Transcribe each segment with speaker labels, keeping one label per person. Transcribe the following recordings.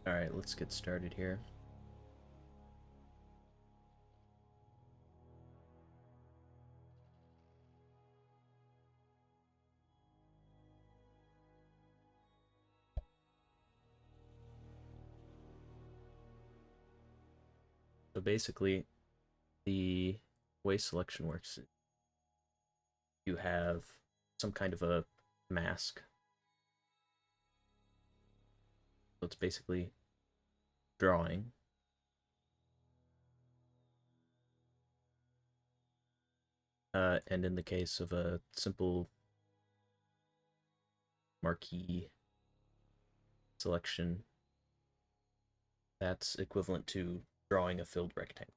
Speaker 1: Alright, let's get started here. So basically, the way selection works is you have some kind of a mask. So it's basically drawing. And in the case of a simple marquee selection, that's equivalent to drawing a filled rectangle.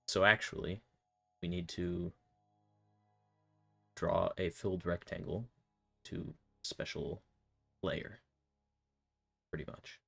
Speaker 1: So actually, we need to draw a filled rectangle to special layer, pretty much.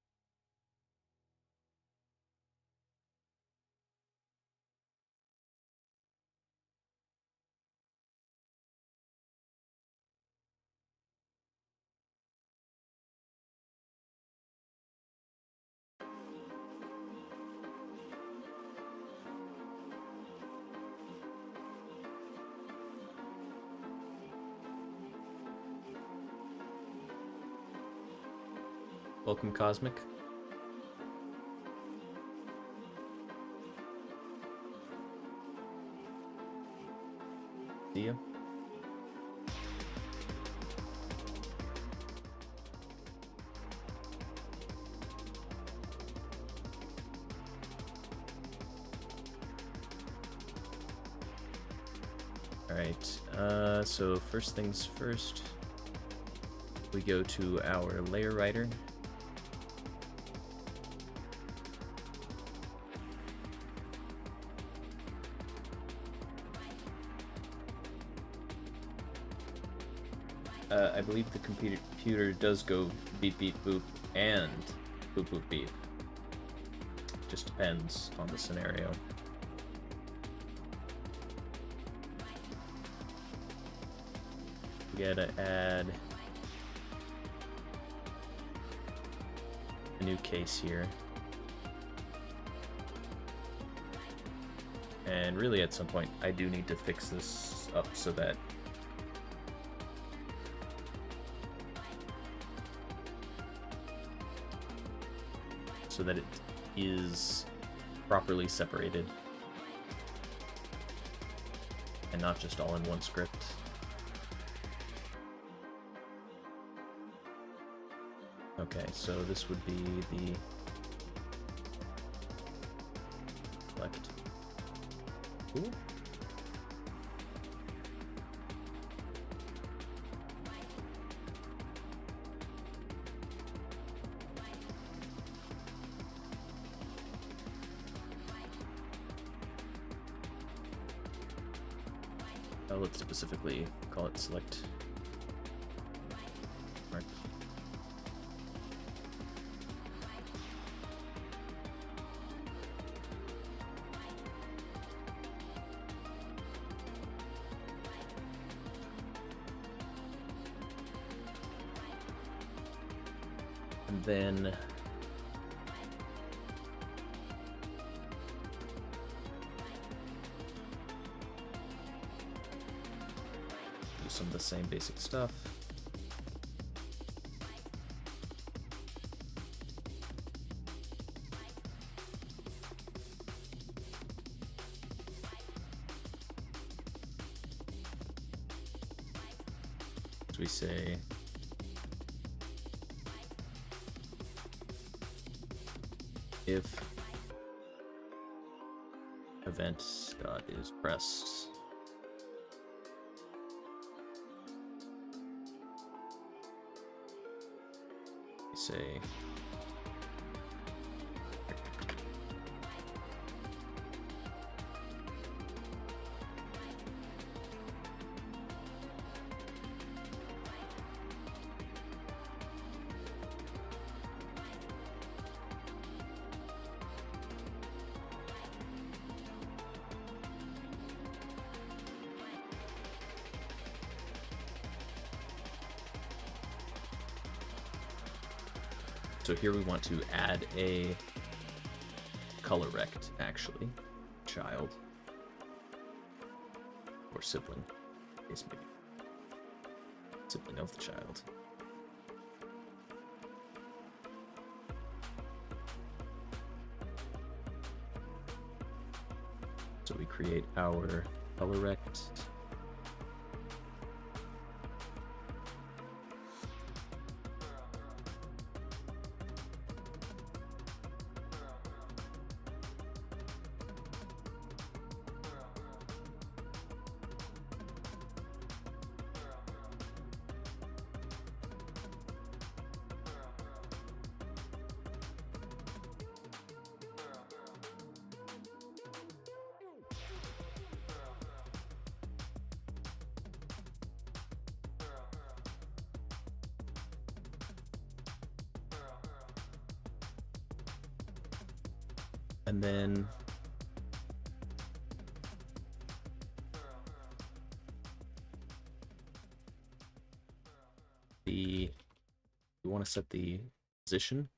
Speaker 1: Welcome, Cosmic. See ya. Alright, so first things first, we go to our layer writer. I believe the computer does go beep beep boop and boop boop beep. Just depends on the scenario. We gotta add a new case here. And really at some point I do need to fix this up so that it is properly separated and not just all in one script. Okay, so this would be the select. Ooh. Let's specifically call it select. Right. And then some of the same basic stuff. So we say if event dot is pressed, say So here we want to add a color rect, actually. Child. Or sibling. I guess maybe. Sibling of the child. So we create our color rect. And then we want to set the position.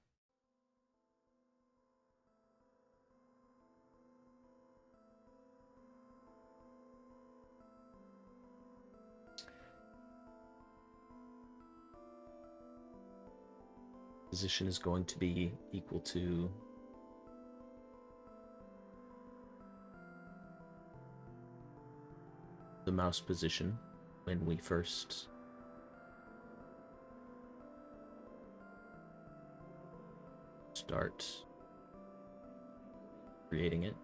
Speaker 1: Position is going to be equal to the mouse position when we first start creating it.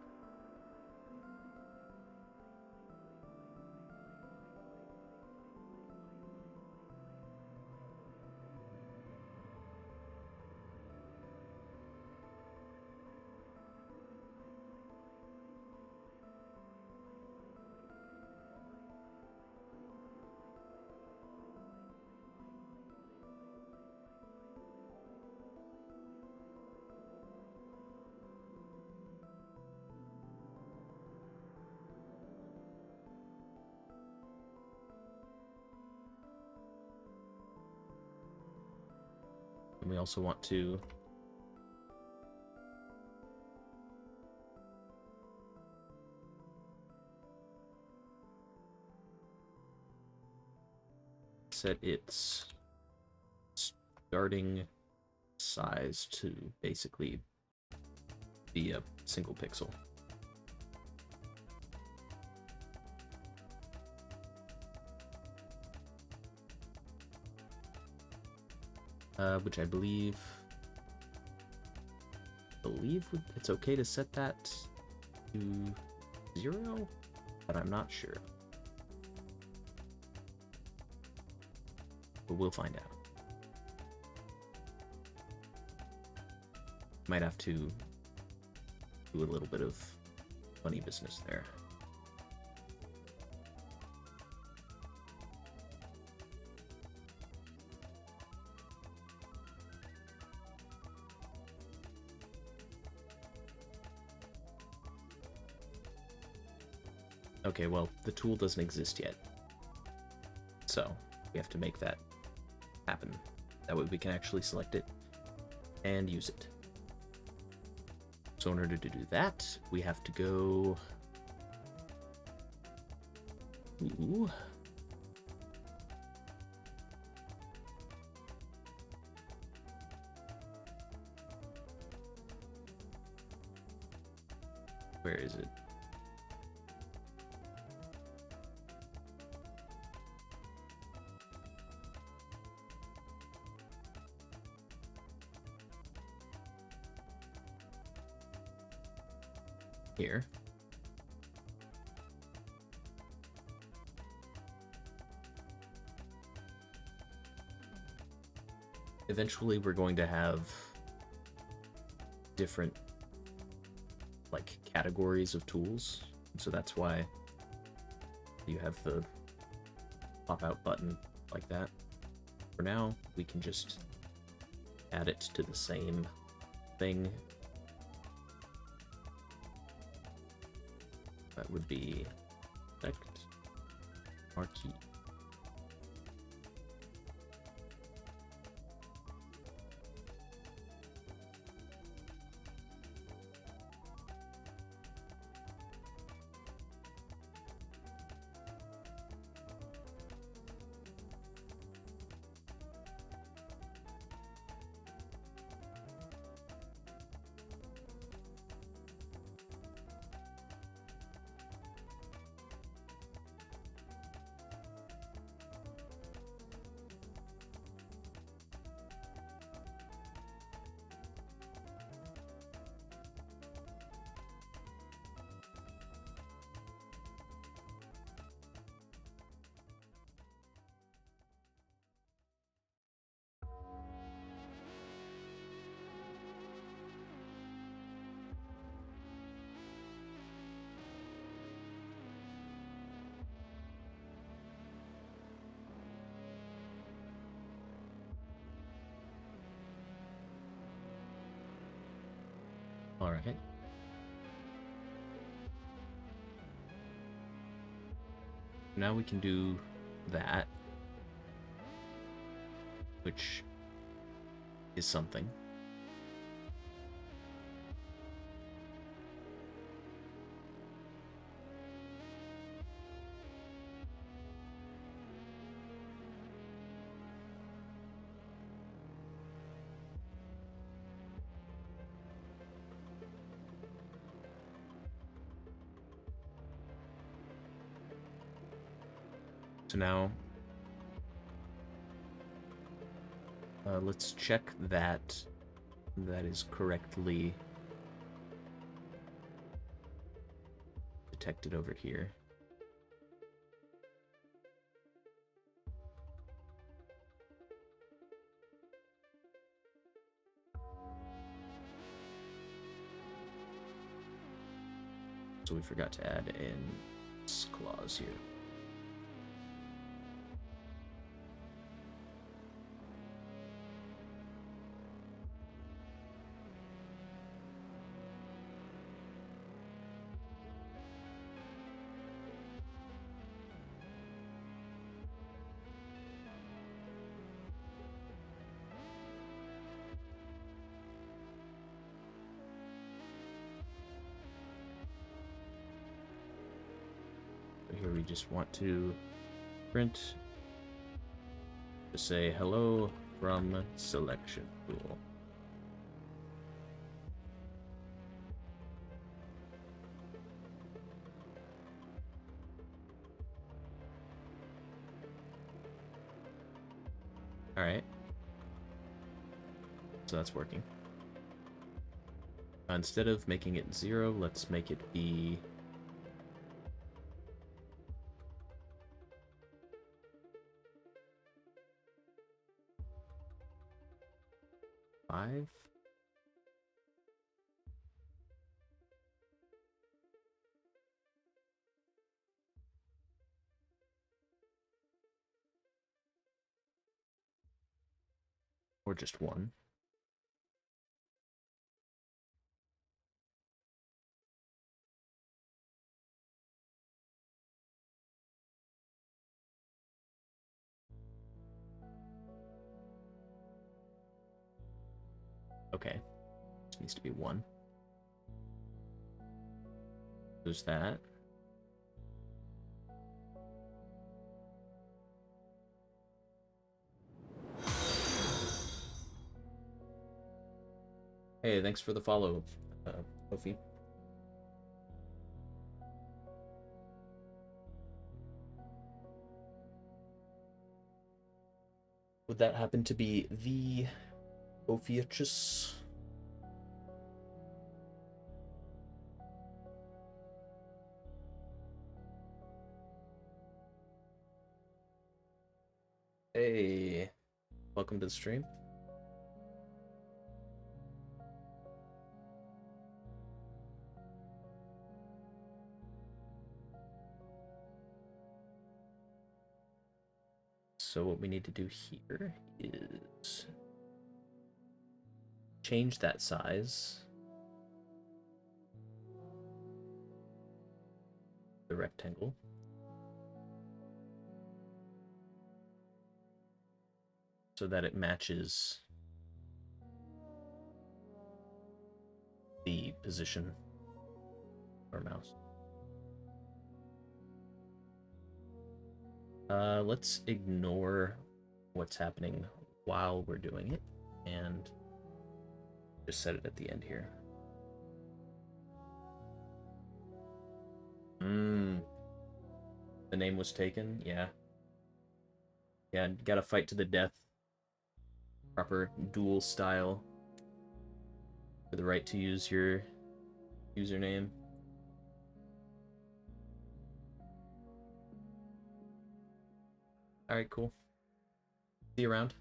Speaker 1: And we also want to set its starting size to basically be a single pixel. Which I believe it's okay to set that to 0, but I'm not sure. But we'll find out. Might have to do a little bit of funny business there. Okay, well, the tool doesn't exist yet. So, we have to make that happen. That way we can actually select it and use it. So in order to do that, we have to go... Ooh. Where is it? Here. Eventually we're going to have different like categories of tools, so that's why you have the pop out button like that. For now, we can just add it to the same thing. That would be select marquee. All right. Now we can do that, which is something. So now, let's check that that is correctly detected over here. So we forgot to add in this clause here. Here we just want to print, just say hello from selection tool. All right. So that's working. Instead of making it 0, let's make it be 5. Or just 1. Okay. This needs to be 1. There's that. Hey, thanks for the follow, Goffe. Would that happen to be the Goffe? Hey, welcome to the stream. So what we need to do here is change that size, the rectangle, so that it matches the position of our mouse. Let's ignore what's happening while we're doing it and just set it at the end here. The name was taken, yeah. Yeah, gotta fight to the death. Proper duel style. For the right to use your username. Alright, cool. See you around.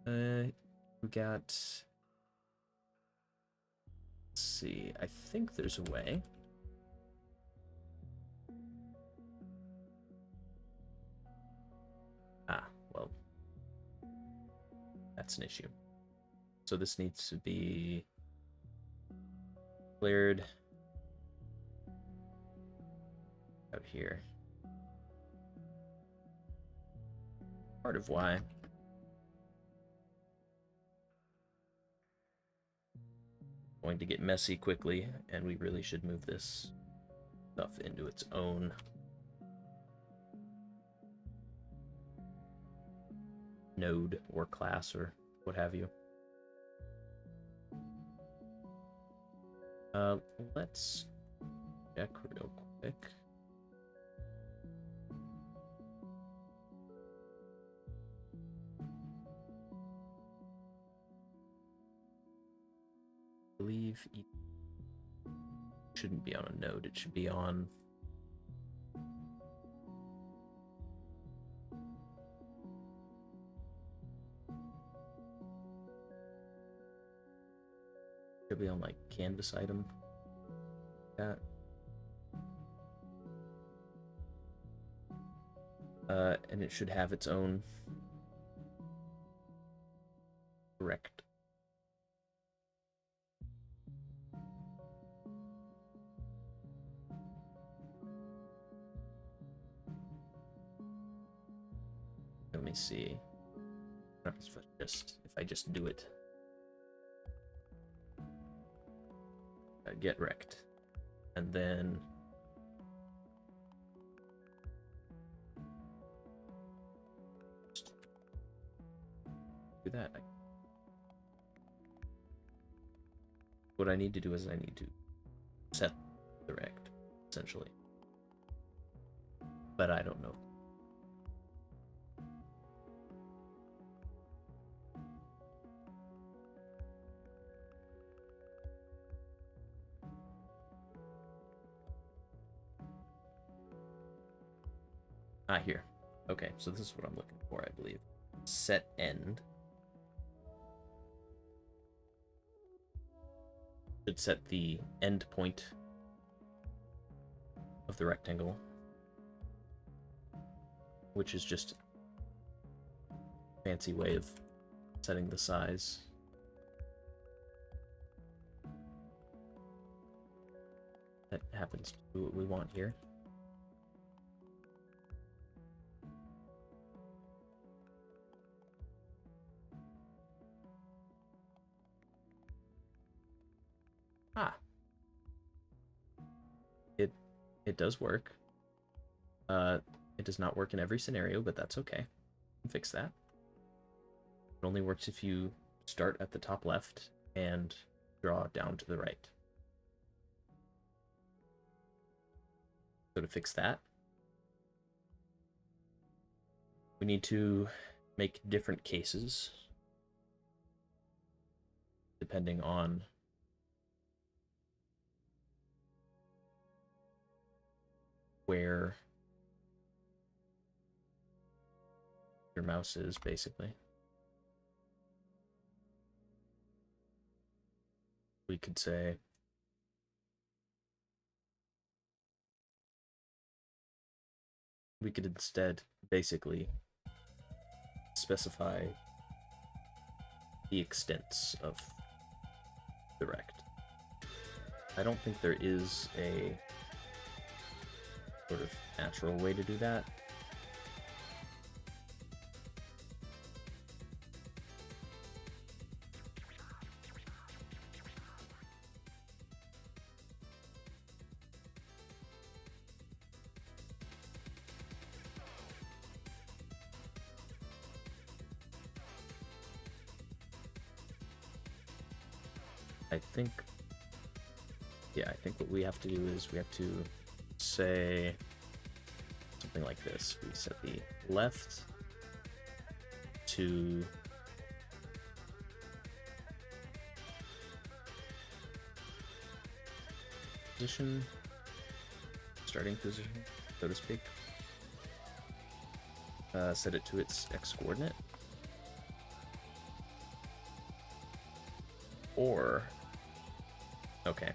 Speaker 1: We got... Let's see, I think there's a way. that's an issue. So this needs to be cleared out here. Part of why going to get messy quickly, and we really should move this stuff into its own node or class or what have you. Let's check real quick. I believe it shouldn't be on a node, it should be on like canvas item. That. And it should have its own direct. Let me see. If I just do it. Get wrecked, and then do that. What I need to do is I need to set the rect, essentially, but I don't know. Here. Okay, so this is what I'm looking for, I believe. Set end. Should set the end point of the rectangle, which is just a fancy way of setting the size. That happens to be what we want here. It does work. It does not work in every scenario, but that's okay. You can fix that. It only works if you start at the top left and draw down to the right. So to fix that, we need to make different cases depending on where your mouse is, basically. We could say we could instead basically specify the extents of the rect. I don't think there is a sort of natural way to do that. I think what we have to do is we have to say something like this. We set the left to position, starting position, so to speak. Set it to its x coordinate. Or okay.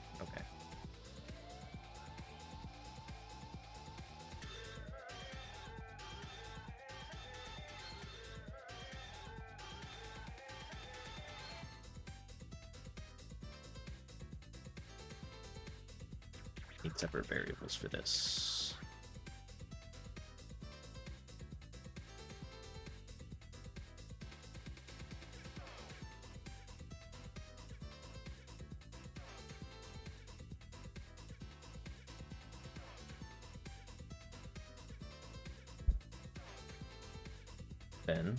Speaker 1: need separate variables for this. Then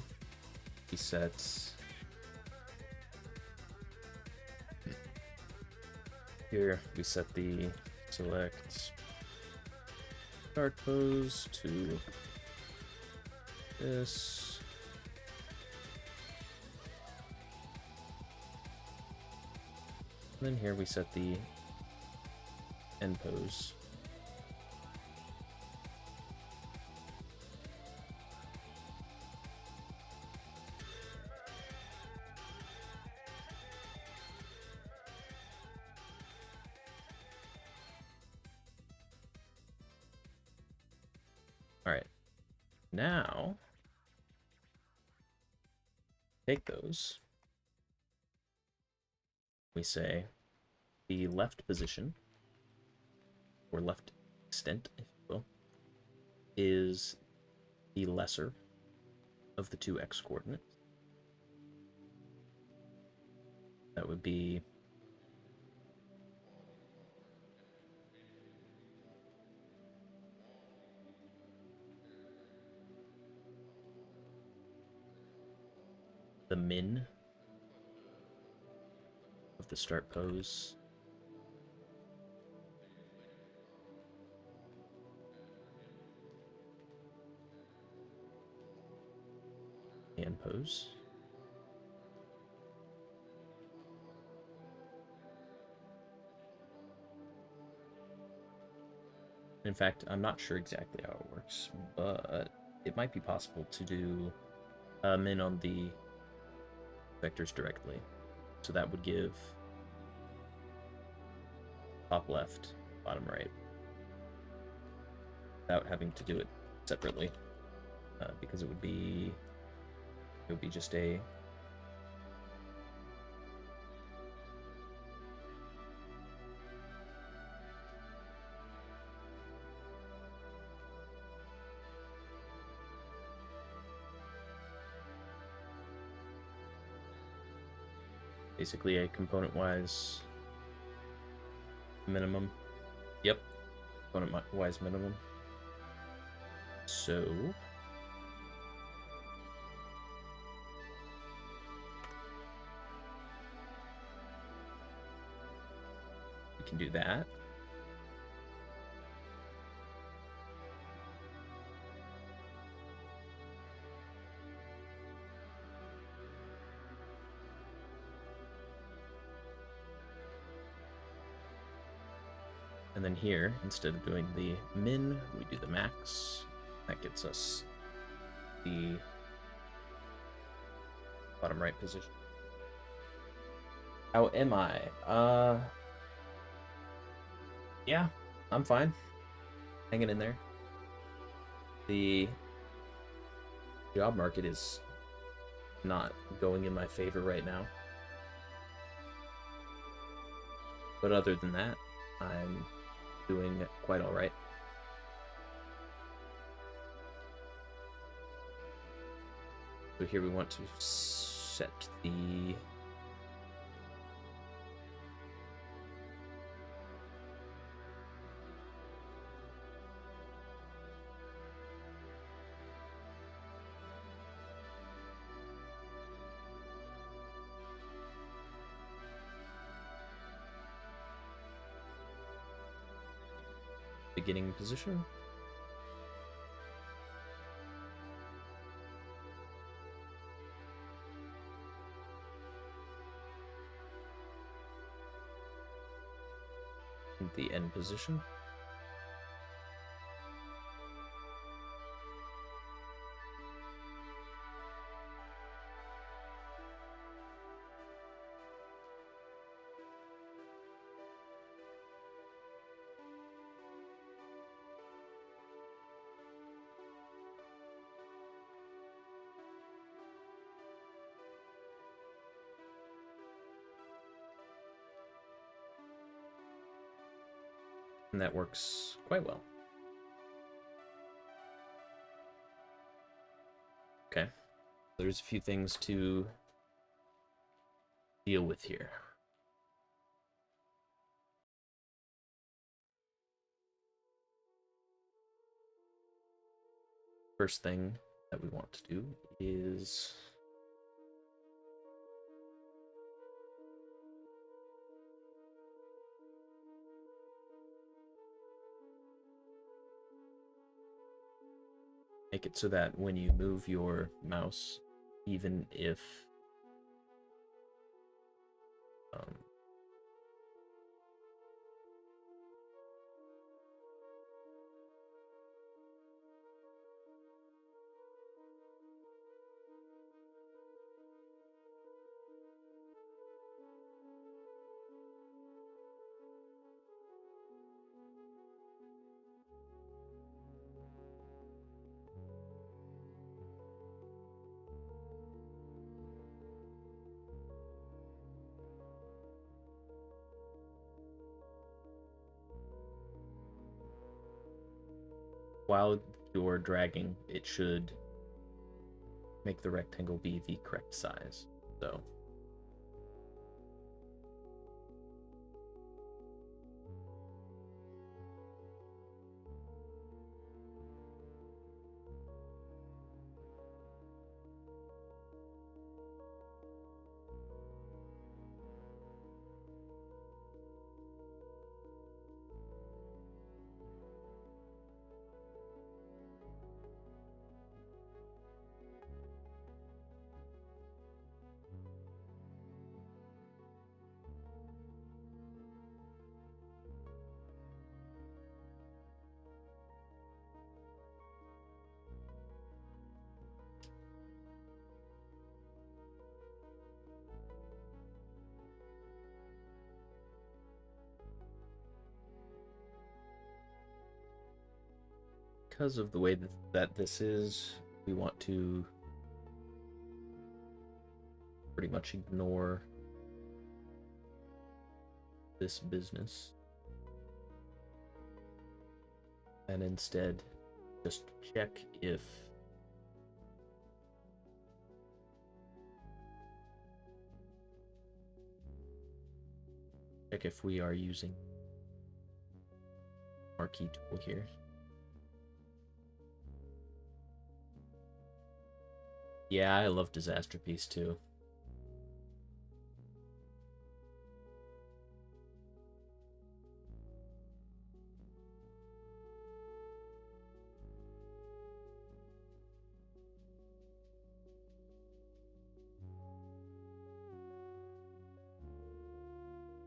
Speaker 1: he sets here, we set the select start pose to this. And then here we set the end pose. All right, now take those. We say the left position, or left extent, if you will, is the lesser of the two x coordinates. That would be the min of the start pose and pose. In fact, I'm not sure exactly how it works, but it might be possible to do min on the vectors directly. So that would give top left, bottom right, without having to do it separately, because it would be just a basically a component-wise minimum. Yep, component-wise minimum. So we can do that. And then here, instead of doing the min, we do the max. That gets us the bottom right position. How am I? Yeah, I'm fine. Hanging in there. The job market is not going in my favor right now. But other than that, I'm doing quite all right. So here we want to set the beginning position. The end position. And that works quite well. Okay. There's a few things to deal with here. First thing that we want to do is make it so that when you move your mouse, even if while you're dragging, it should make the rectangle be the correct size. So because of the way that this is, we want to pretty much ignore this business and instead just check if we are using marquee tool here. Yeah, I love Disasterpeace too.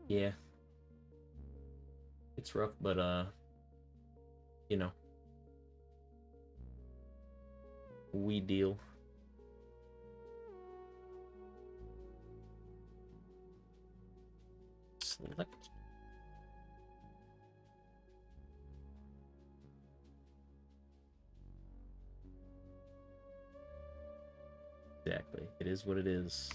Speaker 1: Yeah. It's rough, but you know, we deal. Select. Exactly. It is what it is.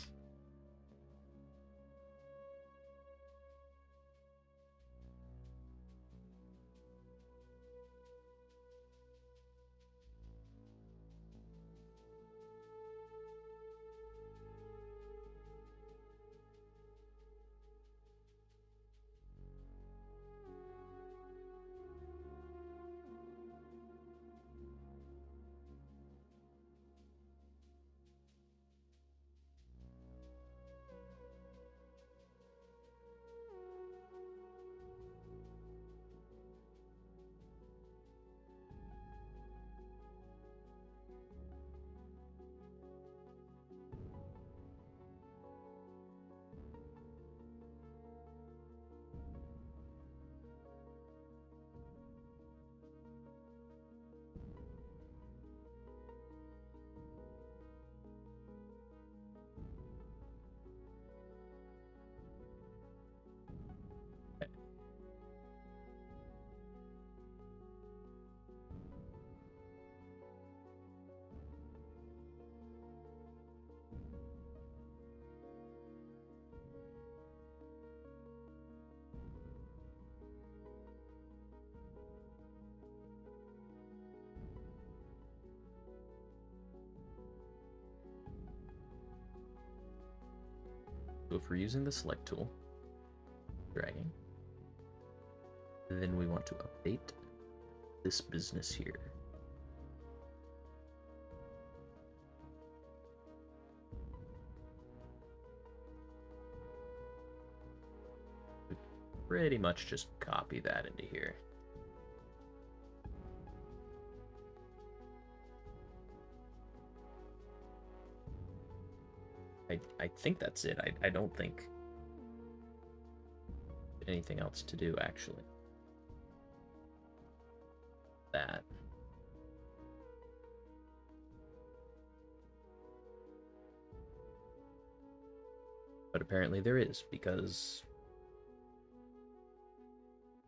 Speaker 1: if we're using the select tool, dragging, then we want to update this business here. We pretty much just copy that into here. I think that's it. I don't think anything else to do, actually. That. But apparently there is, because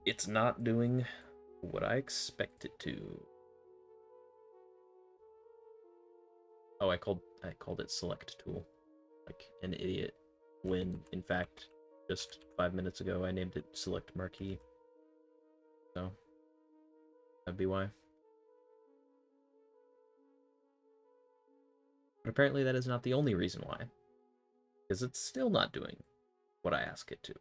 Speaker 1: it's not doing what I expect it to. Oh, I called it select tool. Like an idiot, when in fact just 5 minutes ago I named it select marquee. So that'd be why. But apparently that is not the only reason why, because it's still not doing what I ask it to.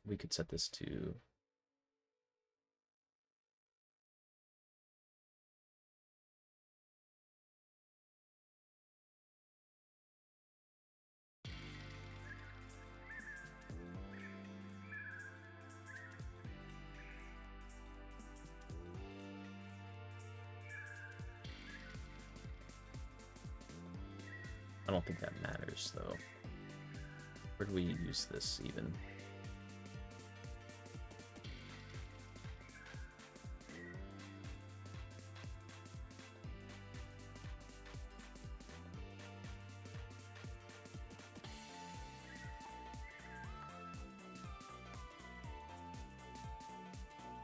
Speaker 1: We could set this to I don't think that matters, though. Where do we use this, even?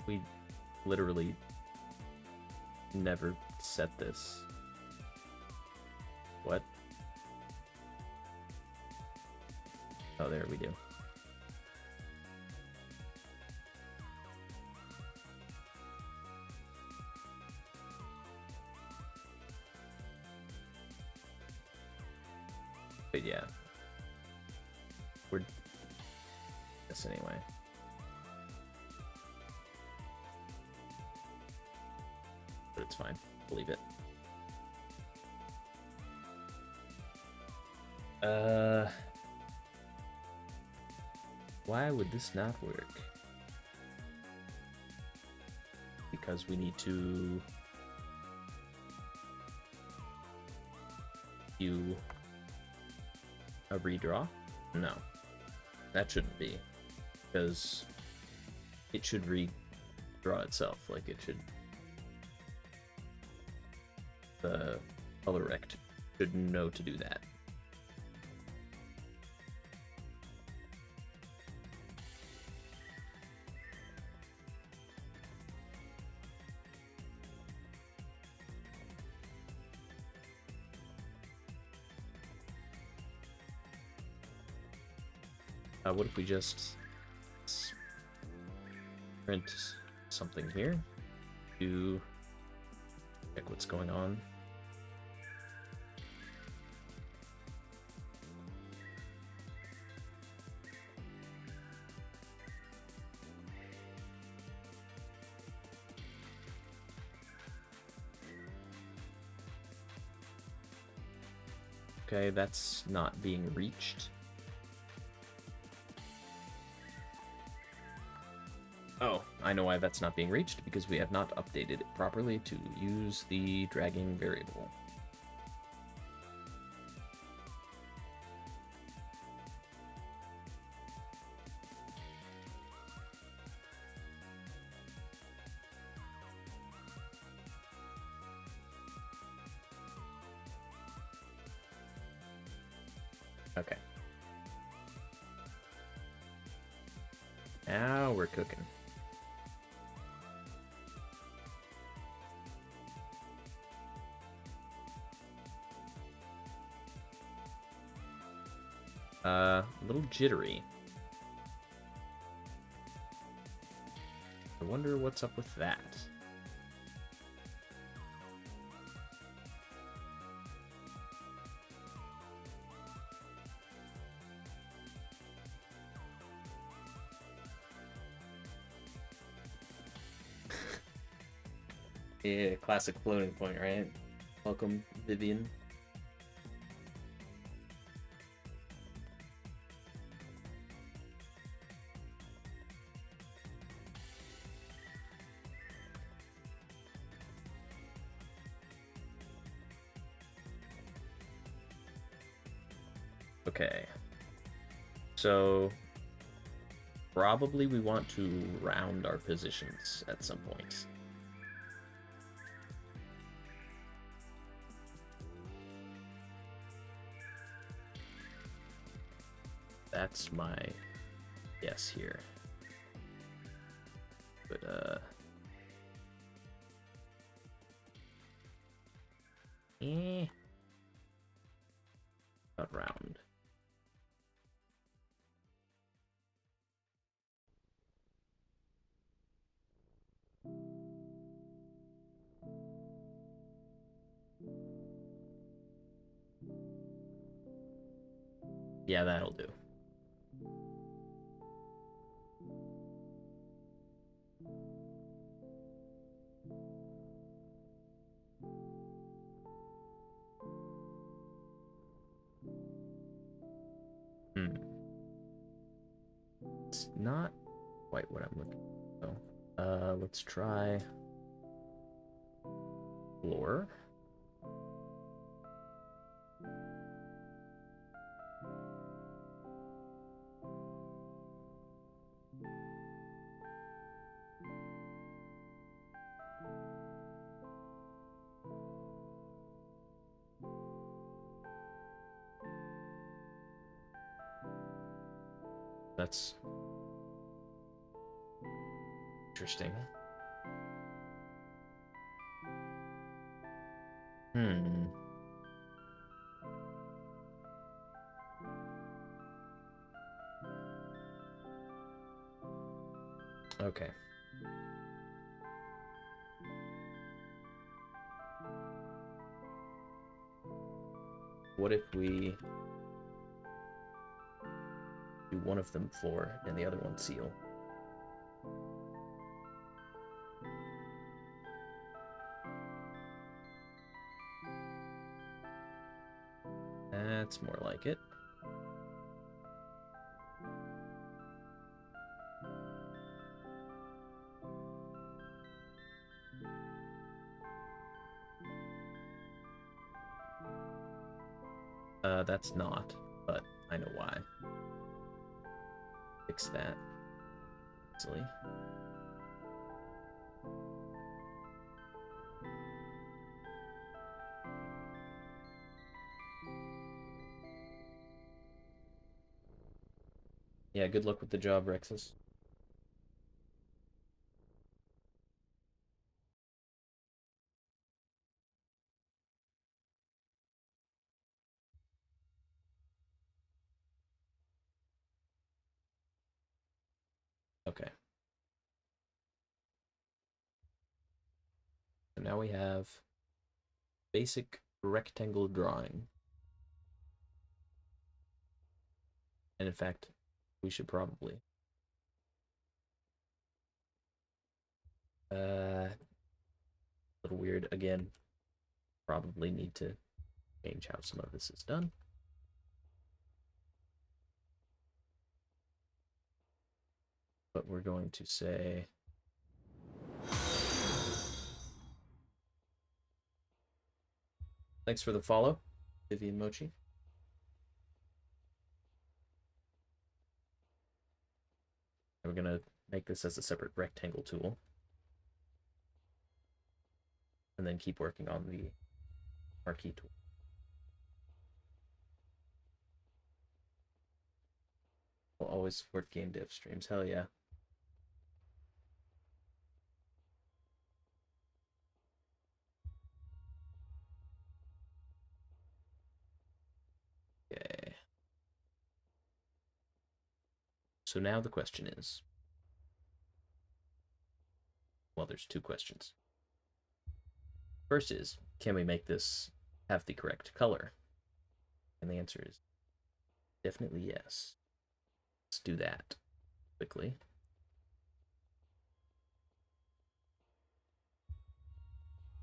Speaker 1: We literally never set this. What? Oh, there we do. But yeah. We're this anyway. But it's fine. Believe it. Why would this not work? Because we need to do a redraw? No, that shouldn't be, because it should redraw itself. Like, it should, the color rect should know to do that. What if we just print something here to check what's going on? Okay, that's not being reached. Oh, I know why that's not being reached, because we have not updated it properly to use the dragging variable. Okay. Now we're cooking. A little jittery. I wonder what's up with that. Yeah, classic floating point, right? Welcome, Vivian. Okay. So probably we want to round our positions at some point. That's my guess here. But not round. Yeah, that'll do. It's not quite what I'm looking for. So, let's try floor. That's interesting. Okay. What if we do one of them floor and the other one seal? That's more like it. That's not, but I know why. Fix that easily. Yeah, good luck with the job, Rexus. Okay. So now we have basic rectangle drawing. And in fact, we should probably a little weird again. Probably need to change how some of this is done. But we're going to say thanks for the follow, Vivian Mochi. And we're gonna make this as a separate rectangle tool. And then keep working on the marquee tool. We'll always support game dev streams. Hell yeah. Okay. So now the question is, Well, there's two questions. First is, can we make this have the correct color? And the answer is definitely yes. Let's do that quickly.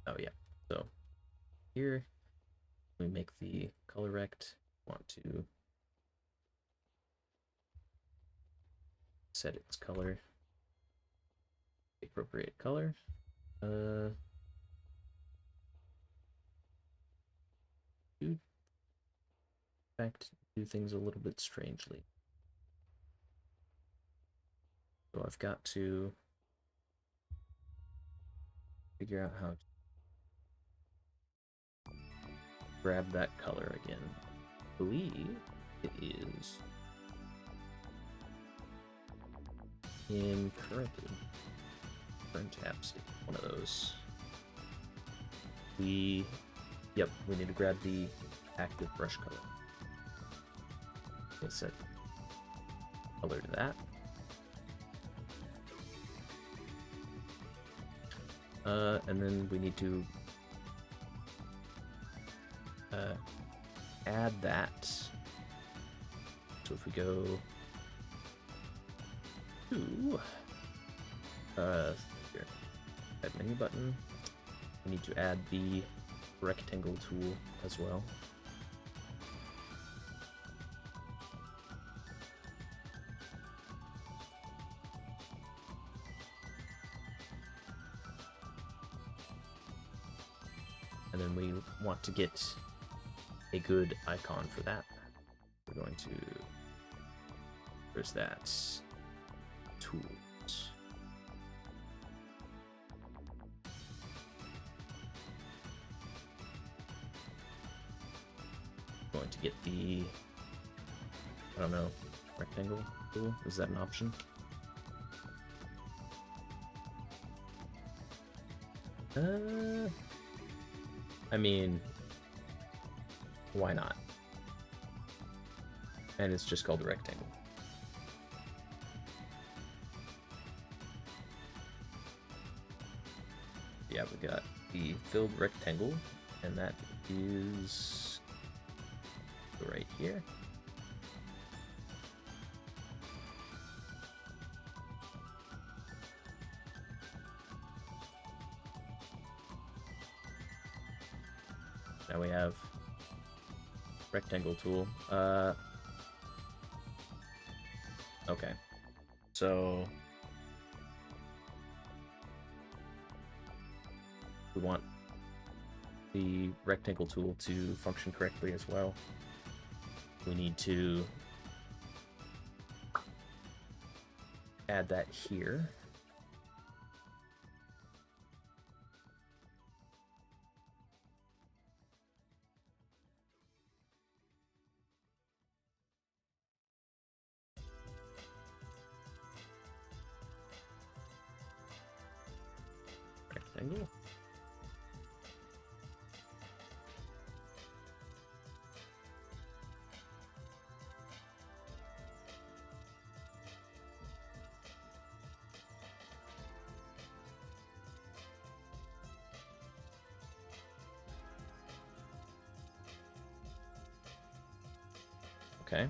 Speaker 1: Oh yeah, so here we make the color rect. Want to set its color, the appropriate color. In fact, do things a little bit strangely. So I've got to figure out how to grab that color again. I believe it is in current tabs, one of those. Yep, we need to grab the active brush color. We'll set color to that. And then we need to add that. So if we go to here, add menu button, we need to add the rectangle tool as well. And then we want to get a good icon for that. We're going to, where's that? Tools. Going to get the, I don't know, rectangle tool. Is that an option? I mean, why not? And it's just called a rectangle. Yeah, we got the filled rectangle, and that is right here. Now we have rectangle tool. Okay, so we want the rectangle tool to function correctly as well. We need to add that here. Rectangle. Okay.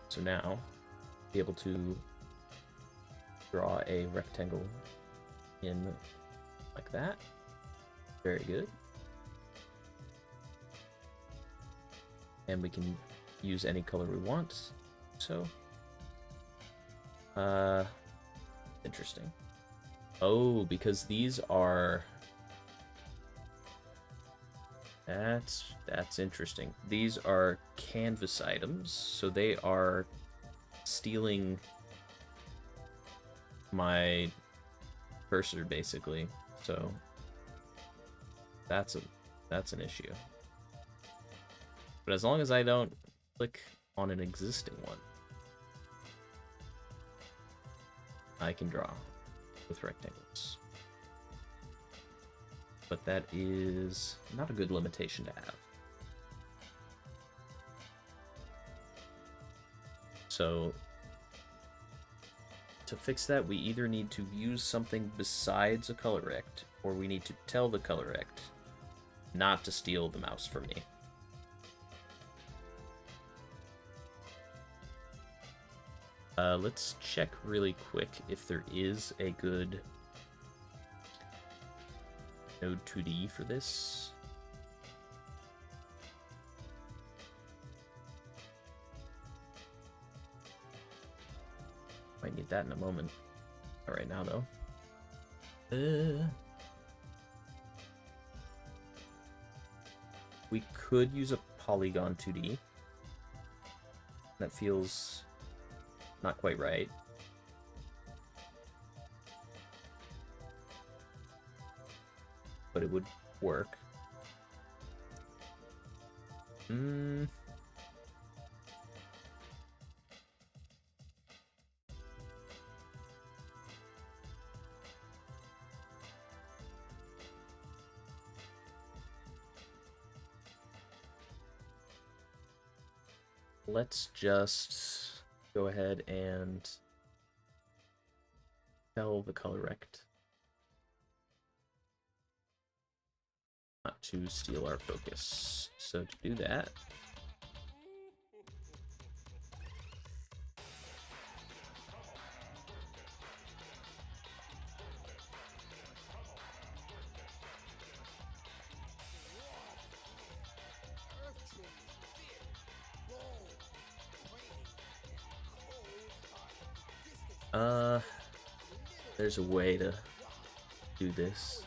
Speaker 1: So now, be able to draw a rectangle in like that. Very good. And we can use any color we want. So, interesting. Oh, because these are... That's interesting. These are canvas items, so they are stealing my cursor basically. So that's an issue. But as long as I don't click on an existing one, I can draw with rectangles. But that is not a good limitation to have. So to fix that, we either need to use something besides a color rect, or we need to tell the color rect not to steal the mouse from me. Let's check really quick if there is a good node 2D for this. Might need that in a moment. Not right now, though. We could use a polygon 2D. That feels not quite right. But it would work. Let's just go ahead and tell the color rect not to steal our focus. So to do that, there's a way to do this.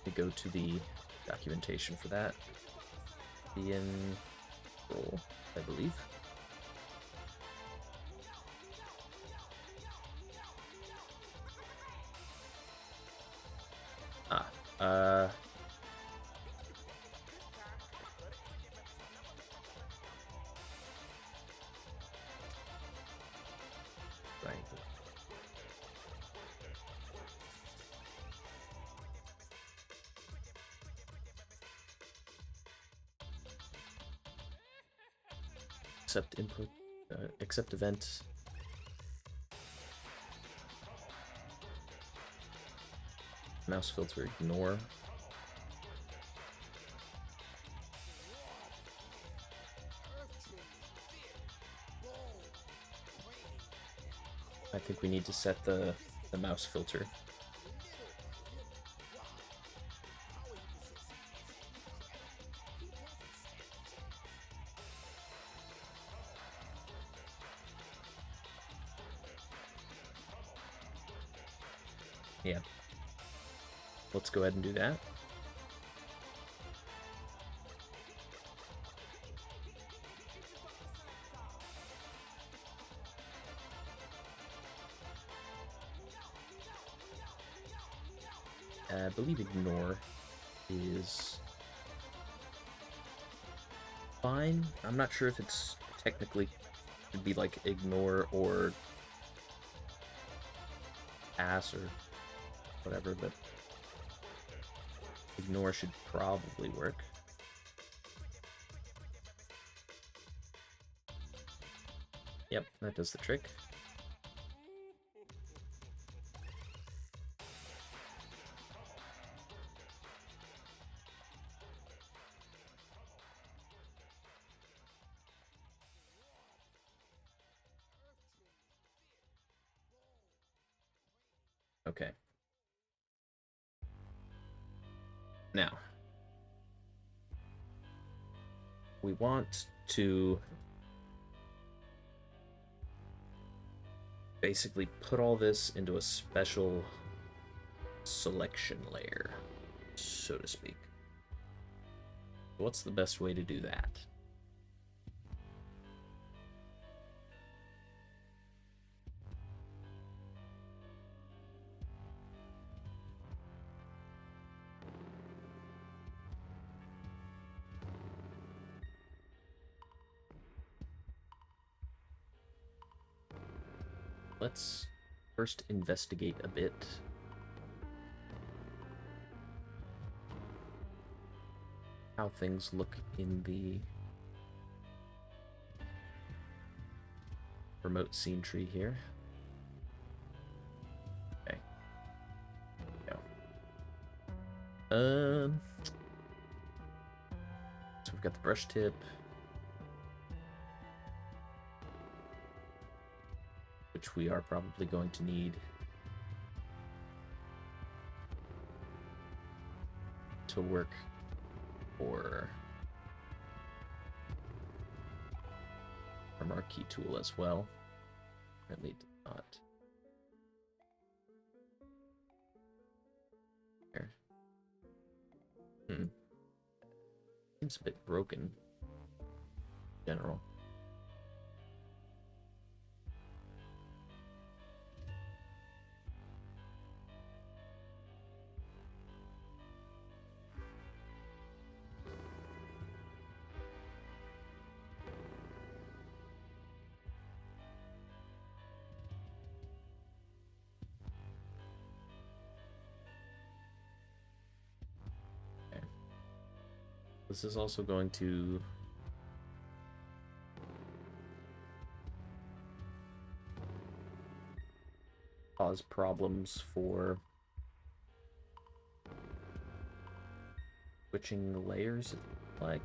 Speaker 1: We go to the documentation for that. The in roll, I believe. Right. Accept input, accept event. Mouse filter, ignore. I think we need to set the mouse filter. Yeah. Let's go ahead and do that. I believe ignore is fine. I'm not sure if it's technically should be like ignore or pass or whatever, but ignore should probably work. Yep, that does the trick. Okay. Now, we want to basically put all this into a special selection layer, so to speak. What's the best way to do that? let's first investigate a bit. How things look in the remote scene tree here. Okay. Go. So we've got the brush tip, which we are probably going to need to work for our marquee tool as well. Currently did not. Here. Seems a bit broken in general. This is also going to cause problems for switching the layers, like.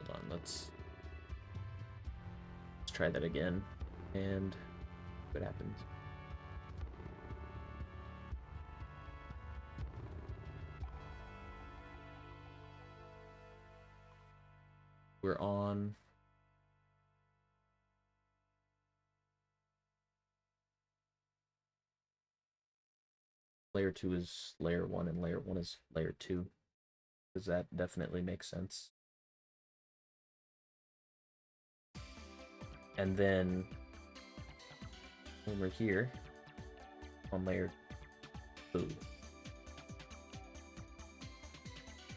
Speaker 1: Hold on, let's try that again, and what happens. We're on layer 2 is layer 1 and layer 1 is layer 2. Does that definitely make sense? And then when we're here on layer 2,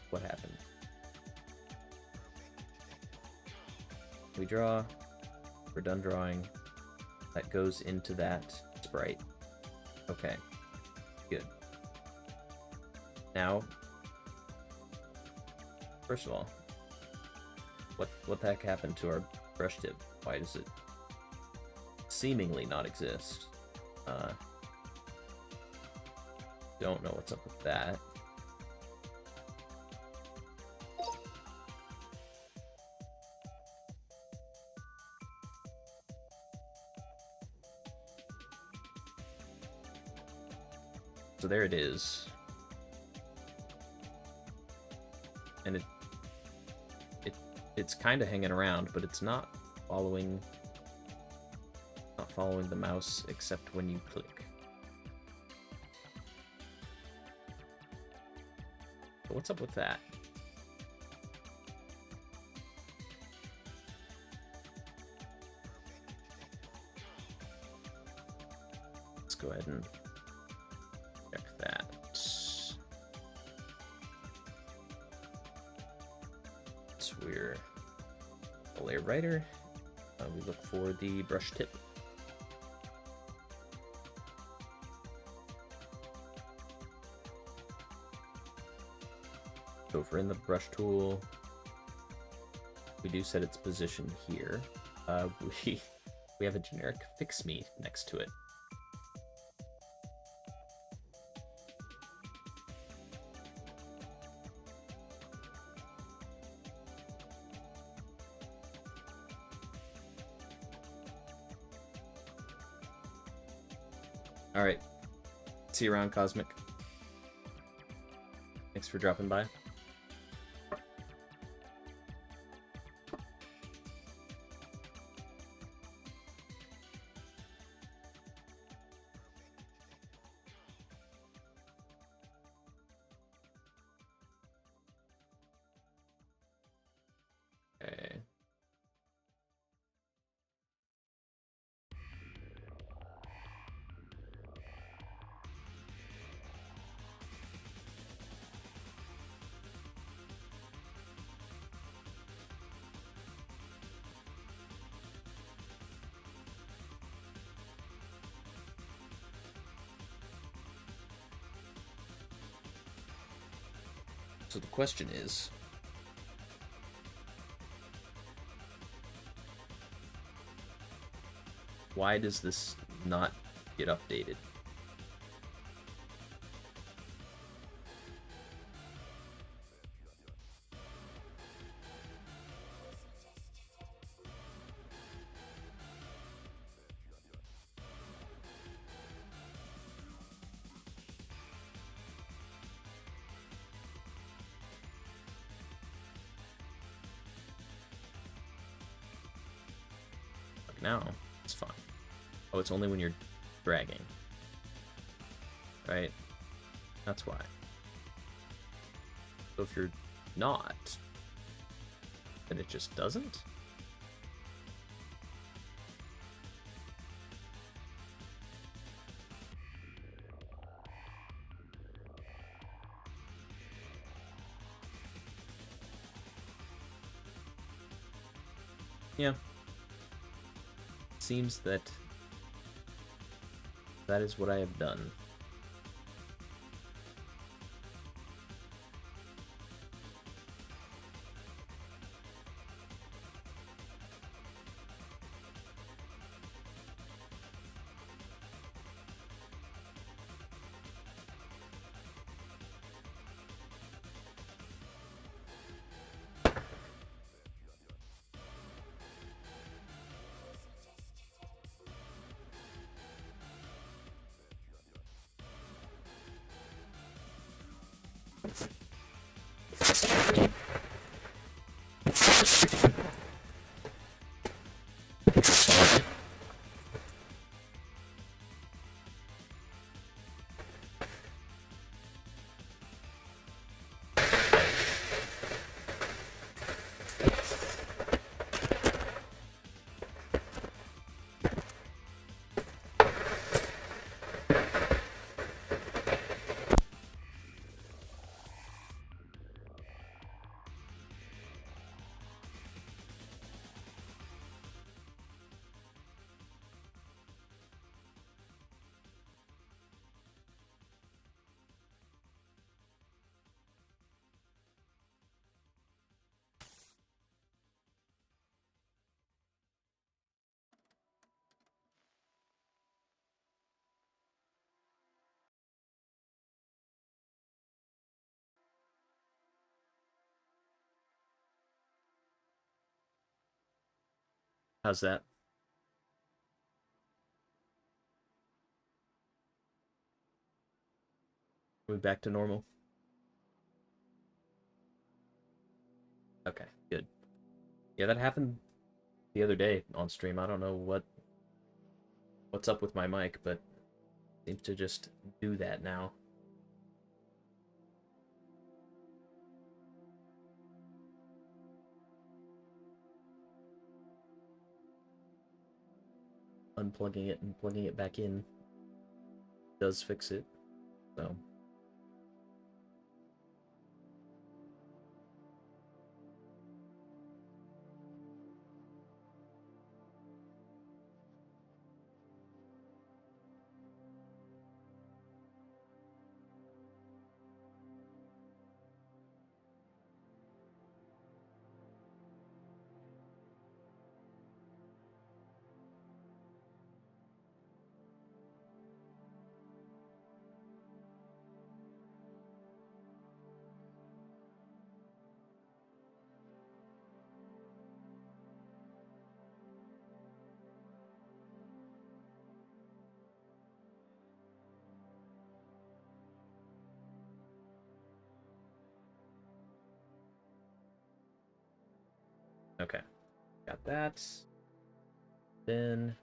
Speaker 1: what happened? We draw, we're done drawing, that goes into that sprite. Okay, good. Now, first of all, what the heck happened to our brush tip? Why does it seemingly not exist? Don't know what's up with that. So there it is. And it's kind of hanging around, but it's not following the mouse except when you click. So what's up with that? Let's go ahead and check that. So we're a layer writer. We look for the brush tip. So if we're in the brush tool, we do set its position here. We have a generic fix me next to it. All right, see you around, Cosmic. Thanks for dropping by. So the question is, why does this not get updated? Like now, it's fine. Oh, it's only when you're dragging. Right? That's why. So if you're not, then it just doesn't? Yeah. Seems that that is what I have done. How's that? Are we back to normal? Okay, good. Yeah, that happened the other day on stream. I don't know what's up with my mic, but it seems to just do that now. Unplugging it and plugging it back in does fix it. So okay, got that. Then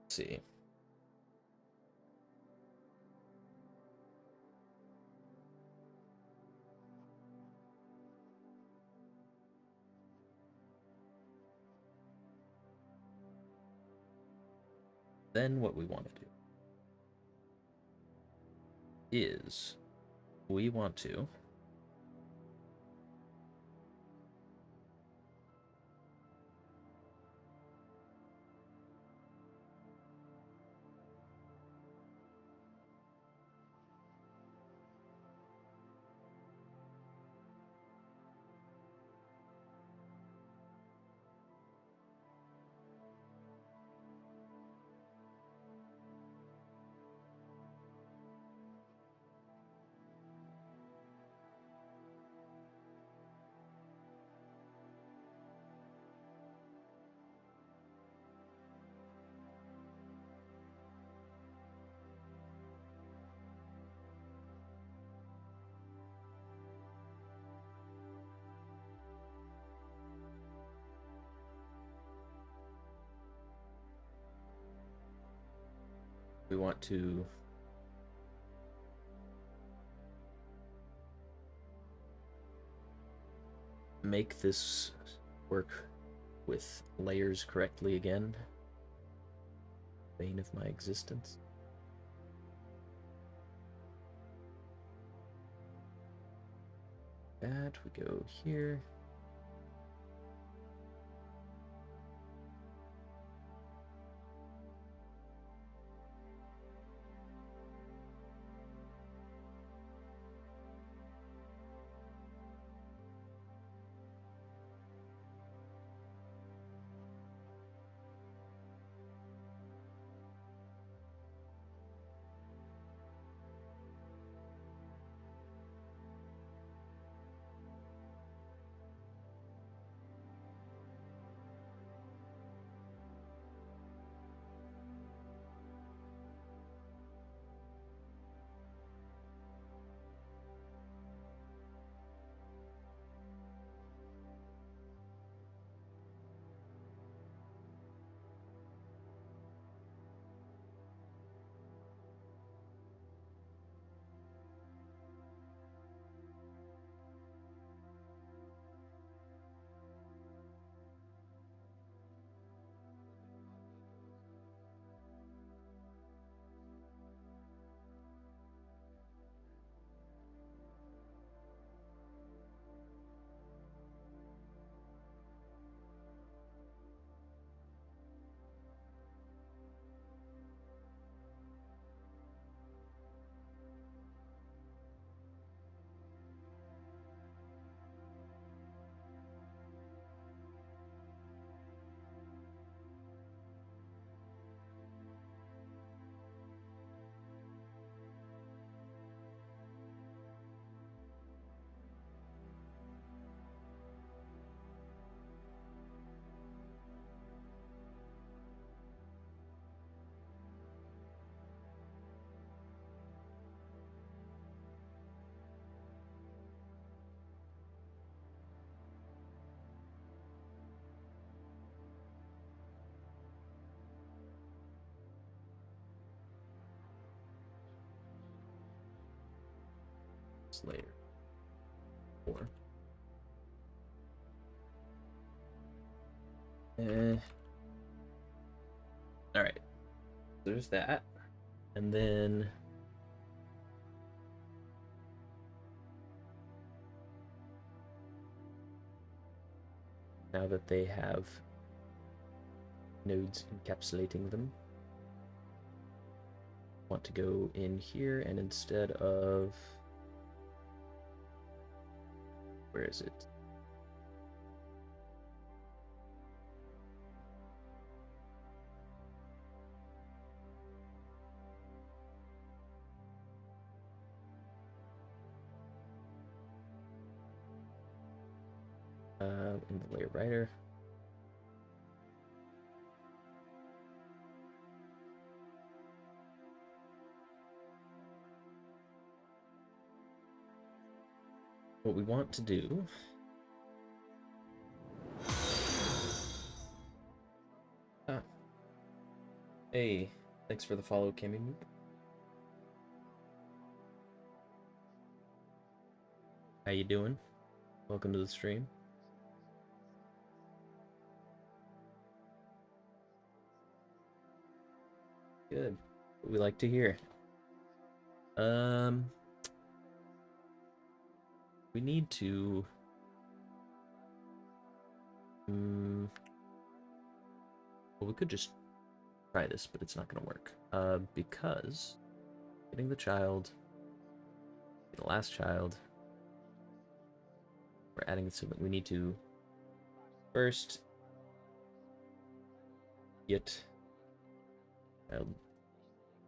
Speaker 1: let's see. Then what we want to do is we want to We want to make this work with layers correctly again. Bane of my existence. That we go here. Layer 4. All right. There's that, and then now that they have nodes encapsulating them, I want to go in here and instead of, where is it? In the layer writer. What we want to do hey, thanks for the follow, Kimmy. How you doing? Welcome to the stream. Good. What we like to hear. We need to well, we could just try this, but it's not gonna work. Because getting the child, the last child, we're adding the sibling. We need to first get child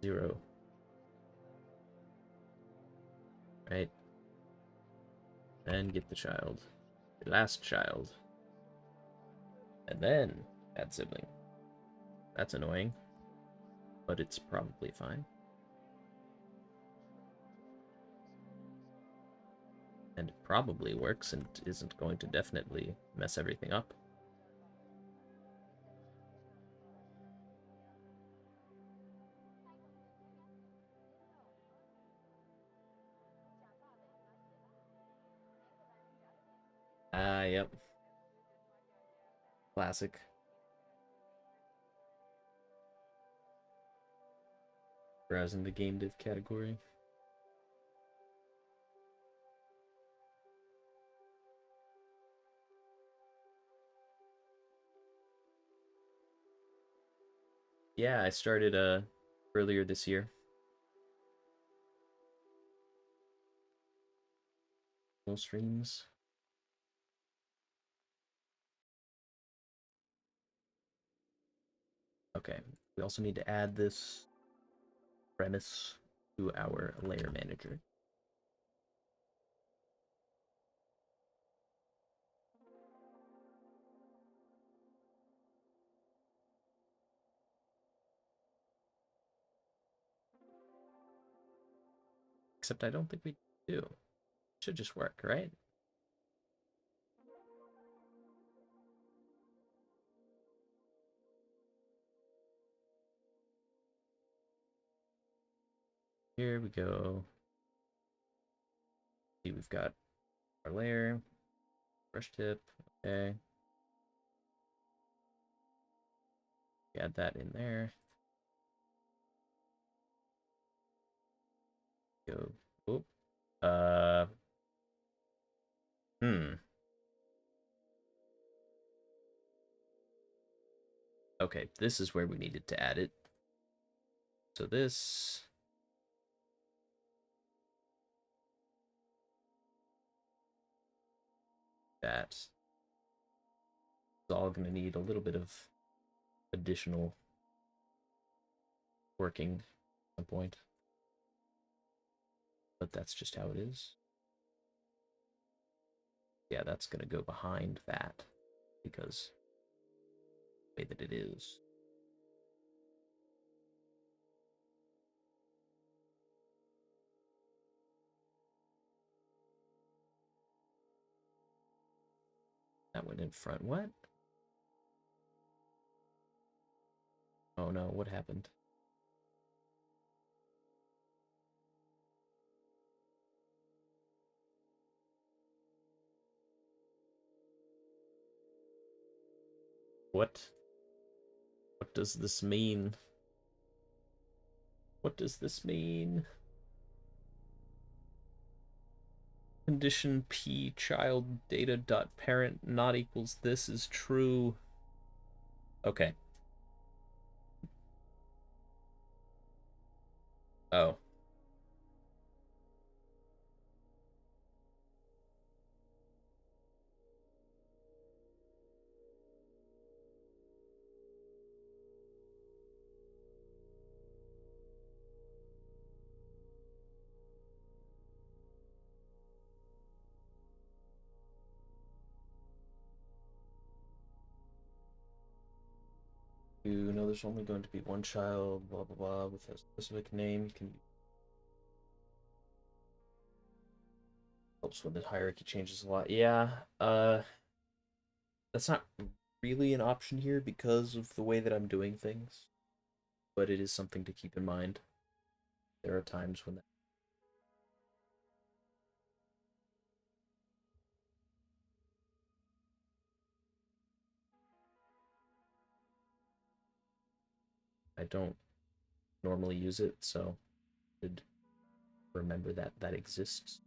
Speaker 1: 0, right? Then get the child, the last child, and then add sibling. That's annoying, but it's probably fine. And it probably works and isn't going to definitely mess everything up. Ah, yep. Classic. Browsing the game div category. Yeah, I started earlier this year. Full streams. Okay, we also need to add this premise to our layer manager. Except I don't think we do. It should just work, right? Here we go. See, we've got our layer, brush tip, okay. Add that in there. Go. Oop. Okay, this is where we needed to add it. So this. That is all going to need a little bit of additional working at some point. But that's just how it is. Yeah, that's going to go behind that because the way that it is. That went in front. What? Oh no, what happened? What? What does this mean? What does this mean? Condition p child data dot parent not equals this is true. Okay. Oh. You know there's only going to be one child, blah blah blah, with a specific name. Can helps when the hierarchy changes a lot. Yeah, that's not really an option here because of the way that I'm doing things, but it is something to keep in mind. There are times when I don't normally use it, so I should remember that that exists.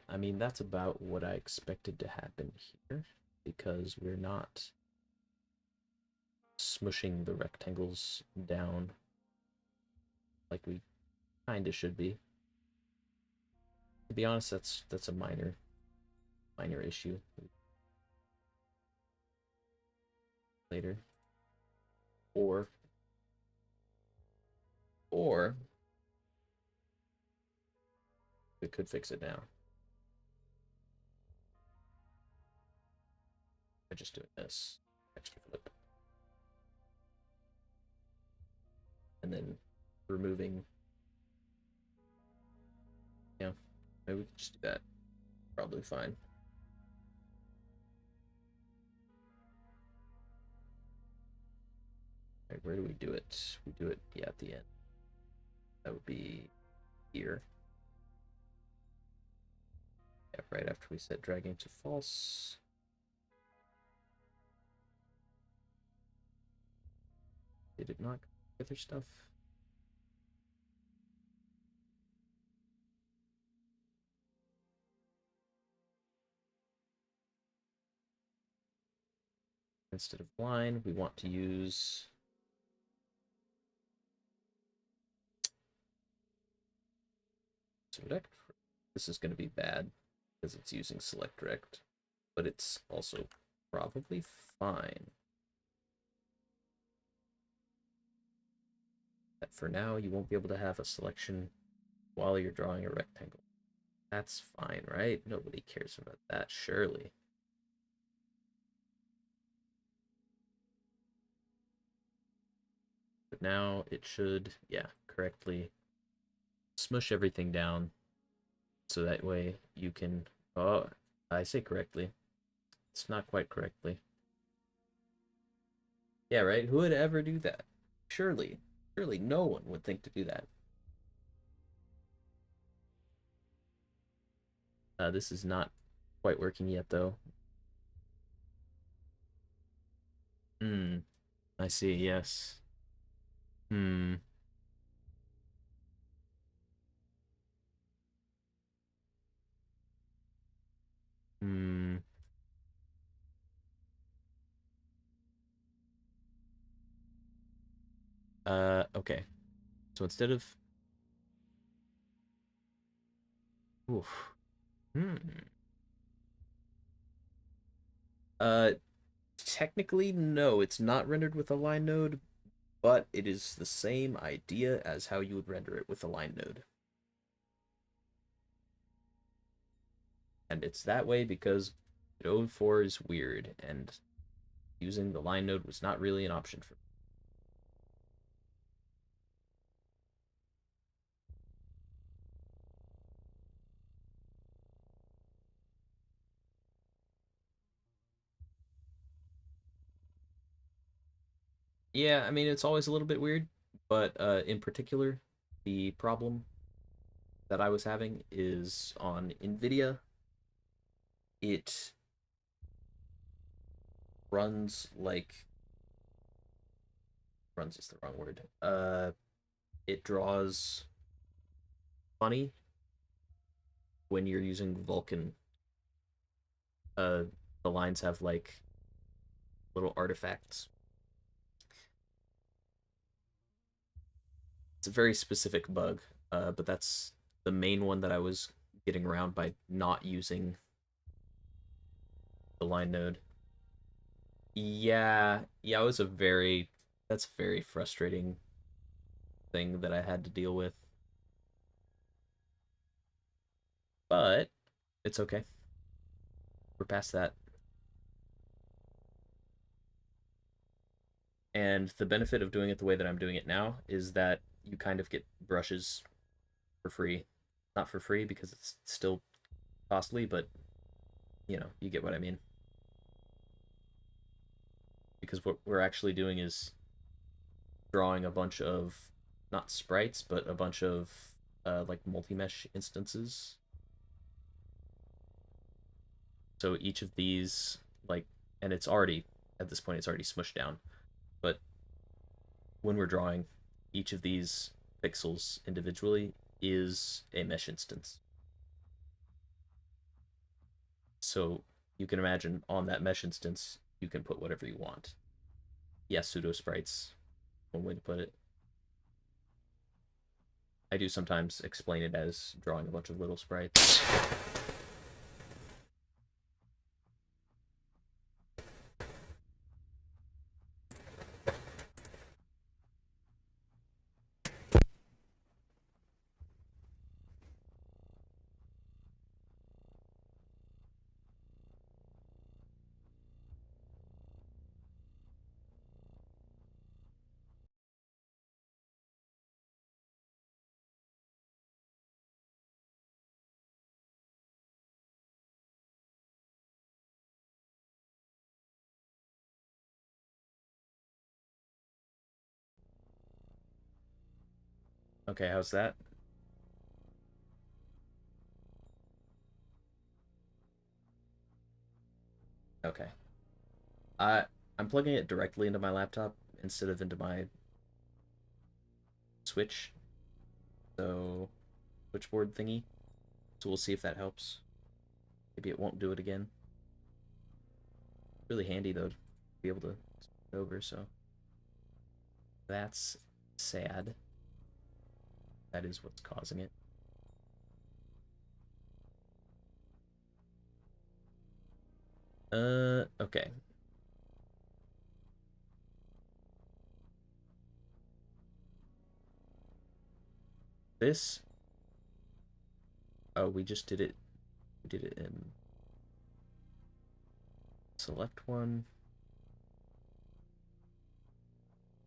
Speaker 1: I mean, that's about what I expected to happen here, because we're not smushing the rectangles down like we kinda should be. To be honest, that's a minor issue later. Or we could fix it now by just doing this extra flip and then removing. Yeah, maybe we could just do that. Probably fine. Right, where do we do it? We do it, yeah, at the end. That would be here. Yeah, right after we set dragging to false. Did it not get their stuff? Instead of line, we want to use select. This is going to be bad because it's using select direct, but it's also probably fine. That for now, you won't be able to have a selection while you're drawing a rectangle. That's fine, right? Nobody cares about that, surely. But now it should, yeah, correctly smush everything down so that way you can, oh, I say correctly. It's not quite correctly. Yeah, right? Who would ever do that? Surely, surely no one would think to do that. This is not quite working yet, though. Hmm, I see, yes. Hmm, hmm. Okay. So instead of, oof. Hmm. Uh, Technically, no, it's not rendered with a line node, but it is the same idea as how you would render it with a line node. And it's that way because Godot 4 is weird, and using the line node was not really an option for me. Yeah, I mean, it's always a little bit weird, but in particular, the problem that I was having is on NVIDIA. It runs like, runs is the wrong word. It draws funny when you're using Vulkan. Uh, the lines have like little artifacts. It's a very specific bug, but that's the main one that I was getting around by not using the line node. Yeah, yeah, it was a very, that's a very frustrating thing that I had to deal with. But it's okay. We're past that. And the benefit of doing it the way that I'm doing it now is that you kind of get brushes for free. Not for free because it's still costly, but you know, you get what I mean. Because what we're actually doing is drawing a bunch of not sprites, but a bunch of like multi-mesh instances. So each of these, like, and it's already at this point it's already smushed down. But when we're drawing, each of these pixels individually is a mesh instance. So you can imagine on that mesh instance, you can put whatever you want. Yes, pseudo sprites, one way to put it. I do sometimes explain it as drawing a bunch of little sprites. Okay, how's that? Okay. I I'm plugging it directly into my laptop instead of into my Switch, so switchboard thingy. So we'll see if that helps. Maybe it won't do it again. Really handy though to be able to switch it over, so that's sad. That is what's causing it. Okay. This, oh, we just did it. We did it in select one.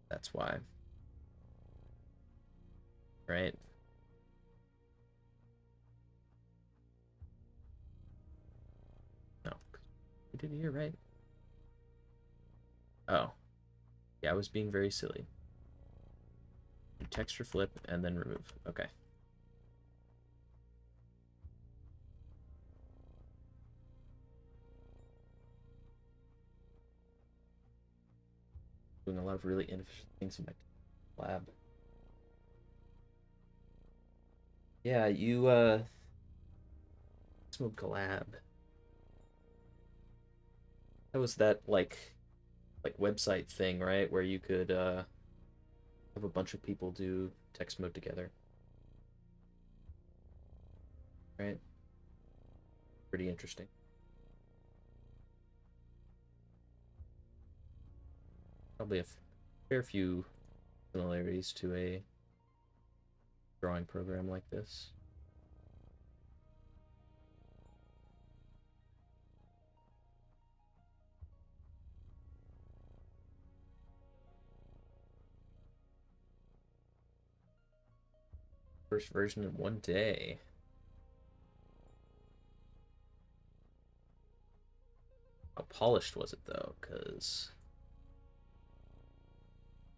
Speaker 1: That's why. Right? No. We did it here, right? Oh. Yeah, I was being very silly. Texture flip and then remove. Okay. Doing a lot of really inefficient things in my lab. Yeah, you smoke collab. That was that like website thing, right? Where you could have a bunch of people do text mode together. Right? Pretty interesting. Probably a fair few similarities to a drawing program like this. First version in one day. How polished was it though? Because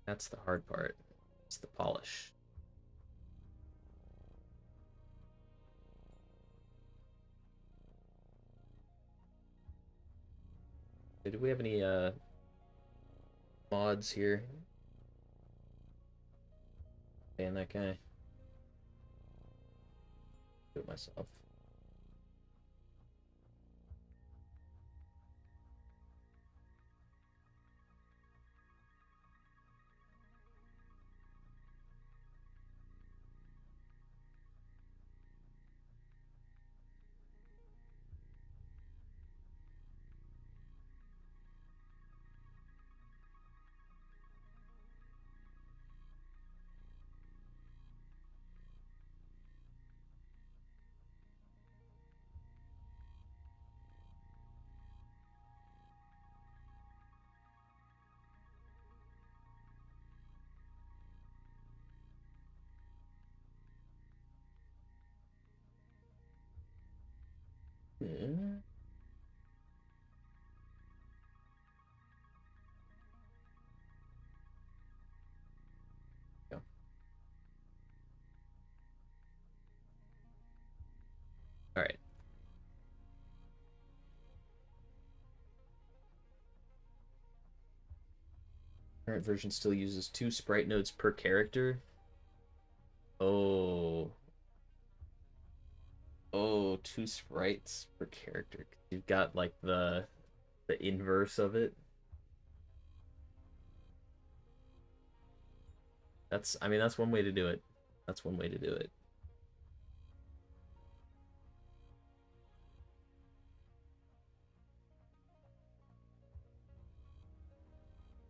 Speaker 1: that's the hard part. It's the polish. Did we have any mods here? Ban that guy. Do it myself. Yeah. Go. All right. Current version still uses 2 sprite nodes per character. Oh, oh, 2 sprites per character. You've got like the inverse of it. That's, I mean, that's one way to do it. That's one way to do it.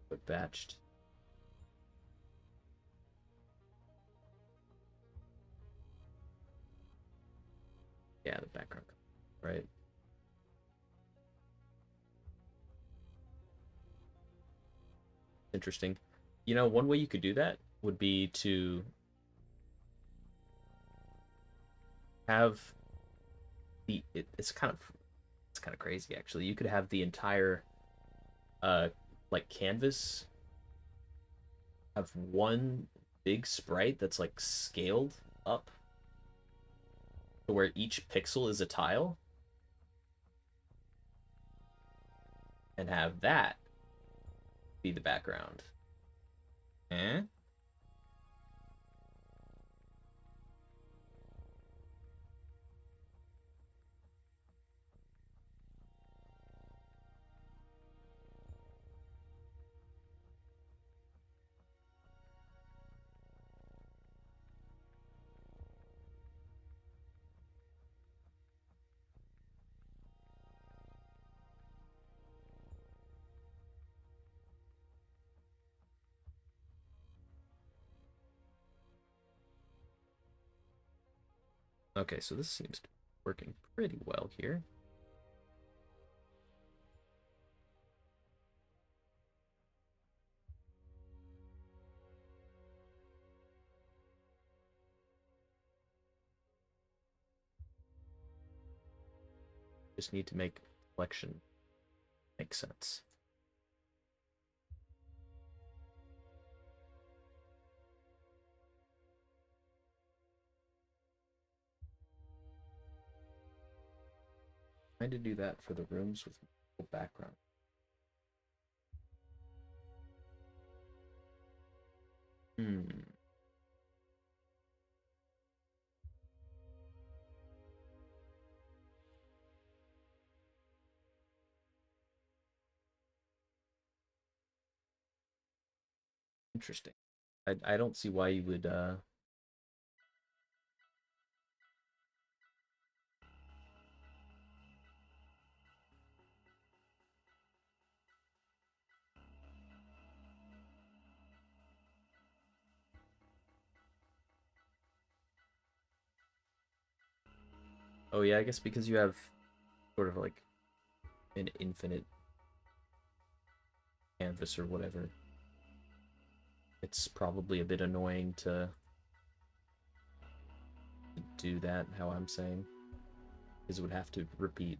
Speaker 1: But batched. Yeah, the background, right? Interesting. You know, one way you could do that would be to have it's kind of crazy actually. You could have the entire uh like canvas have one big sprite that's like scaled up to where each pixel is a tile and have that be the background. Eh? Okay, so this seems to be working pretty well here. Just need to make selection make sense. Trying to do that for the rooms with background. Interesting. I don't see why you would oh yeah, I guess because you have sort of like an infinite canvas or whatever. It's probably a bit annoying to do that how I'm saying. Because it would have to repeat.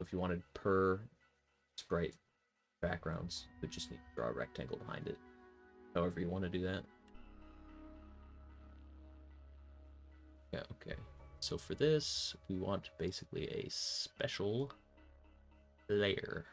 Speaker 1: If you wanted per sprite backgrounds, you would just need to draw a rectangle behind it. However you want to do that. Yeah, okay. So for this, we want basically a special layer.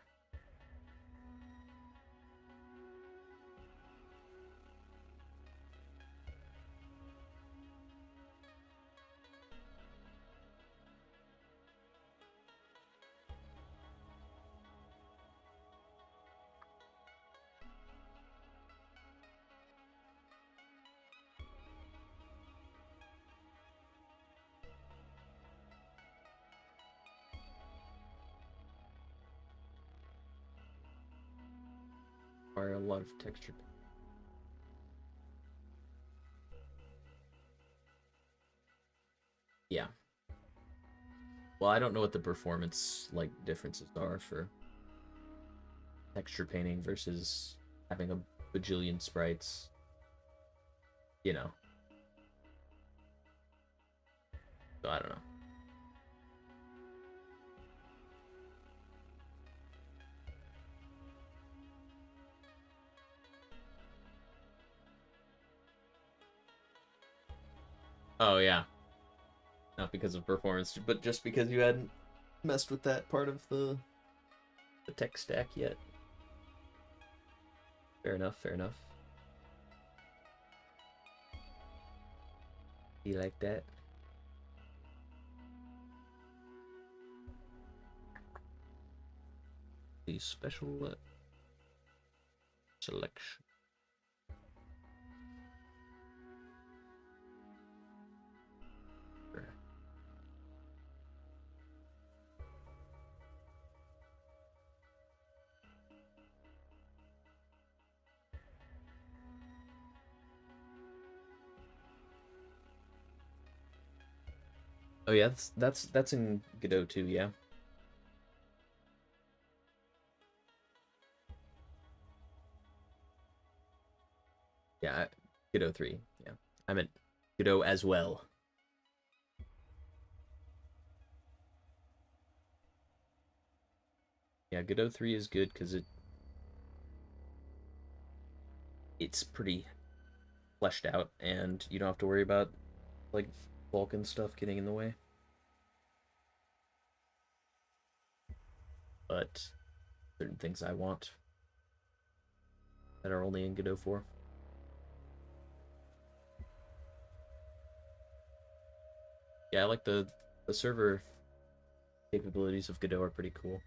Speaker 1: Require a lot of texture. Yeah. Well, I don't know what the performance like differences are for texture painting versus having a bajillion sprites. You know. So I don't know. Oh yeah. Not because of performance, but just because you hadn't messed with that part of the tech stack yet. Fair enough, fair enough. You like that? The special selection. Oh yeah, that's in Godot too, yeah. Yeah, Godot 3, yeah. I meant Godot as well. Yeah, Godot 3 is good because it it's pretty fleshed out, and you don't have to worry about like Vulcan stuff getting in the way. But certain things I want that are only in Godot 4. Yeah, I like the server capabilities of Godot are pretty cool.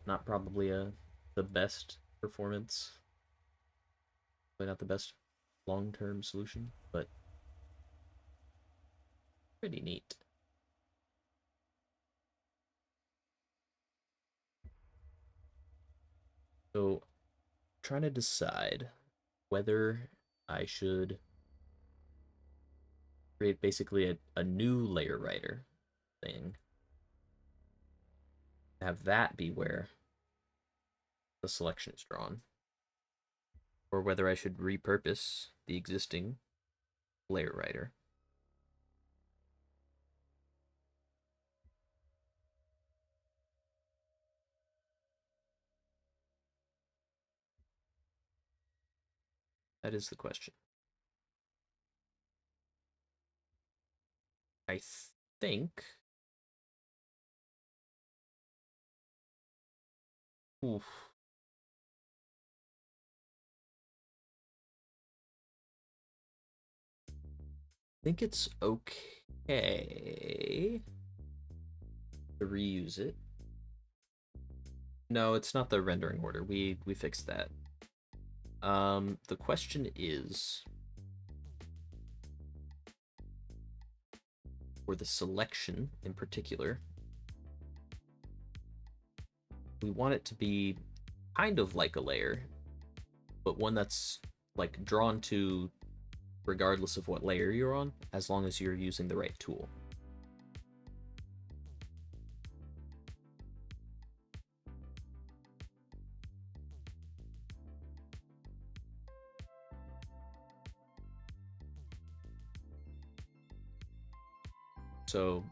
Speaker 1: Not probably the best performance, but not the best long-term solution, but pretty neat. So, trying to decide whether I should create basically a new layer writer thing, have that be where the selection is drawn, or whether I should repurpose the existing layer writer. That is the question. I think. Oof. I think it's okay to reuse it. No, it's not the rendering order. We fixed that. The question is, for the selection in particular, we want it to be kind of like a layer, but one that's like drawn to regardless of what layer you're on, as long as you're using the right tool. So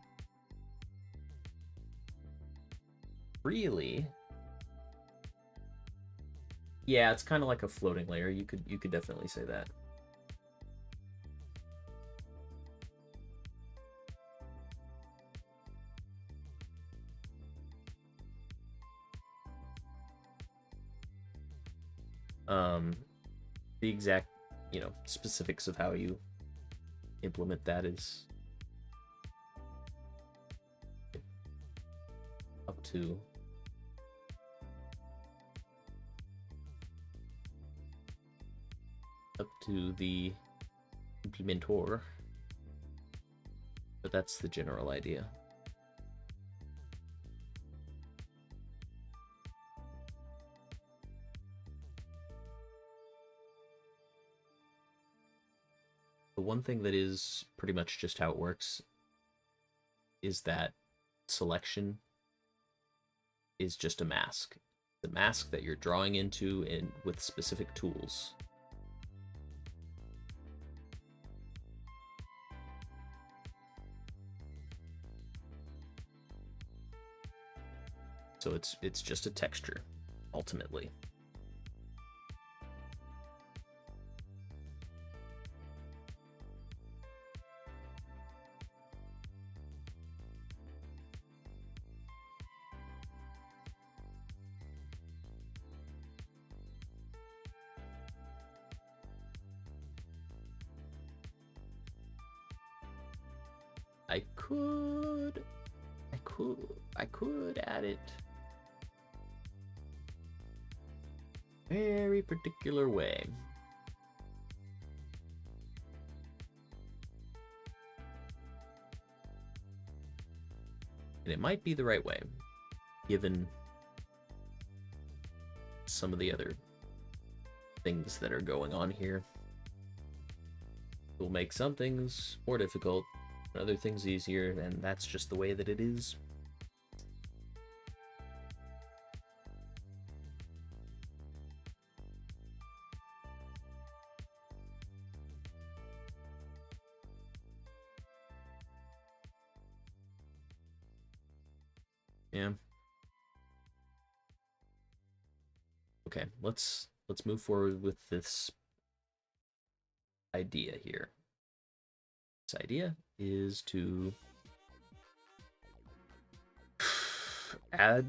Speaker 1: really, yeah, it's kind of like a floating layer. You could definitely say that. The exact, specifics of how you implement that is up to the implementor, but that's the general idea. The one thing that is pretty much just how it works is that selection is just a mask. The mask that you're drawing into with specific tools. So it's just a texture, ultimately. I could add it very particular way. And it might be the right way, given some of the other things that are going on here. It will make some things more difficult, other things easier, and that's just the way that it is. Yeah. Okay, let's move forward with this idea here. This idea is to add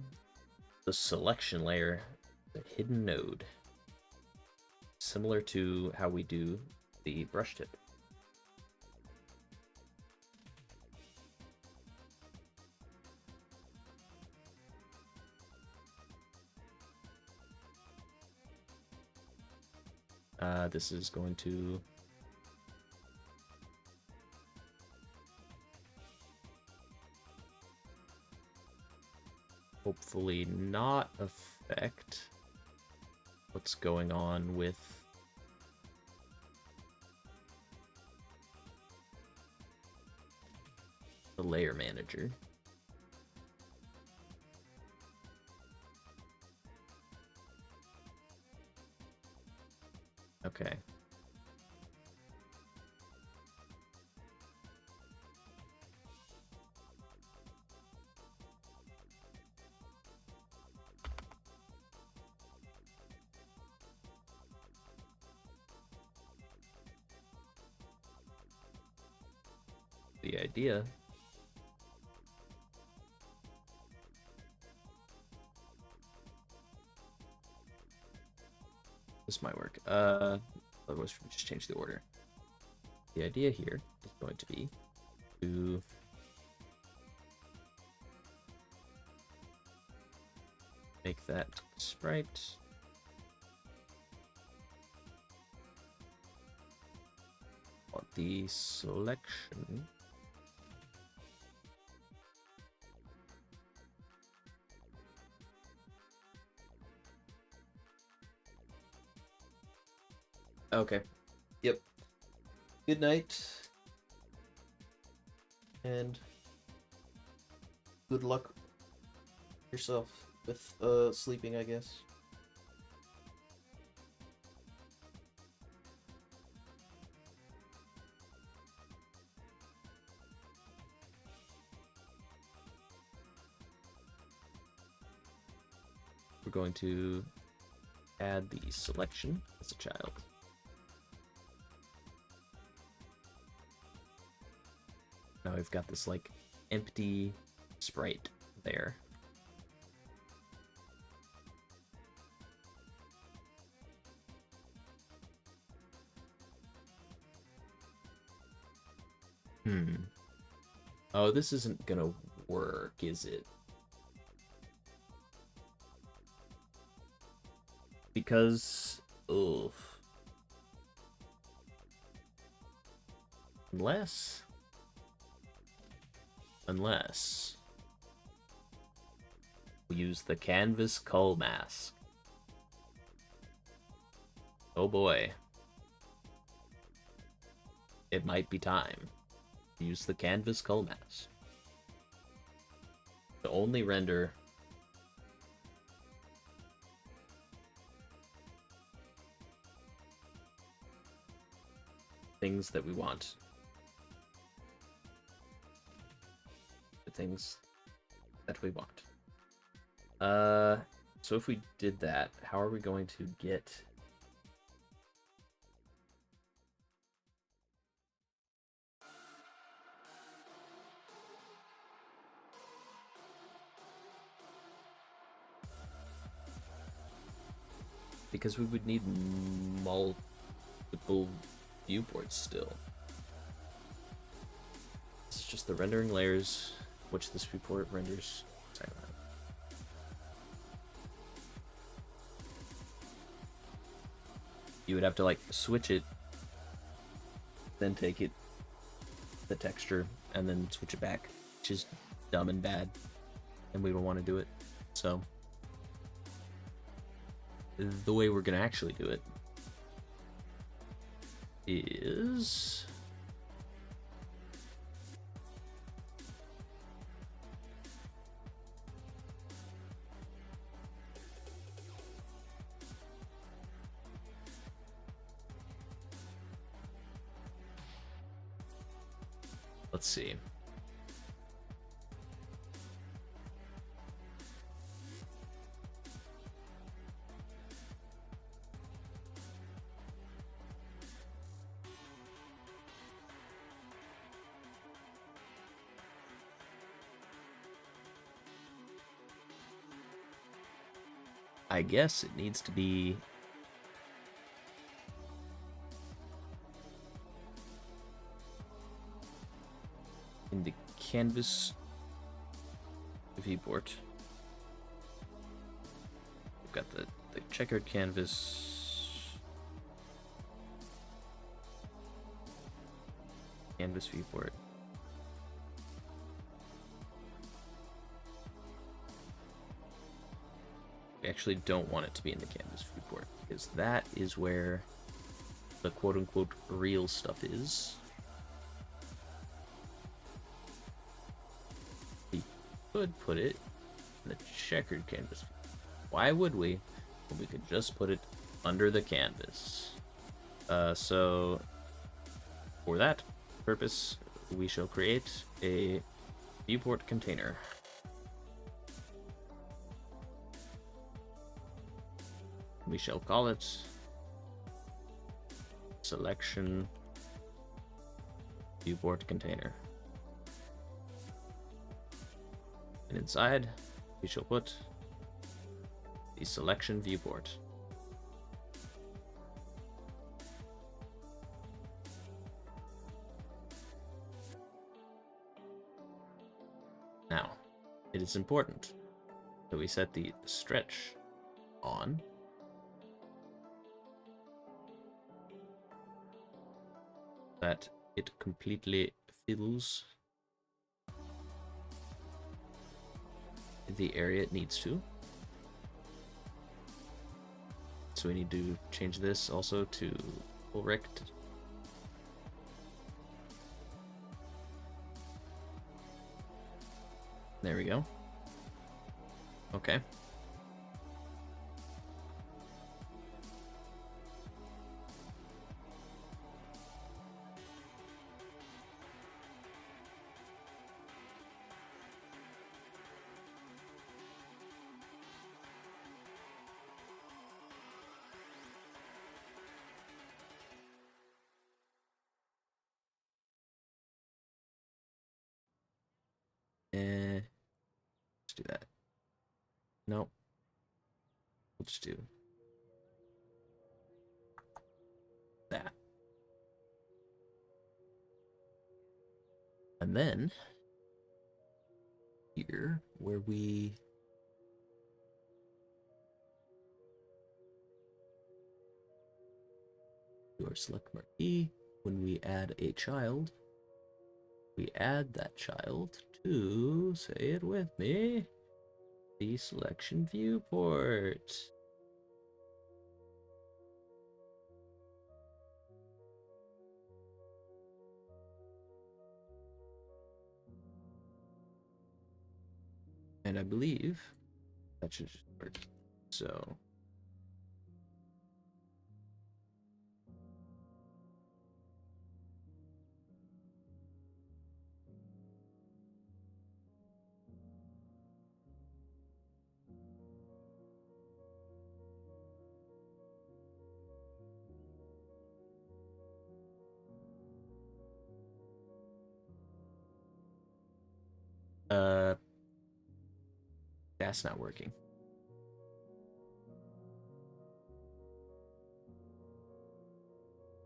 Speaker 1: the selection layer, the hidden node, similar to how we do the brush tip. This is going to hopefully not affect what's going on with the layer manager. Okay. The idea this might work. Otherwise we just change the order. The idea here is going to be to make that sprite the selection okay. Yep. Good night. And good luck yourself with sleeping, I guess. We're going to add the selection as a child. Now we've got this like empty sprite there. Oh, this isn't gonna work, is it? Because, oof. Unless we use the canvas cull mask. Oh boy. It might be time to use the canvas cull mask to only render things that we want. The things that we want. So if we did that, how are we going to get because we would need multiple viewports still. It's just the rendering layers, which this viewport renders. You would have to like switch it, then take it, the texture, and then switch it back, which is dumb and bad, and we don't want to do it. So the way we're gonna actually do it is let's see. I guess it needs to be in the canvas viewport. We've got the checkered canvas viewport. We actually don't want it to be in the canvas viewport because that is where the quote-unquote real stuff is. We could put it in the checkered canvas. Why would we? Well, we could just put it under the canvas. So for that purpose, we shall create a viewport container. We shall call it selection viewport container. And inside, we shall put the selection viewport. Now, it is important that we set the stretch on. That it completely fills the area it needs to. So we need to change this also to full rect. There we go. Okay. Let's do that. Nope. We'll just do that. And then here, where we do our select marquee, when we add a child, we add that child to, say it with me, the selection viewport. And I believe that should just work. So that's not working.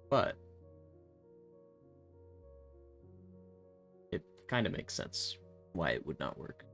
Speaker 1: But it kind of makes sense why it would not work.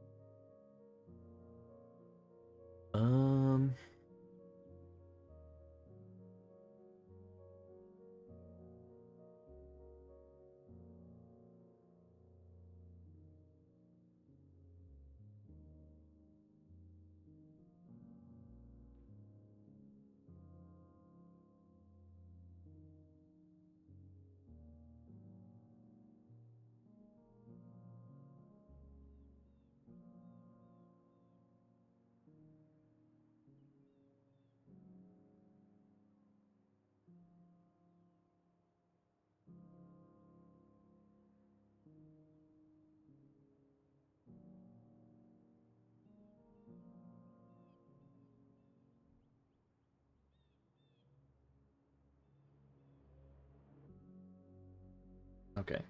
Speaker 1: Okay.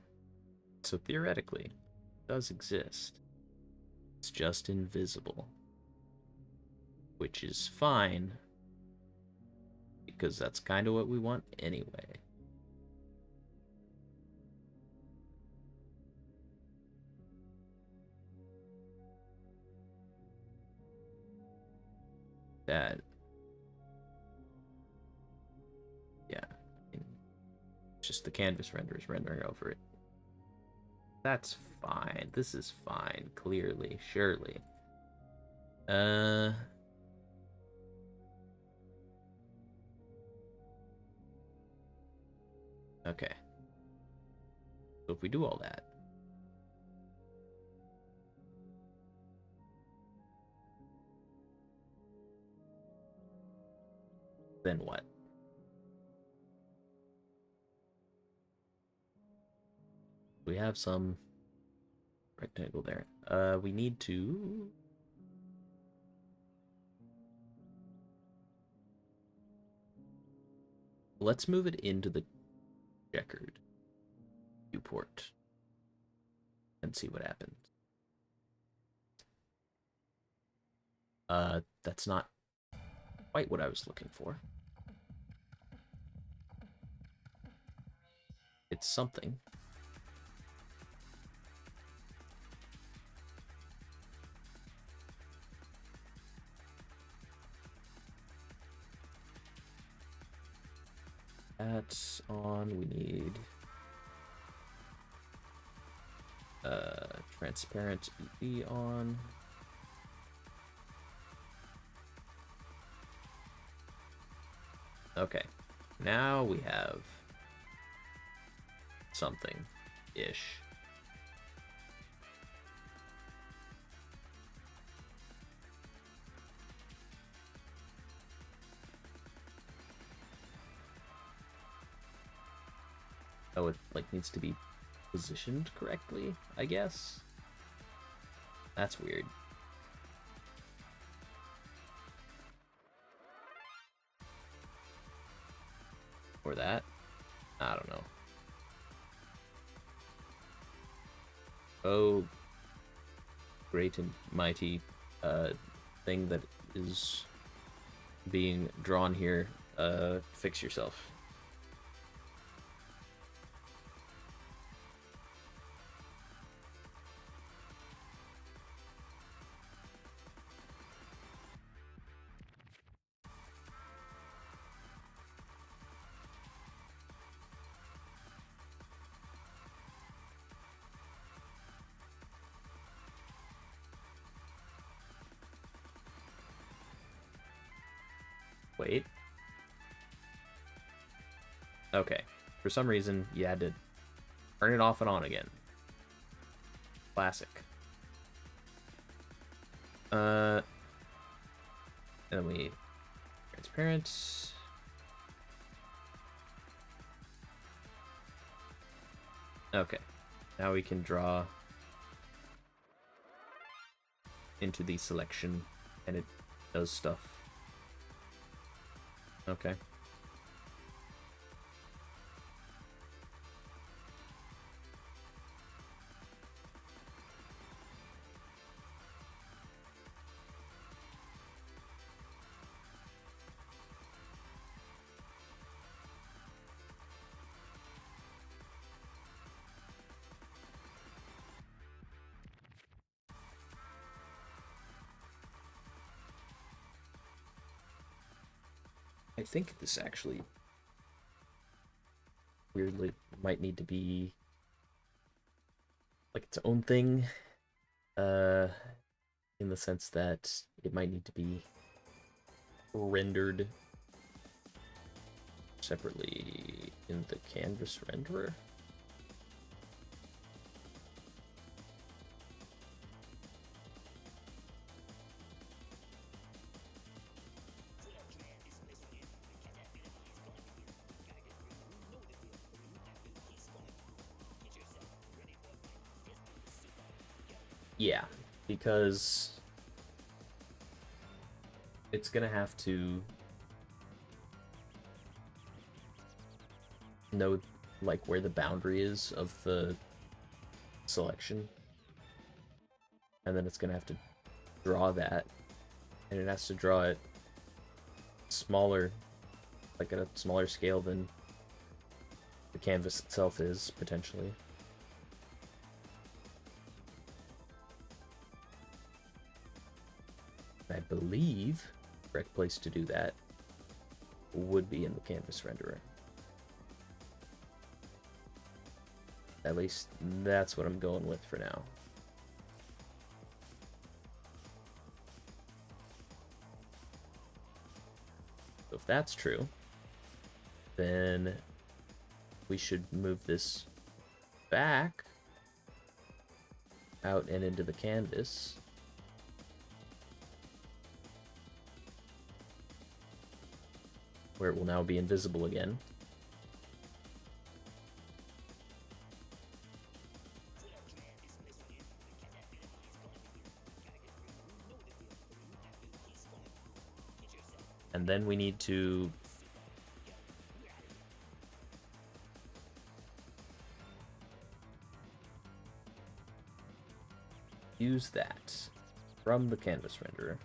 Speaker 1: So theoretically, it does exist. It's just invisible. We which is fine, because that's kind of what we want anyway. That, yeah, it's just the canvas renderers rendering over it. That's fine. This is fine, clearly, surely. Okay. So if we do all that, then what? We have some rectangle there. We need to... Let's move it into the checkered viewport and see what happens. That's not quite what I was looking for. It's something. That's on. We need transparent EV on. Okay, now we have something-ish. Oh, it like needs to be positioned correctly, I guess. That's weird. Or that? I don't know. Oh, great and mighty thing that is being drawn here. Fix yourself. Wait. Okay. For some reason, you had to turn it off and on again. Classic. And then we transparent. Okay. Now we can draw into the selection and it does stuff. Okay. I think this actually weirdly might need to be like its own thing, in the sense that it might need to be rendered separately in the canvas renderer. Yeah, because it's gonna have to know like where the boundary is of the selection, and then it's gonna have to draw that and it has to draw it smaller, like at a smaller scale than the canvas itself is, potentially. I believe the correct place to do that would be in the canvas renderer. At least that's what I'm going with for now. So if that's true, then we should move this back out and into the canvas. Where it will now be invisible again. And then we need to use that from the canvas renderer.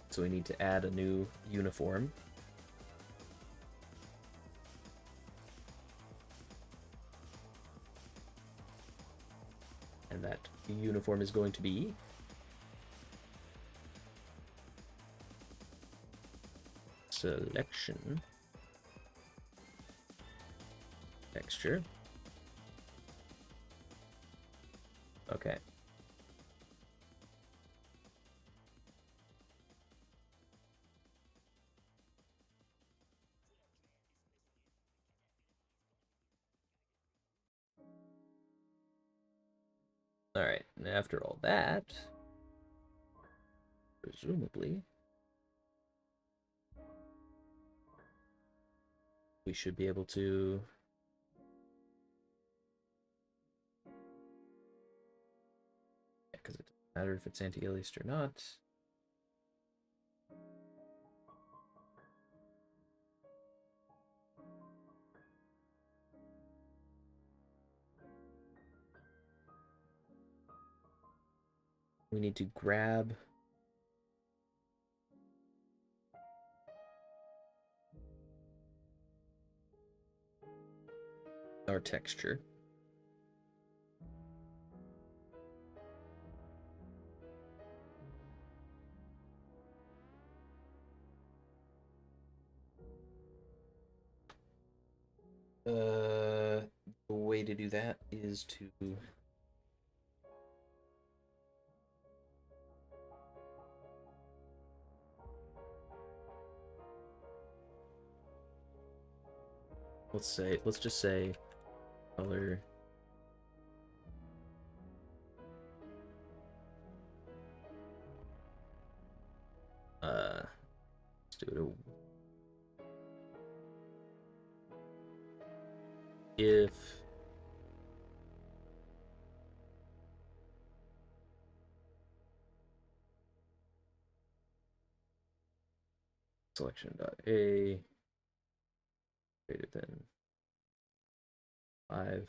Speaker 1: So we need to add a new uniform. And that uniform is going to be selection texture. Okay. Alright, and after all that, presumably, we should be able to because it doesn't matter if it's anti-aliased or not. We need to grab our texture. The way to do that is to let's just say color let's do it if selection.a greater than 5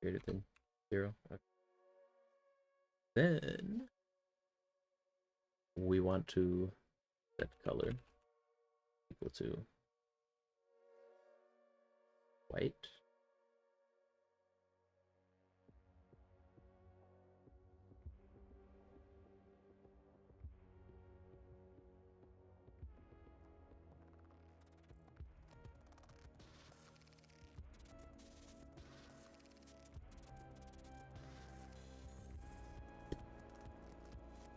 Speaker 1: greater than 0. Okay. Then we want to set color equal to white.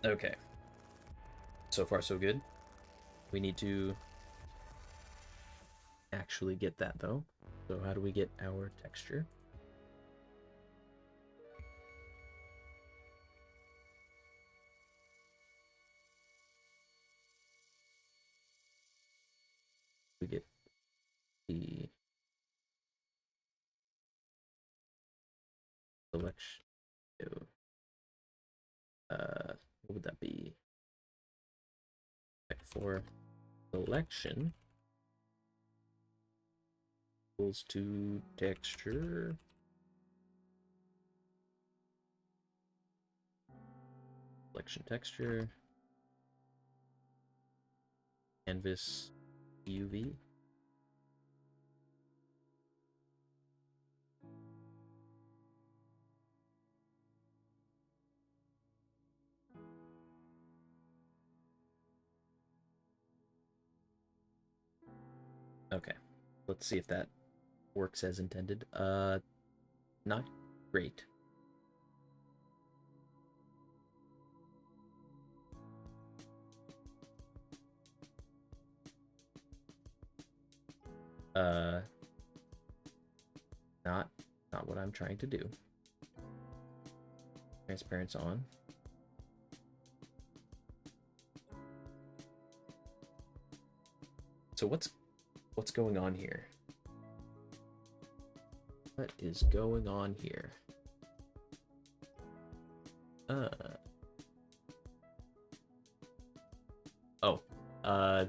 Speaker 1: Okay. So far, so good. We need to actually get that, though. So how do we get our texture? the selection. What would that be? For selection equals to texture. Selection texture. Canvas UV. Okay, let's see if that works as intended. Not great. Not what I'm trying to do. Transparency on. So what's going on here? What is going on here?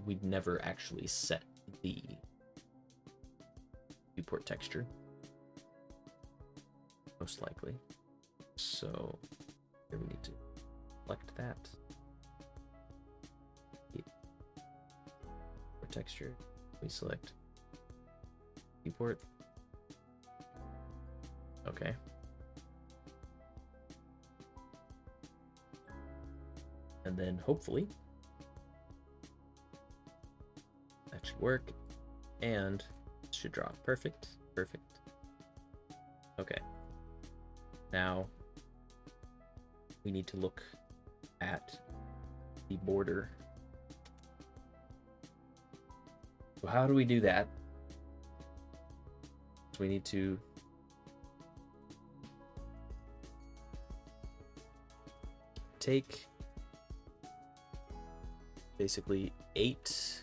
Speaker 1: We'd never actually set the viewport texture. Most likely. So here we need to select that. For texture, we select viewport. Okay. And then hopefully that should work, and it should draw. Perfect. Okay. Now we need to look at the border. So how do we do that? So we need to take basically 8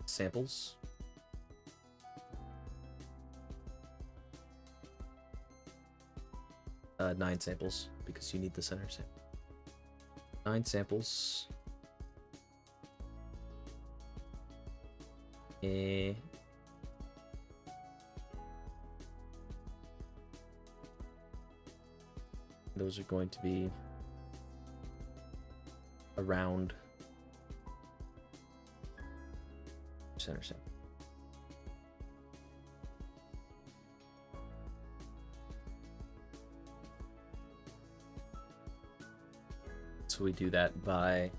Speaker 1: samples. Nine samples, because you need the center sample. 9 samples. Those are going to be around center sample. So we do that by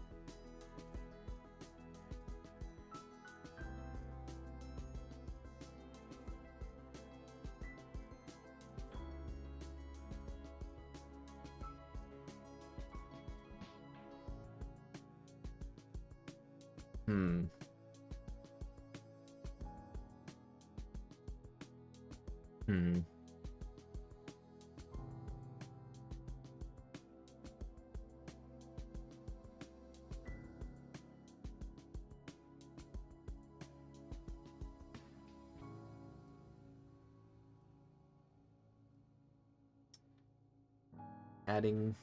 Speaker 1: adding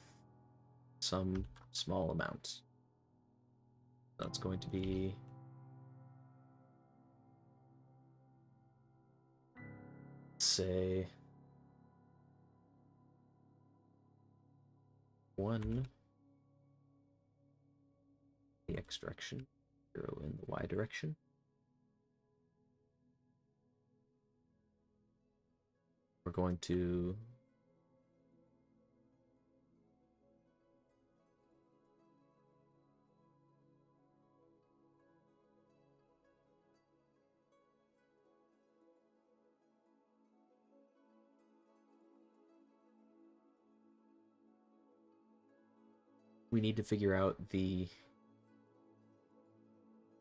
Speaker 1: some small amount. That's going to be say 1 the X direction, 0 in the Y direction. We're going to figure out the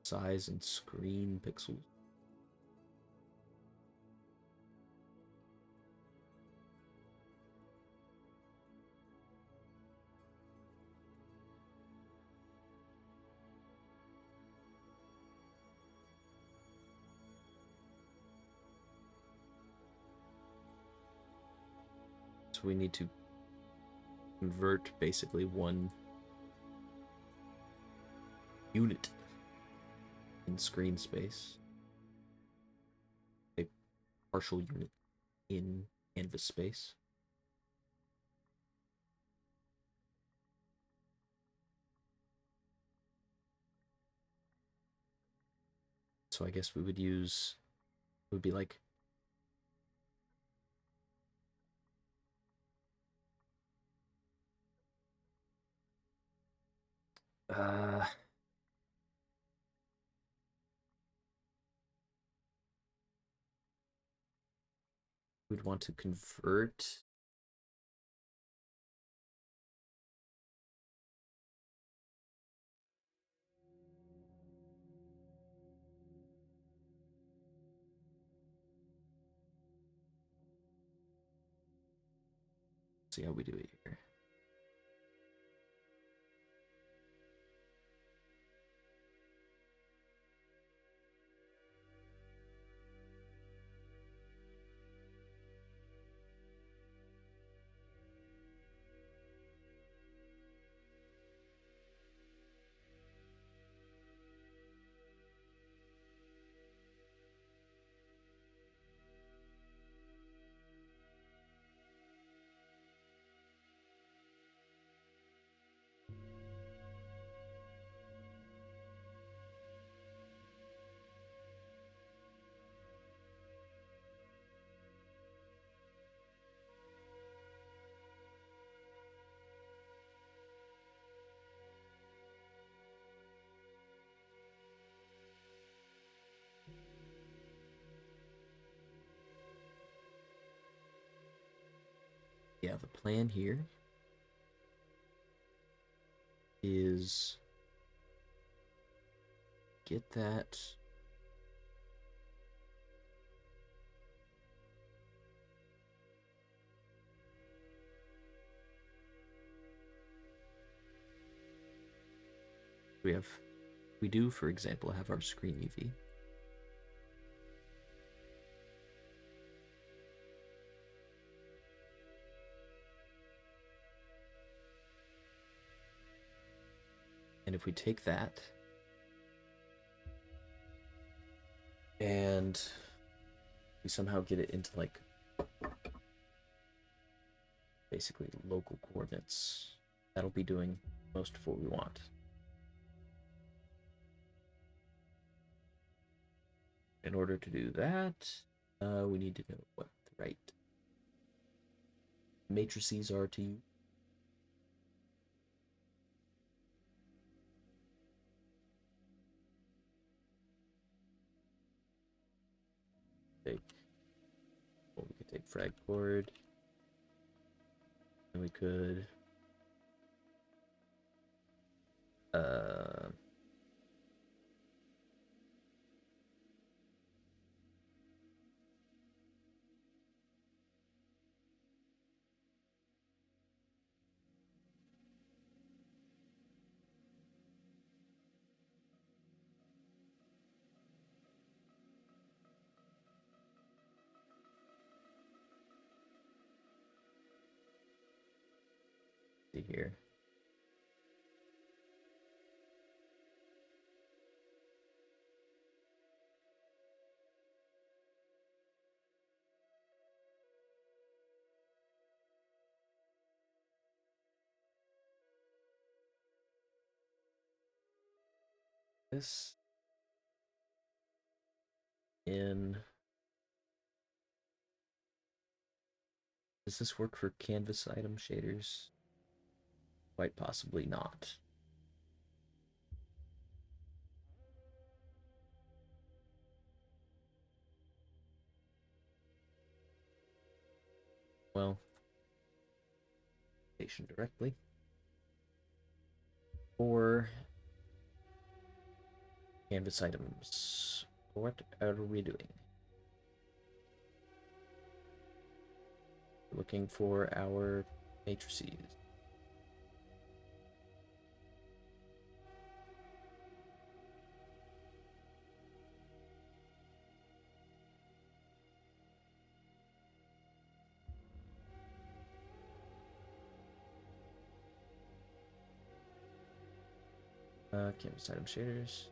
Speaker 1: size and screen pixels. So we need to convert basically one unit in screen space, a partial unit in canvas space. So I guess we would use, it would be like we'd want to convert see how we do it here. Yeah, the plan here is get that we do, for example, have our screen UV. And if we take that and we somehow get it into like basically local coordinates, that'll be doing most of what we want. In order to do that, we need to know what the right matrices are to use. Well, we could take frag chord, and we could see here. This in, does this work for canvas item shaders? Quite possibly not. Well, station directly. Or canvas items. What are we doing? Looking for our matrices. Canvas item shaders.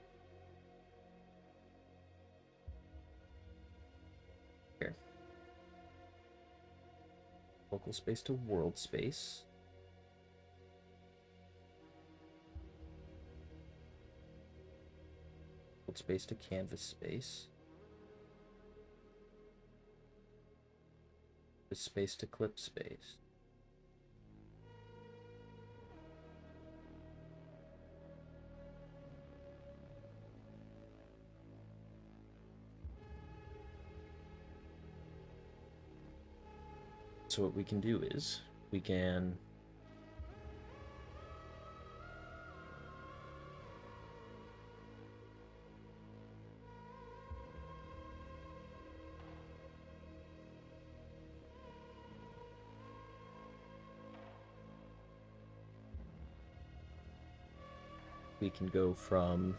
Speaker 1: Here. Local space to world space. World space to canvas space. This space to clip space. So what we can do is we can go from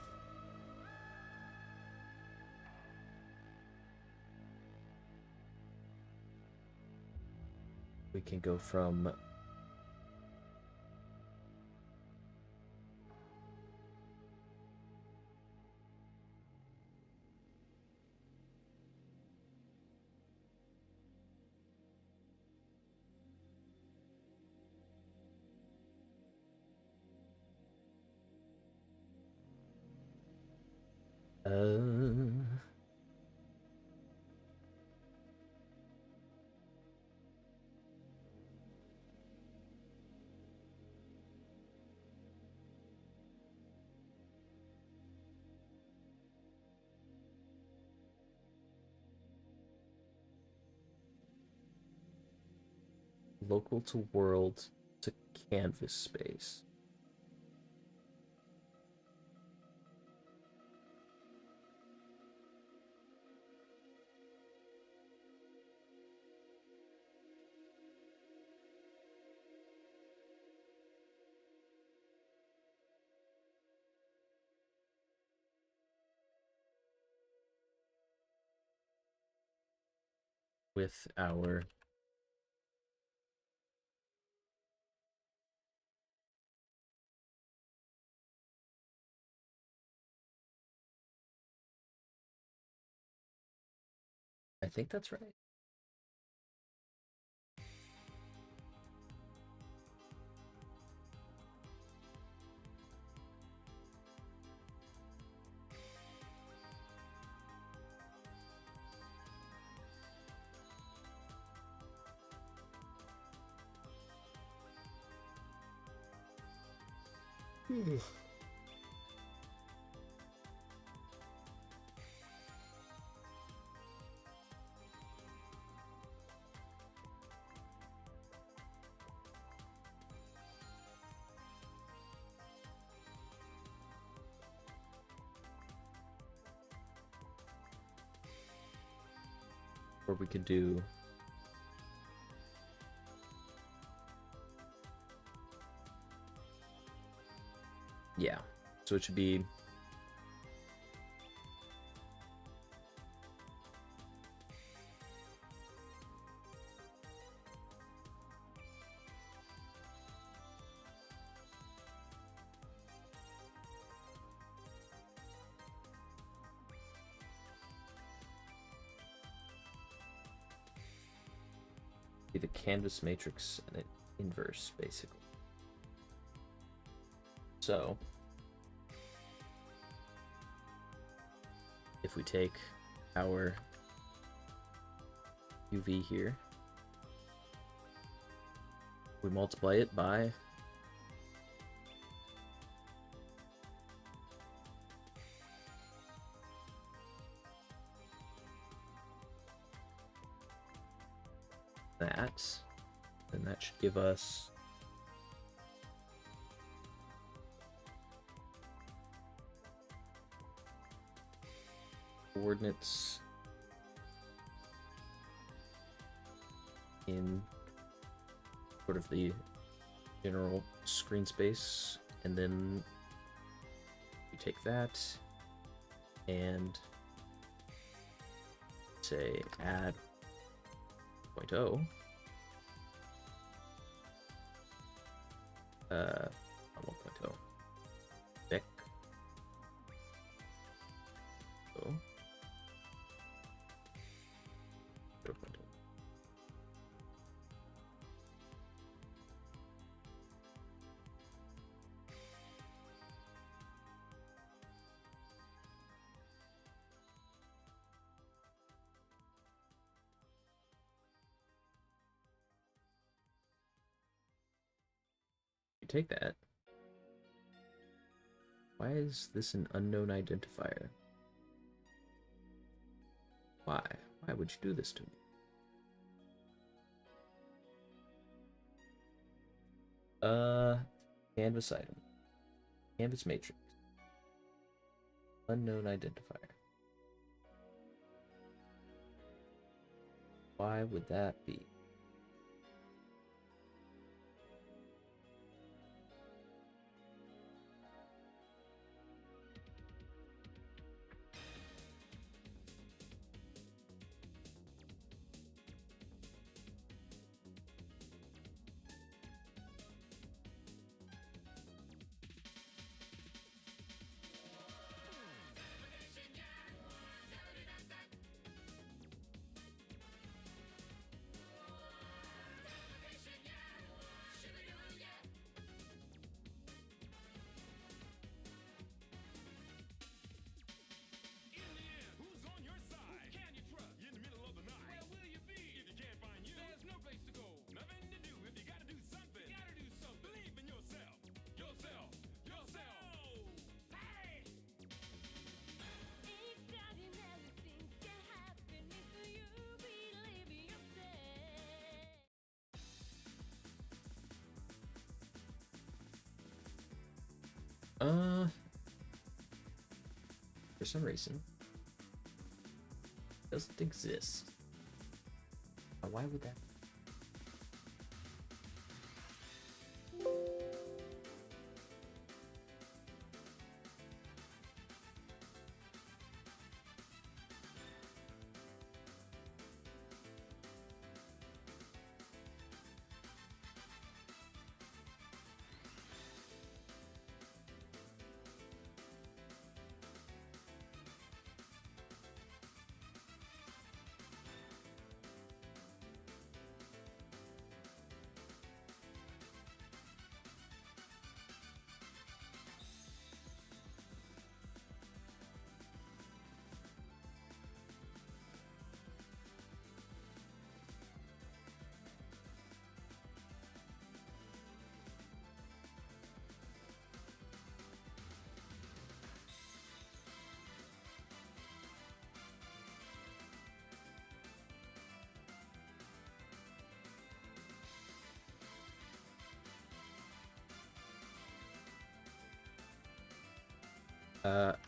Speaker 1: local to world to canvas space. With our I think that's right. Or we could do yeah. So it should be the canvas matrix and an inverse, basically. So if we take our UV here, we multiply it by that, then that should give us coordinates in sort of the general screen space, and then we take that and say add 0.0 1.0 Vic take that. Why is this an unknown identifier? Why? Why would you do this to me? Canvas item. Canvas matrix. Unknown identifier. Why would that be? For some reason, it doesn't exist. Why would that?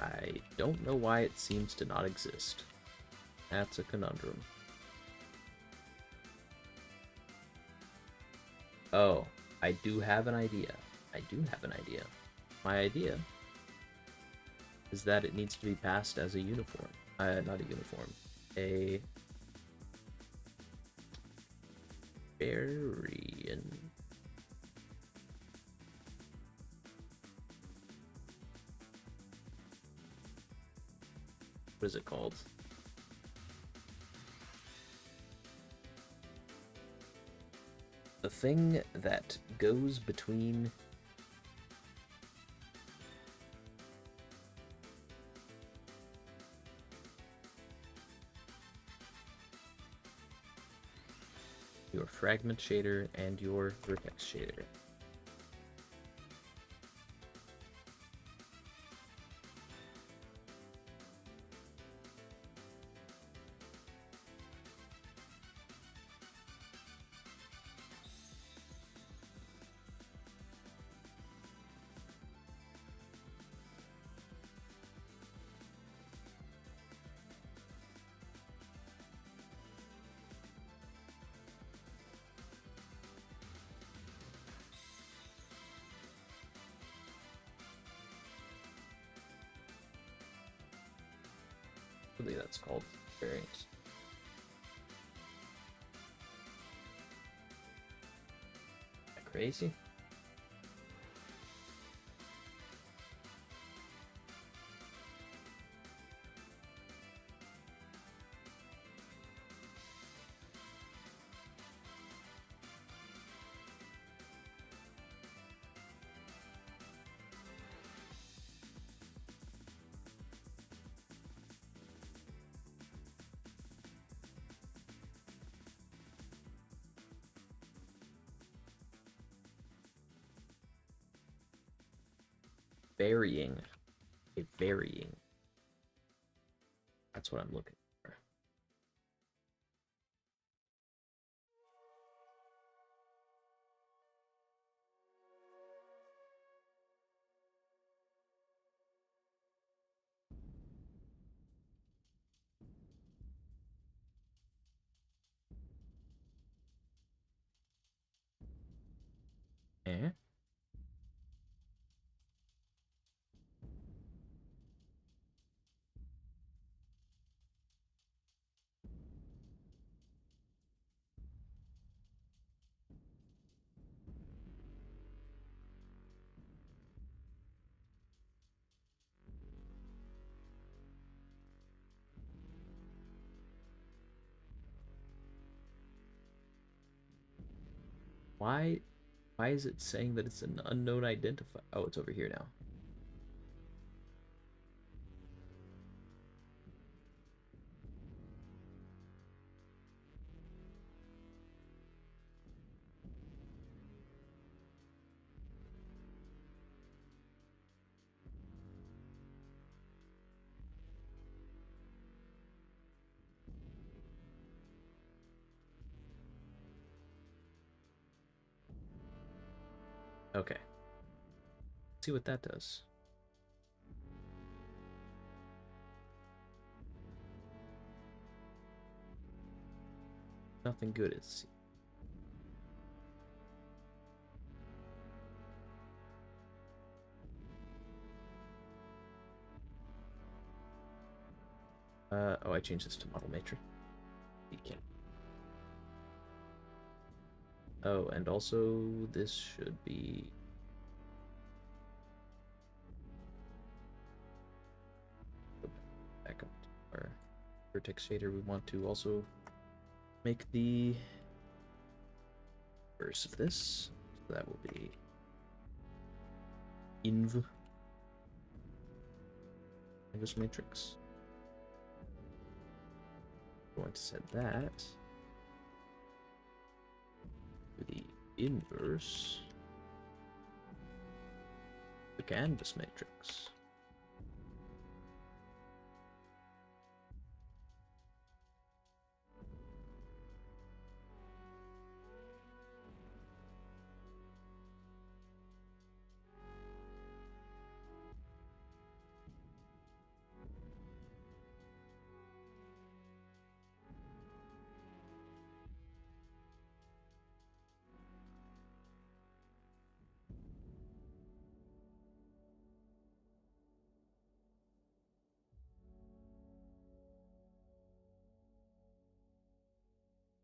Speaker 1: I don't know why it seems to not exist. That's a conundrum. Oh, I do have an idea. I do have an idea. My idea is that it needs to be passed as a uniform. Not a uniform. A variant. What is it called? The thing that goes between your fragment shader and your vertex shader. I believe that's called variance. Crazy? varying. A varying. That's what I'm looking for. Eh? Why is it saying that it's an unknown identifier? Oh, it's over here now. Okay. Let's see what that does. Nothing good is. Oh, I changed this to model matrix. You can't. Oh, and also this should be back up to our vertex shader. We want to also make the verse of this. So that will be inv canvas matrix. I'm going to set that to the inverse the canvas matrix.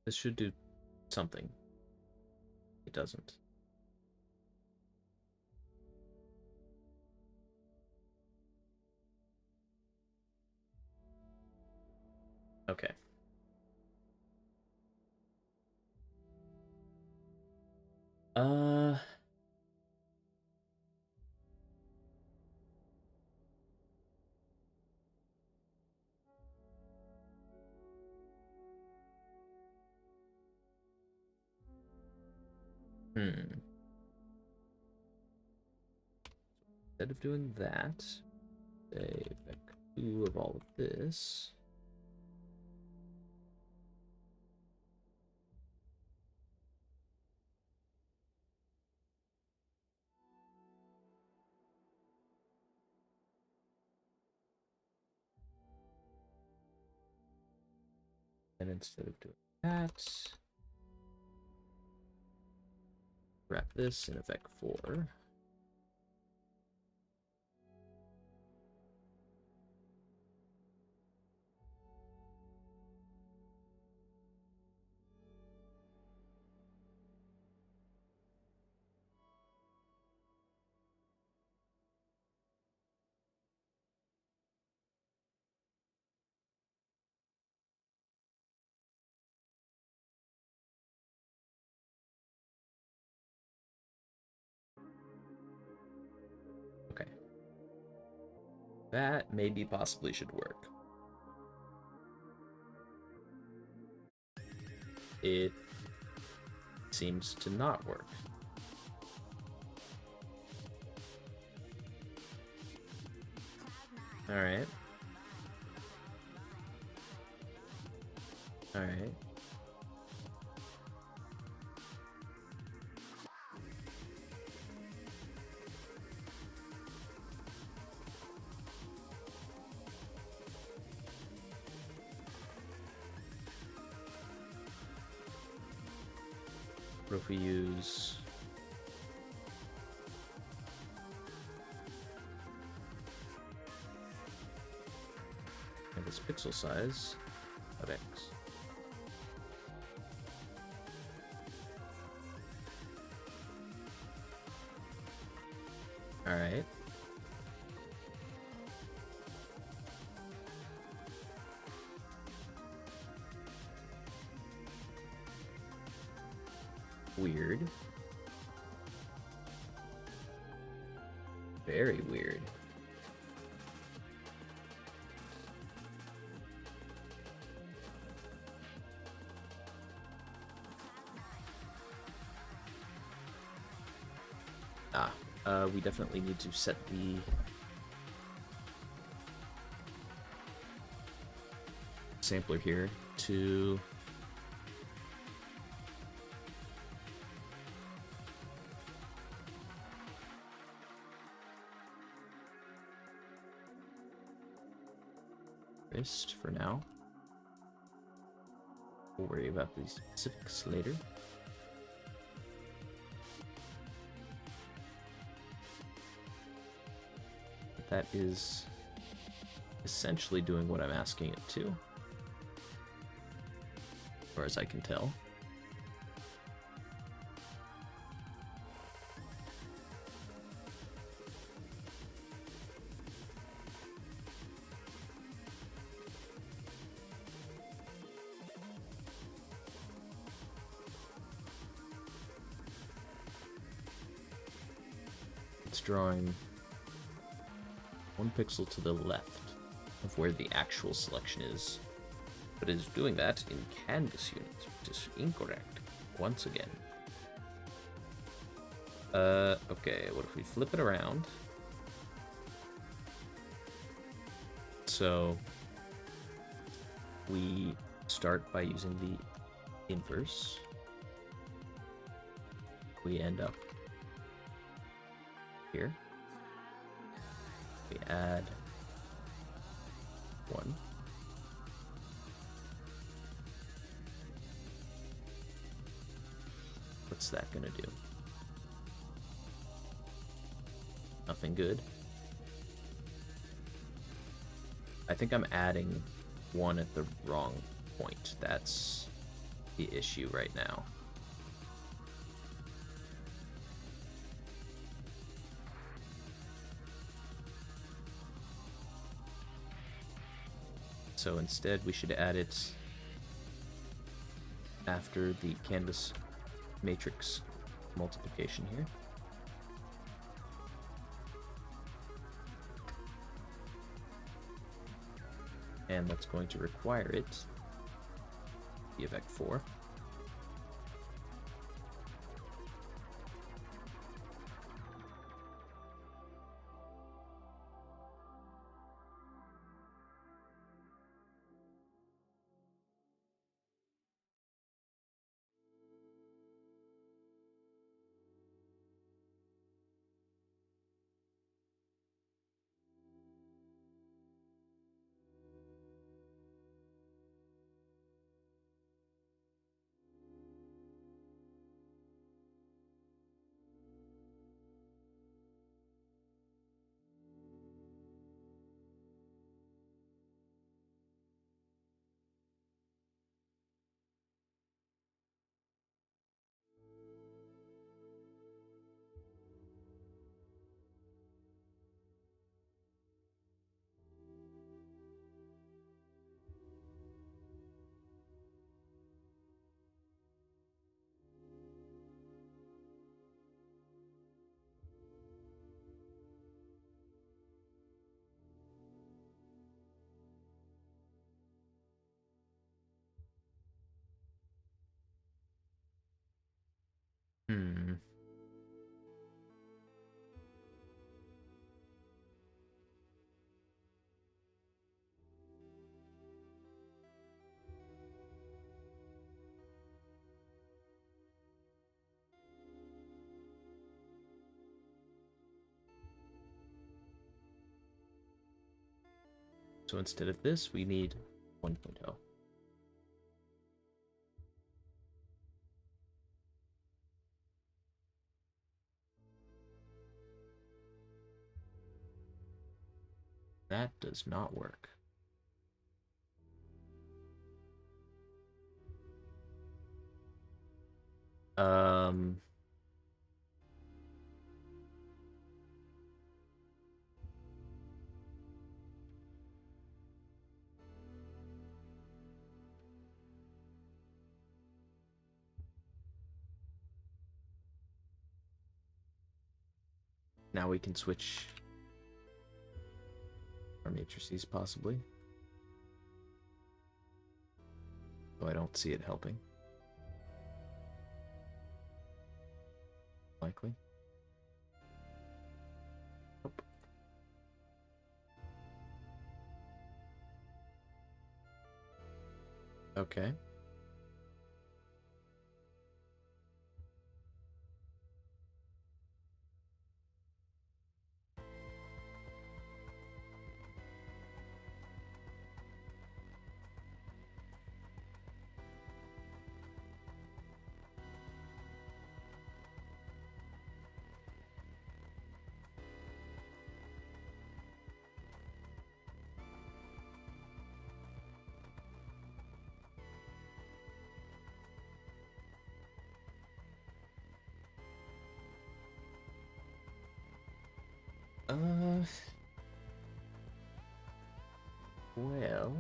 Speaker 1: This should do something. It doesn't. Okay. Uh, Instead of doing that, say vec2 of all of this. And instead of doing that, wrap this in a vec4. Okay. That maybe possibly should work. It seems to not work. Alright. Alright. What if we use... this pixel size of X. Alright. Weird. Very weird. We definitely need to set the sampler here to wrist for now. We'll worry about these specifics later. That is essentially doing what I'm asking it to, as far as I can tell. It's drawing 1 pixel to the left of where the actual selection is, but is doing that in canvas units, which is incorrect once again. Okay, what if we flip it around? So we start by using the inverse. We end up here. We add 1. What's that gonna do? Nothing good. I think I'm adding 1 at the wrong point. That's the issue right now. So instead, we should add it after the canvas matrix multiplication here. And that's going to require it to be a vec4. So instead of this, we need 1.0. That does not work. Now we can switch our matrices, possibly. Though I don't see it helping. Likely. Nope. Okay. Well...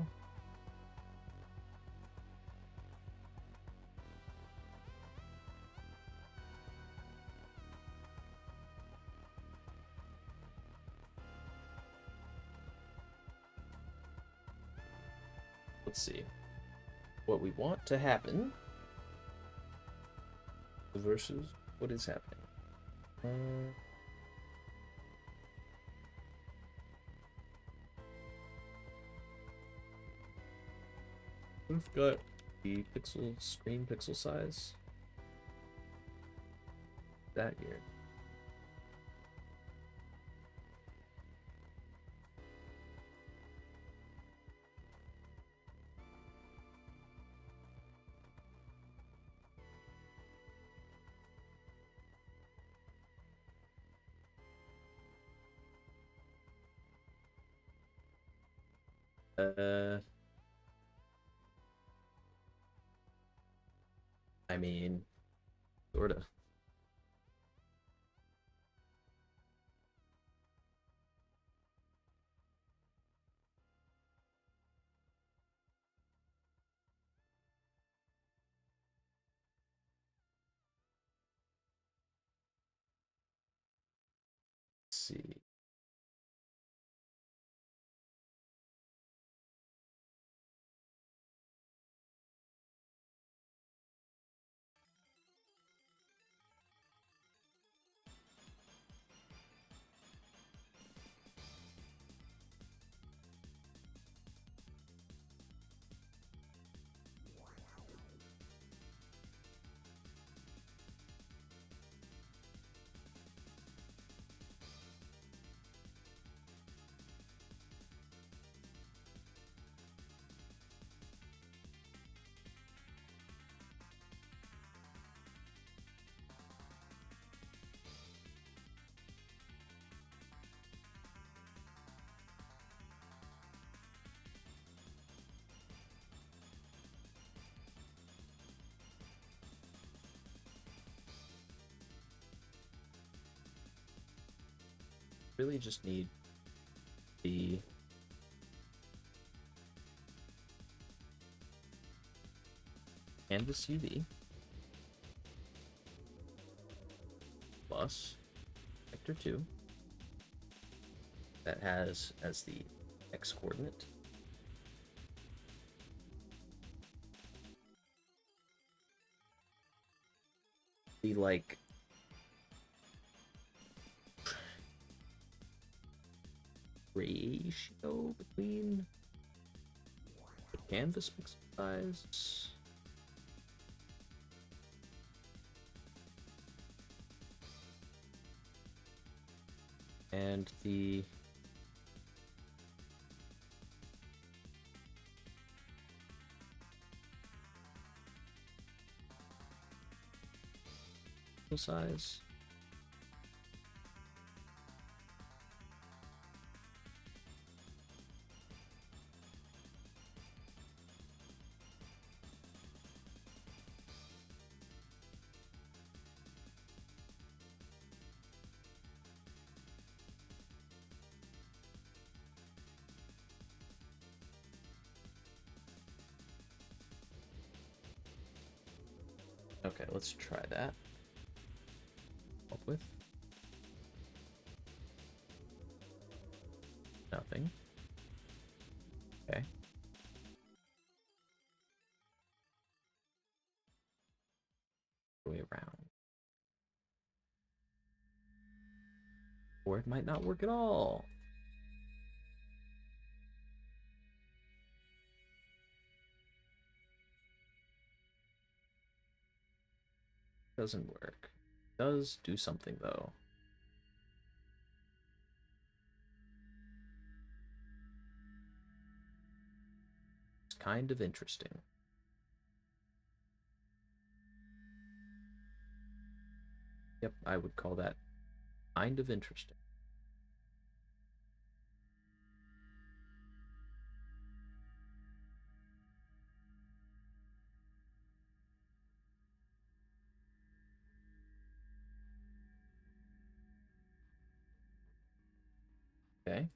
Speaker 1: Let's see. What we want to happen versus what is happening. We've got the screen pixel size. That here. I mean, sorta. Let's see. Really just need the canvas UV plus vector 2 that has as the x coordinate the like ratio between the canvas pixel size and the size. Okay, let's try that. Up with nothing. Okay. Way around. Or it might not work at all. Doesn't work. Does do something though. It's kind of interesting. Yep, I would call that kind of interesting. Okay.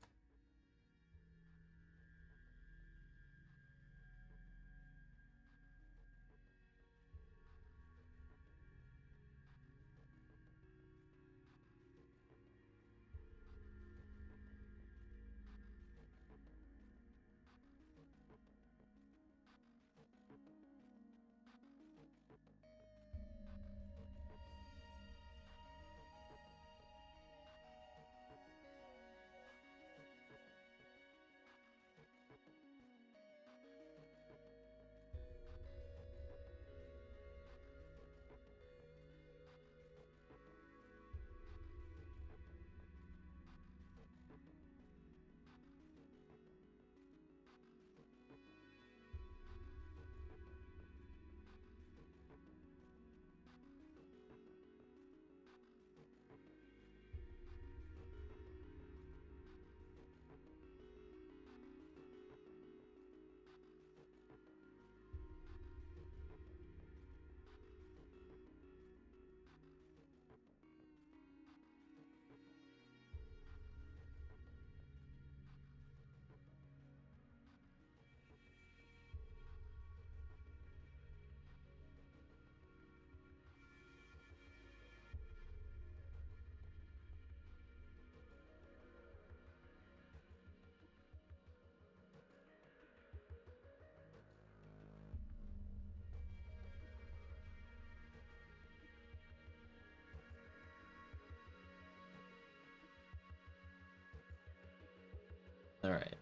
Speaker 1: All right.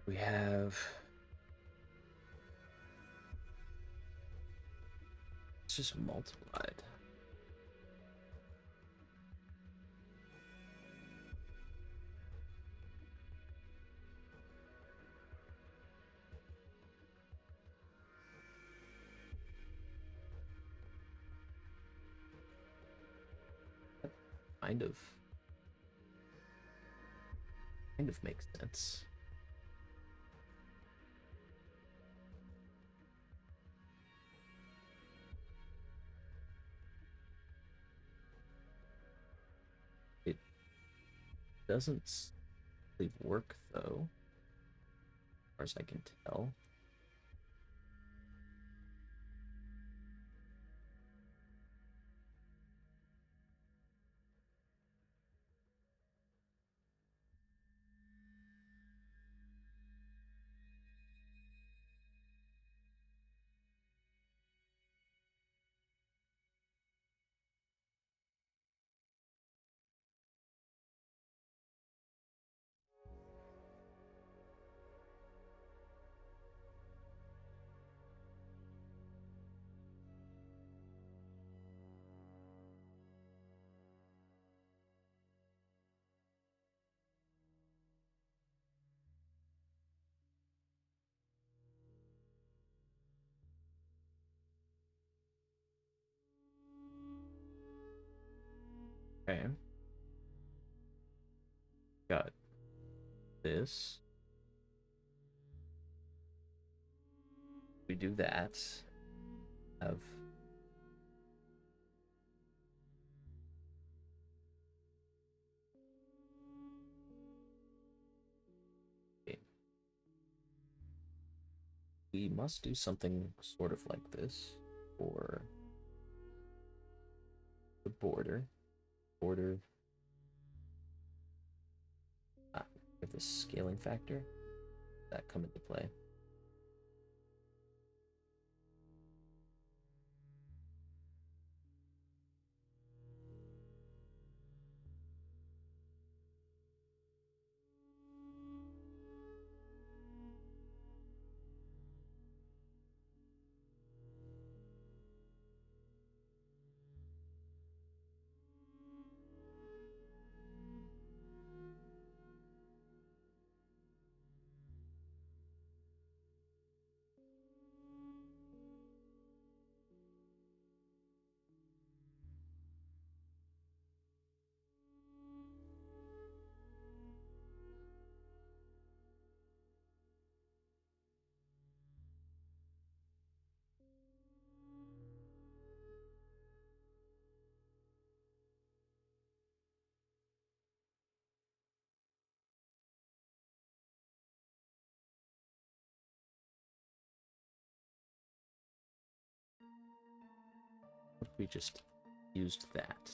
Speaker 1: We have it's just multiplied. Kind of makes sense. It doesn't really work though, as far as I can tell. Okay. Got this. We do that. Have we must do something sort of like this for the border. Border. If the scaling factor that come into play. We just used that.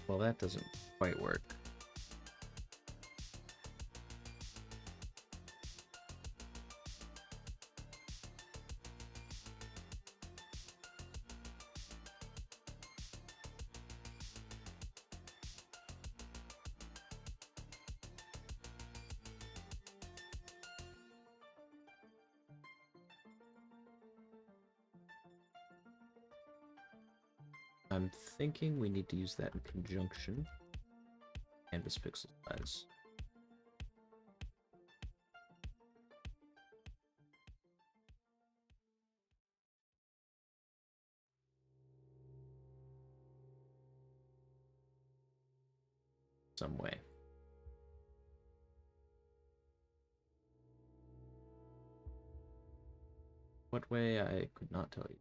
Speaker 1: Well, that doesn't quite work. I'm thinking we need to use that in conjunction. Canvas pixel size. Some way. What way, I could not tell you.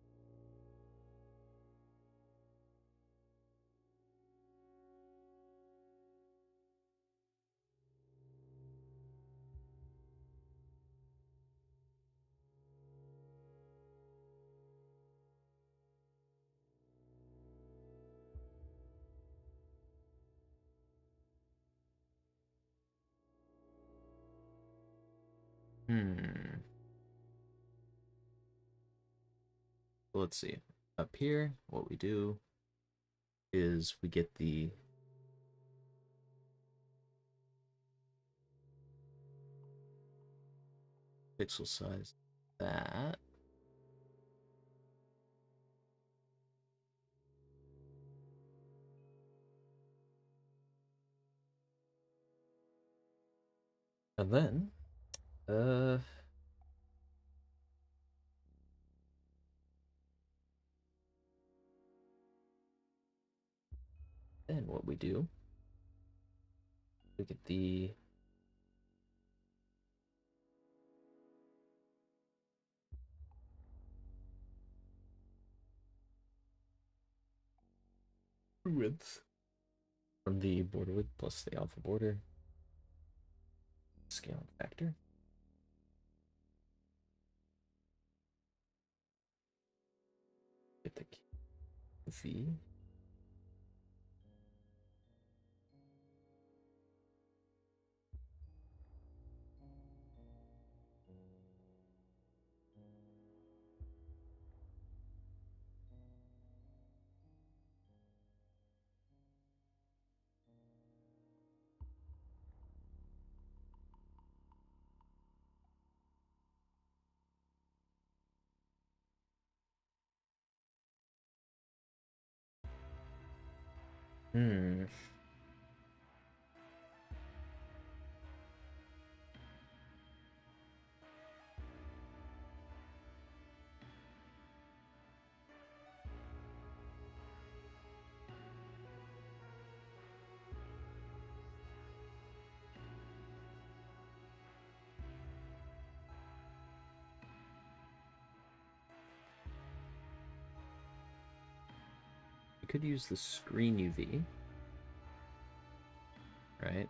Speaker 1: Let's see. Up here, what we do is we get the pixel size that. And then, then what we do, we get the width from the border width plus the alpha border scaling factor. Get the V. Hmm. We could use the screen UV, right?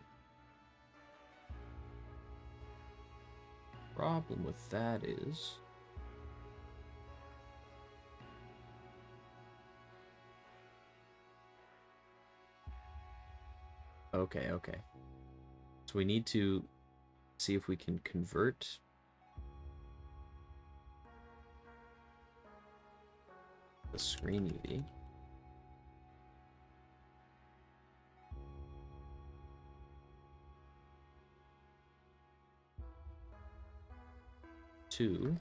Speaker 1: Problem with that is okay. So we need to see if we can convert the screen UV to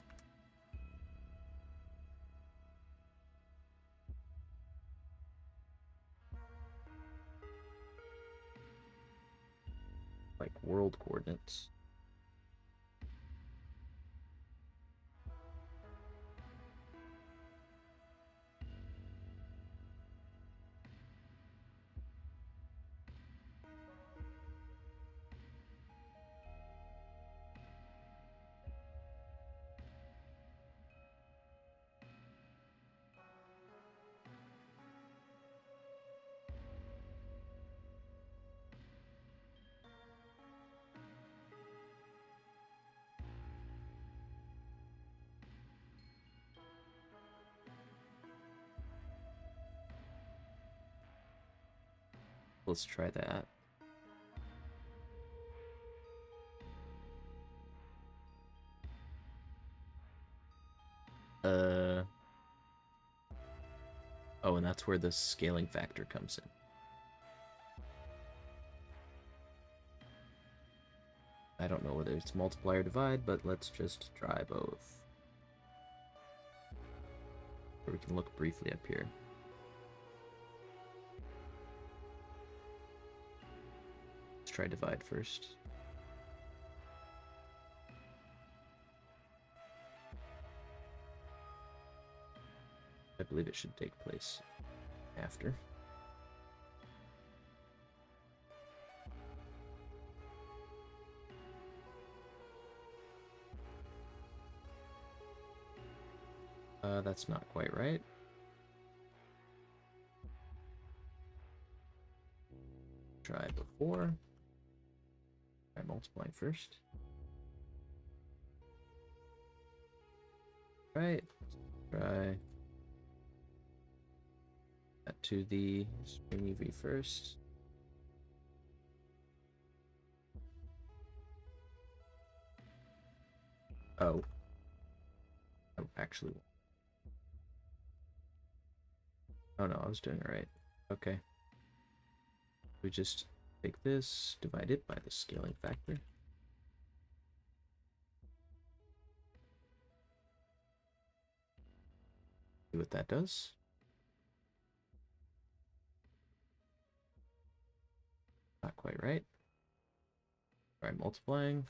Speaker 1: like world coordinates. Let's try that. Oh, and that's where the scaling factor comes in. I don't know whether it's multiply or divide, but let's just try both. Or we can look briefly up here. Let's try divide first. I believe it should take place after. That's not quite right. Try before. Try multiplying first. Right. Try that to the string UV first. Oh. Oh, actually. Oh no, I was doing it right. Okay. We just take this, divide it by the scaling factor. See what that does. Not quite right. Try multiplying.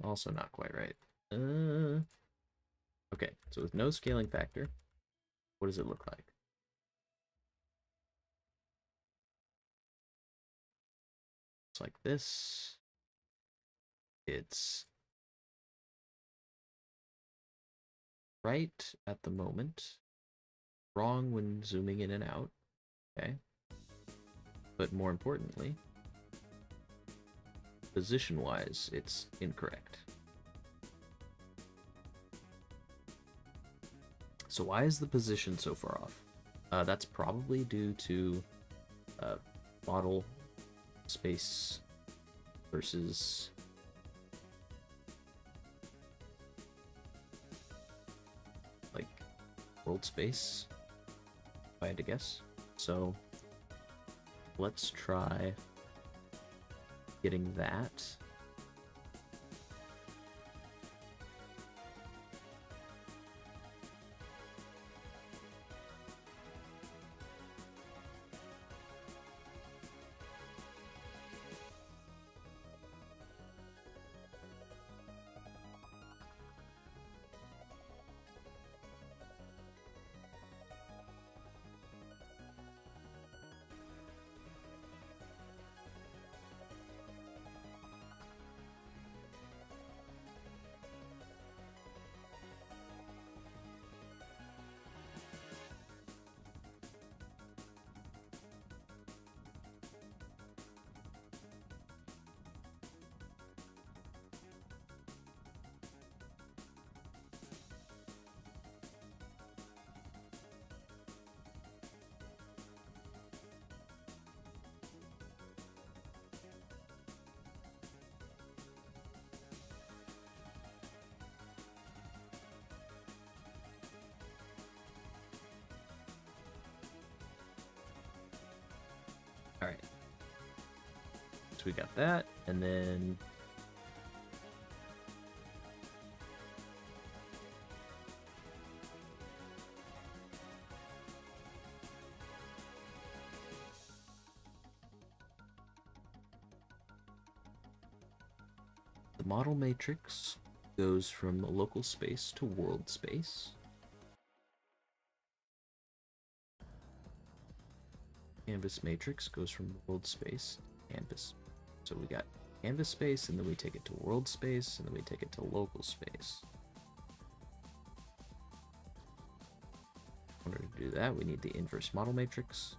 Speaker 1: Also not quite right. Okay, so with no scaling factor, what does it look like? It's like this. It's right at the moment, wrong when zooming in and out, okay? But more importantly, position-wise, it's incorrect. So why is the position so far off? That's probably due to model space versus like world space, if I had to guess. So let's try getting that. All right. So we got that, and then the model matrix goes from local space to world space. Canvas matrix goes from world space to canvas. So we got canvas space, and then we take it to world space, and then we take it to local space. In order to do that, we need the inverse model matrix.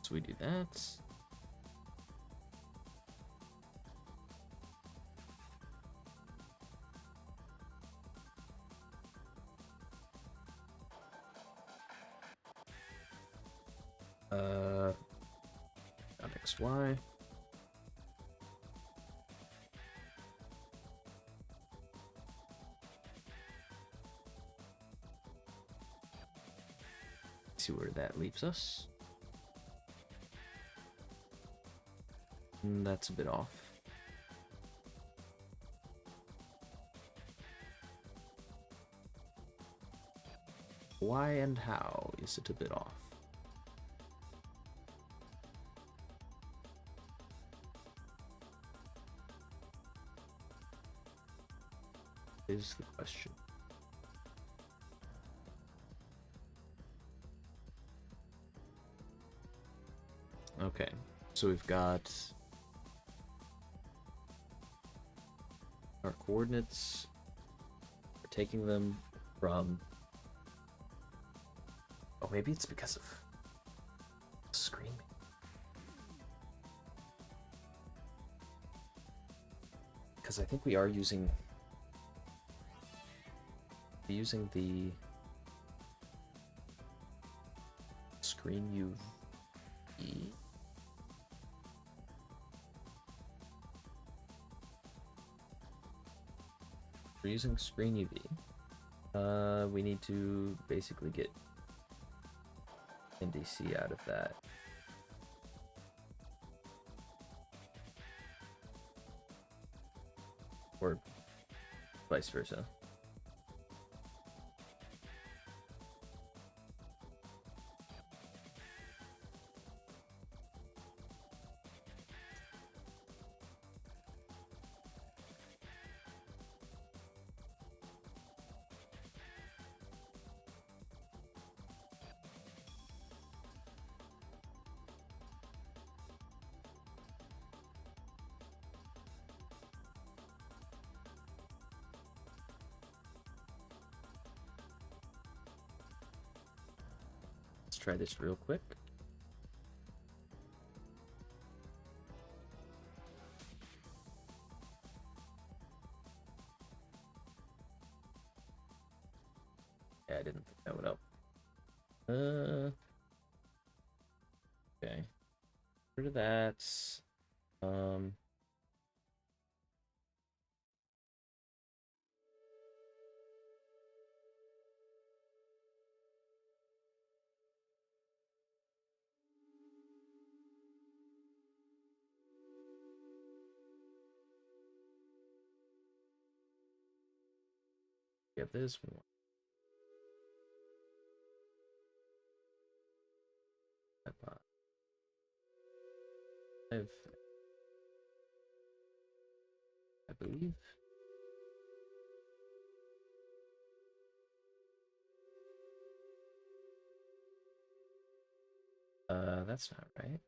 Speaker 1: So we do that. XY. See where that leaves us. That's a bit off. Why and how is it a bit off? Is the question. Okay, so we've got our coordinates. We're taking them from... Oh, maybe it's because of screen. Because I think we are using the screen UV. We're using screen UV. We need to basically get NDC out of that. Or vice versa. Try this real quick. Yeah, I didn't think that would help. rid of that. Get this one. I believe. That's not right.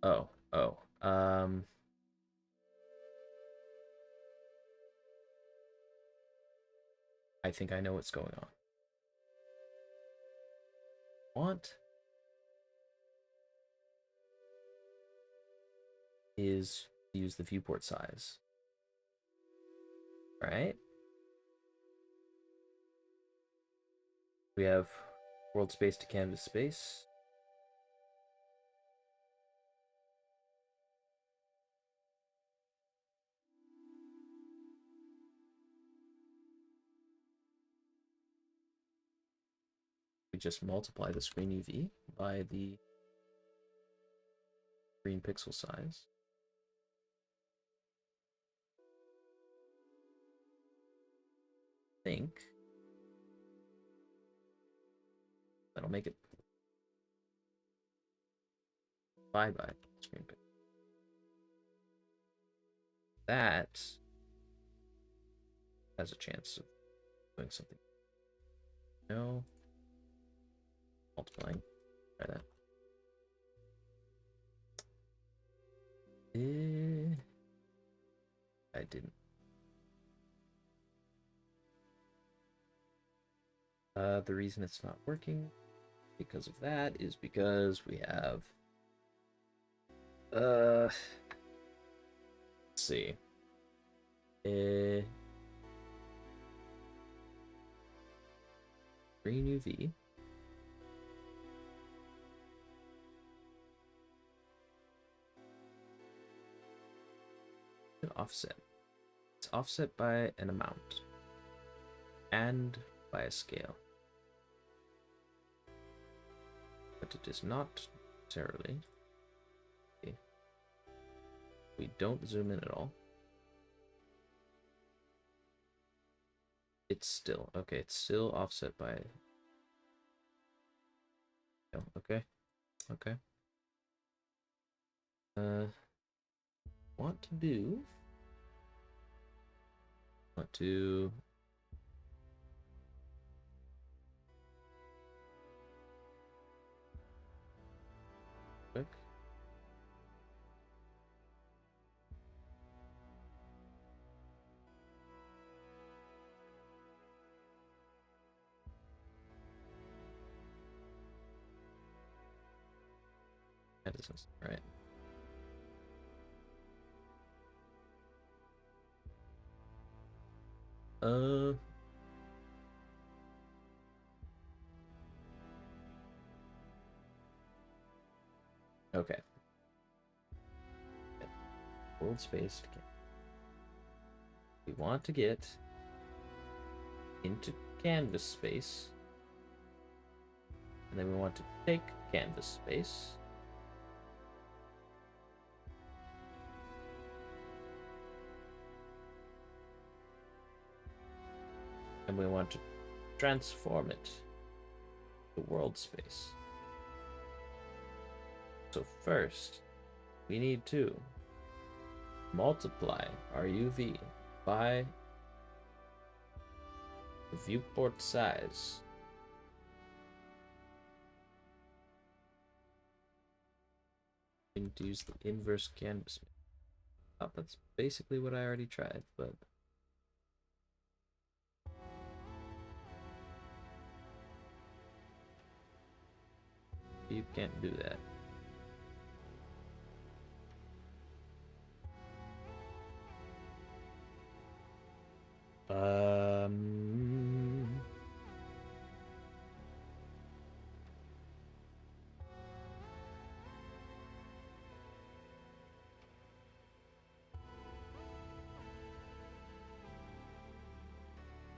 Speaker 1: Oh, oh. I think I know what's going on. Want is use the viewport size. Right? We have world space to canvas space. We just multiply the screen UV by the screen pixel size. I think that'll make it by screen pixel. That has a chance of doing something. No. Multiplying. Try that. I didn't. The reason it's not working because of that is because we have let's see. Green UV. An offset. It's offset by an amount and by a scale. But it is not necessarily. Okay. We don't zoom in at all. It's still okay. It's still offset by. Oh, okay. Okay. Want to quick. That isn't right. Okay. World space. We want to get into canvas space, and then we want to take canvas space. And we want to transform it to world space. So first, we need to multiply our UV by the viewport size. We need to use the inverse canvas. Oh, that's basically what I already tried, but you can't do that.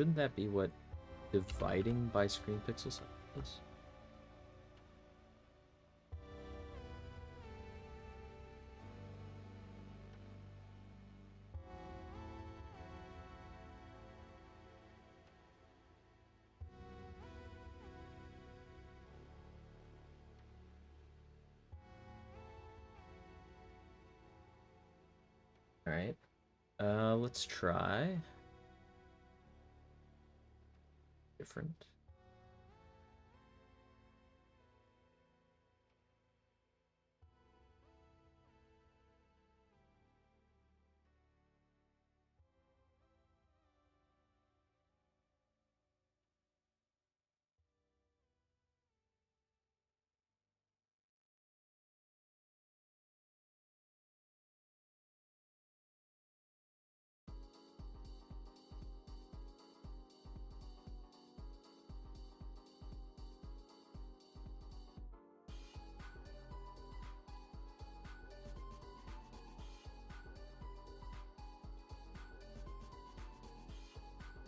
Speaker 1: Shouldn't that be what dividing by screen pixel size is? All right. Let's try different.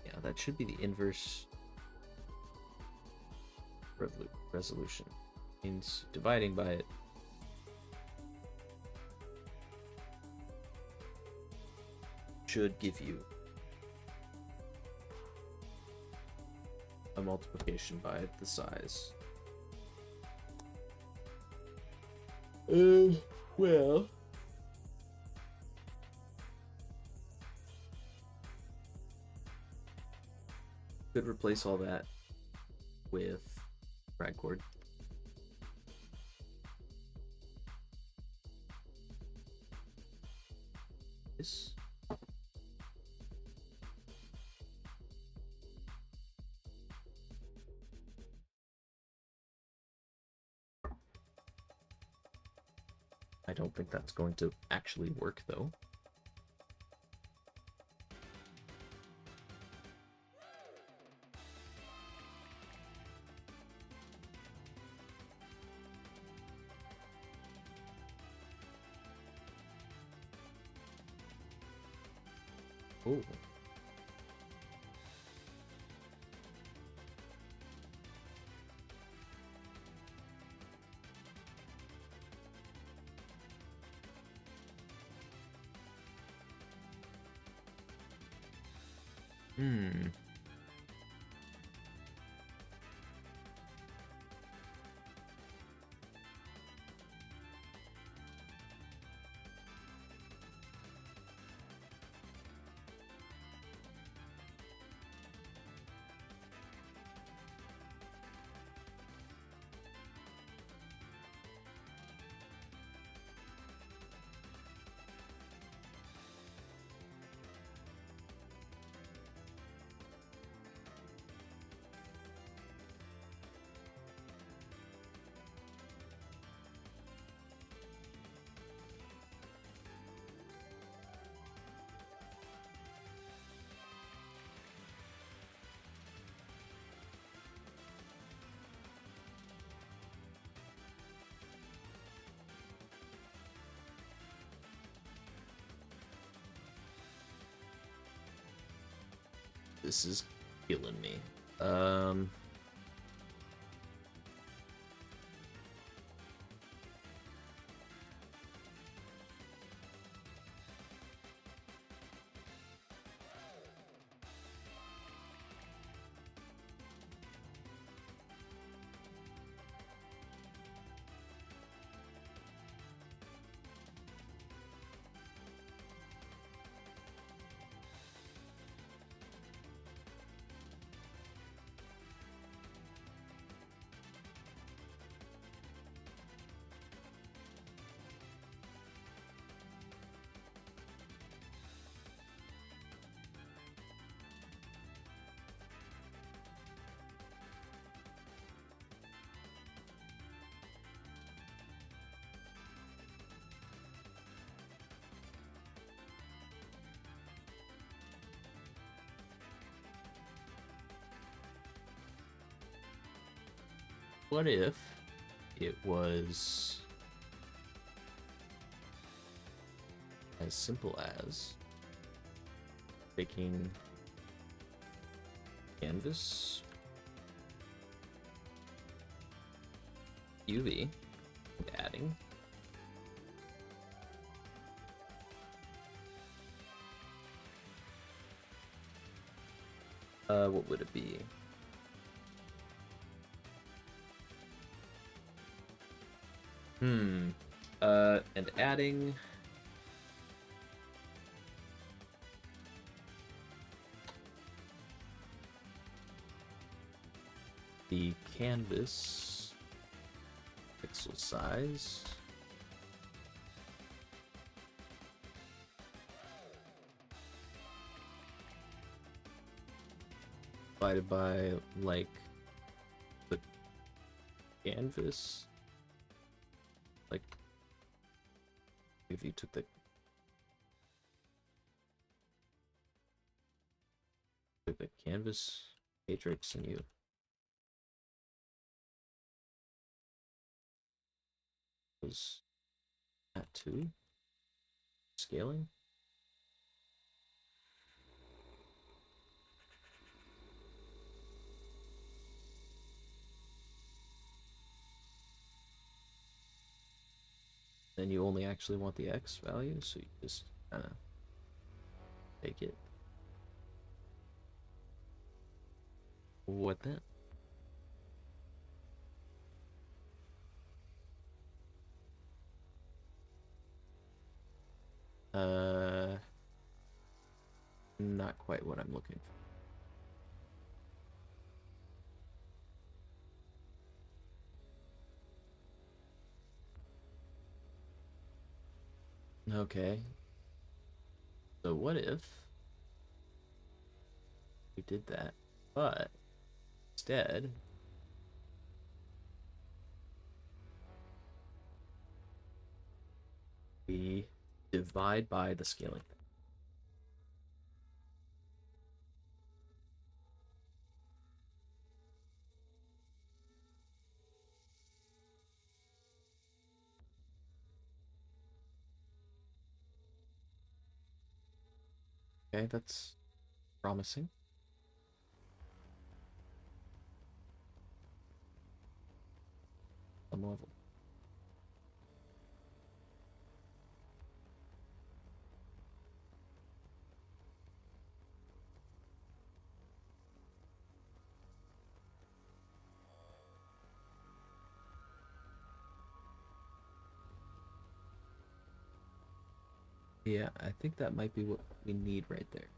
Speaker 1: Yeah, that should be the inverse resolution. Means dividing by it should give you a multiplication by the size. Well, could replace all that with drag chord. This. I don't think that's going to actually work, though. Oh. Hmm. This is killing me. What if it was as simple as taking canvas, UV, and adding. What would it be? And adding the canvas pixel size divided by like the canvas, like if you took the canvas matrix and you was that too scaling. Then you only actually want the X value, so you just kind of take it. What then? Not quite what I'm looking for. Okay. So what if we did that, but instead we divide by the scaling. Okay, that's promising. Some level. Yeah, I think that might be what we need right there.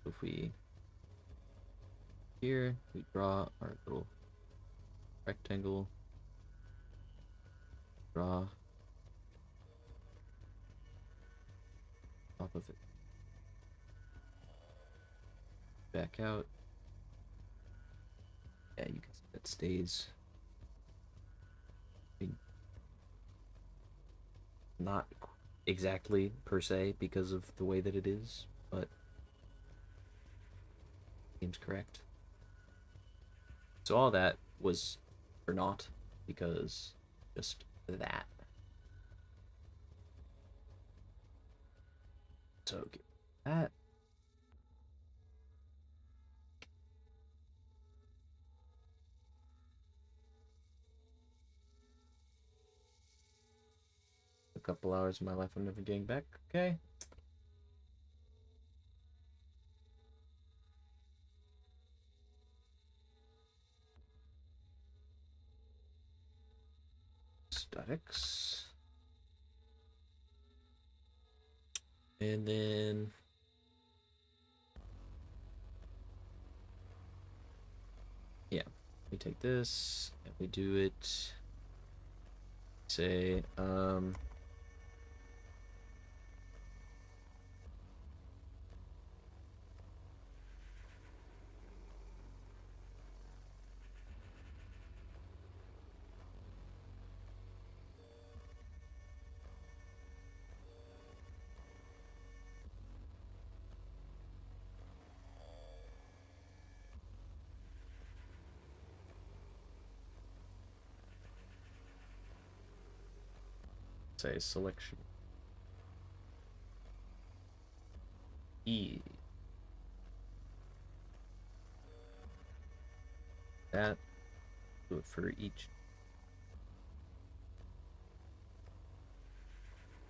Speaker 1: If we here we draw our little rectangle, draw top of it, back out. Yeah, you can see that stays. Not exactly per se because of the way that it is, but seems correct. So all that was for naught because just that. So that. A couple hours of my life I'm never getting back. Okay. Statics. And then yeah, we take this and we do it, say say selection E. That, do it for each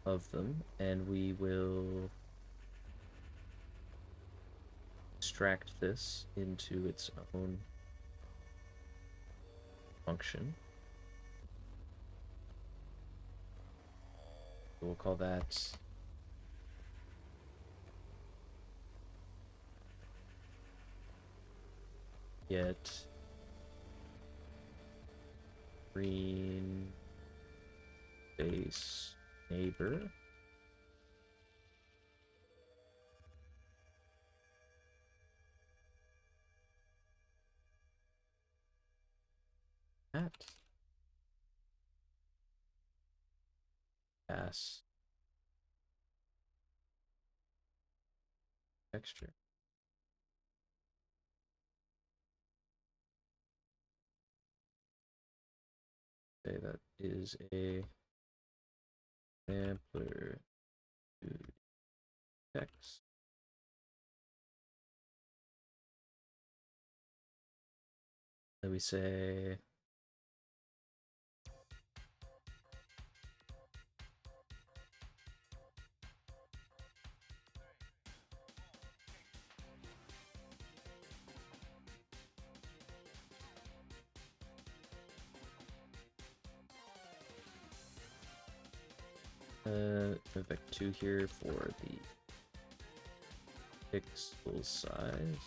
Speaker 1: of them, and we will extract this into its own function. We'll call that get green base neighbor. That pass texture. Okay, that is a sampler to text. Then we say effect 2 here for the pixel size.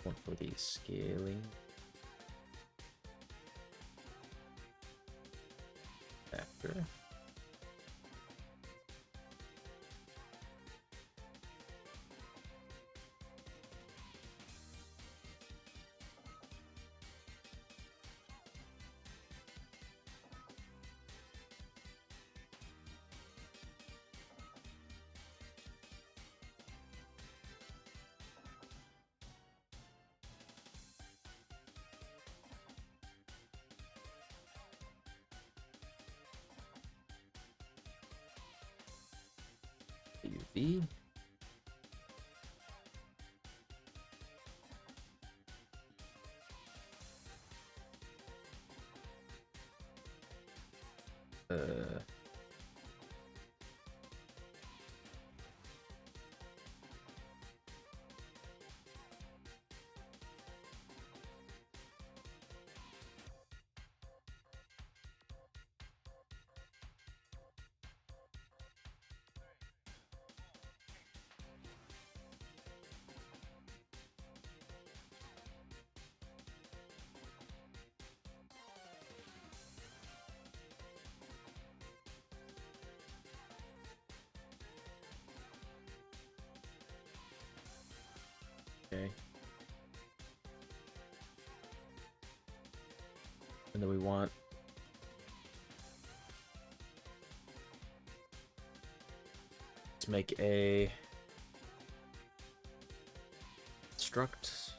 Speaker 1: One for the scaling factor. UV. Okay. And then we want to make a struct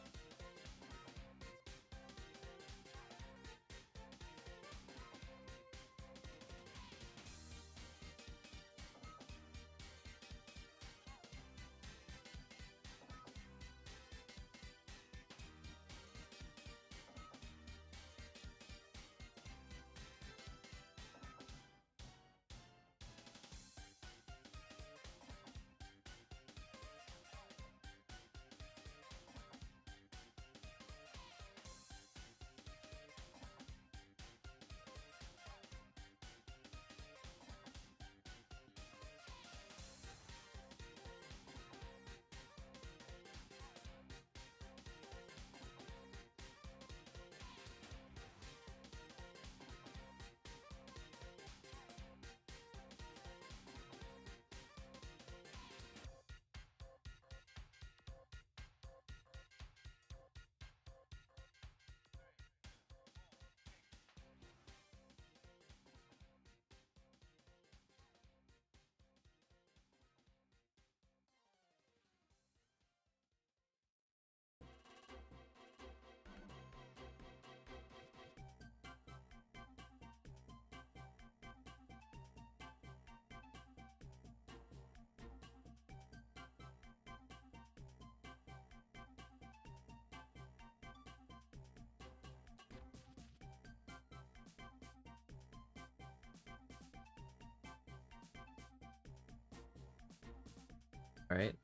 Speaker 1: Alright,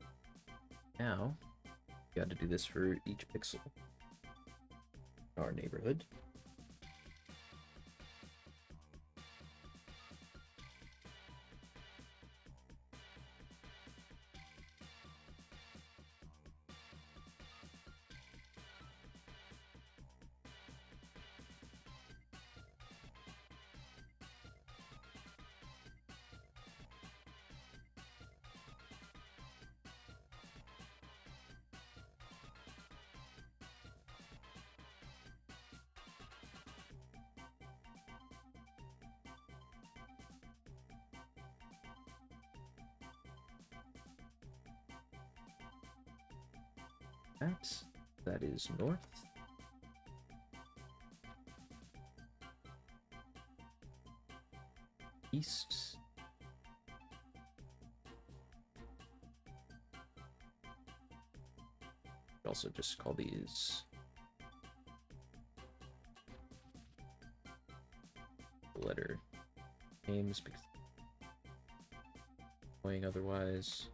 Speaker 1: now you got to do this for each pixel in our neighborhood. That is north. East. Also just call these letter names because annoying otherwise.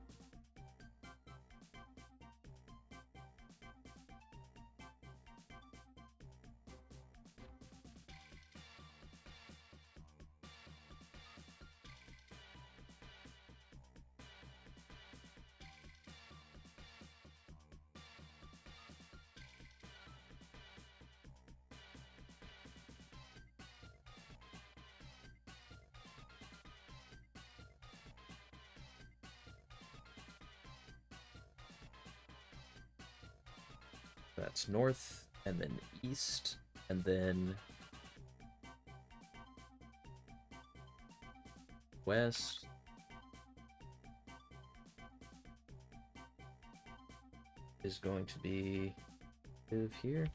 Speaker 1: That's north, and then east, and then west. Is going to be here.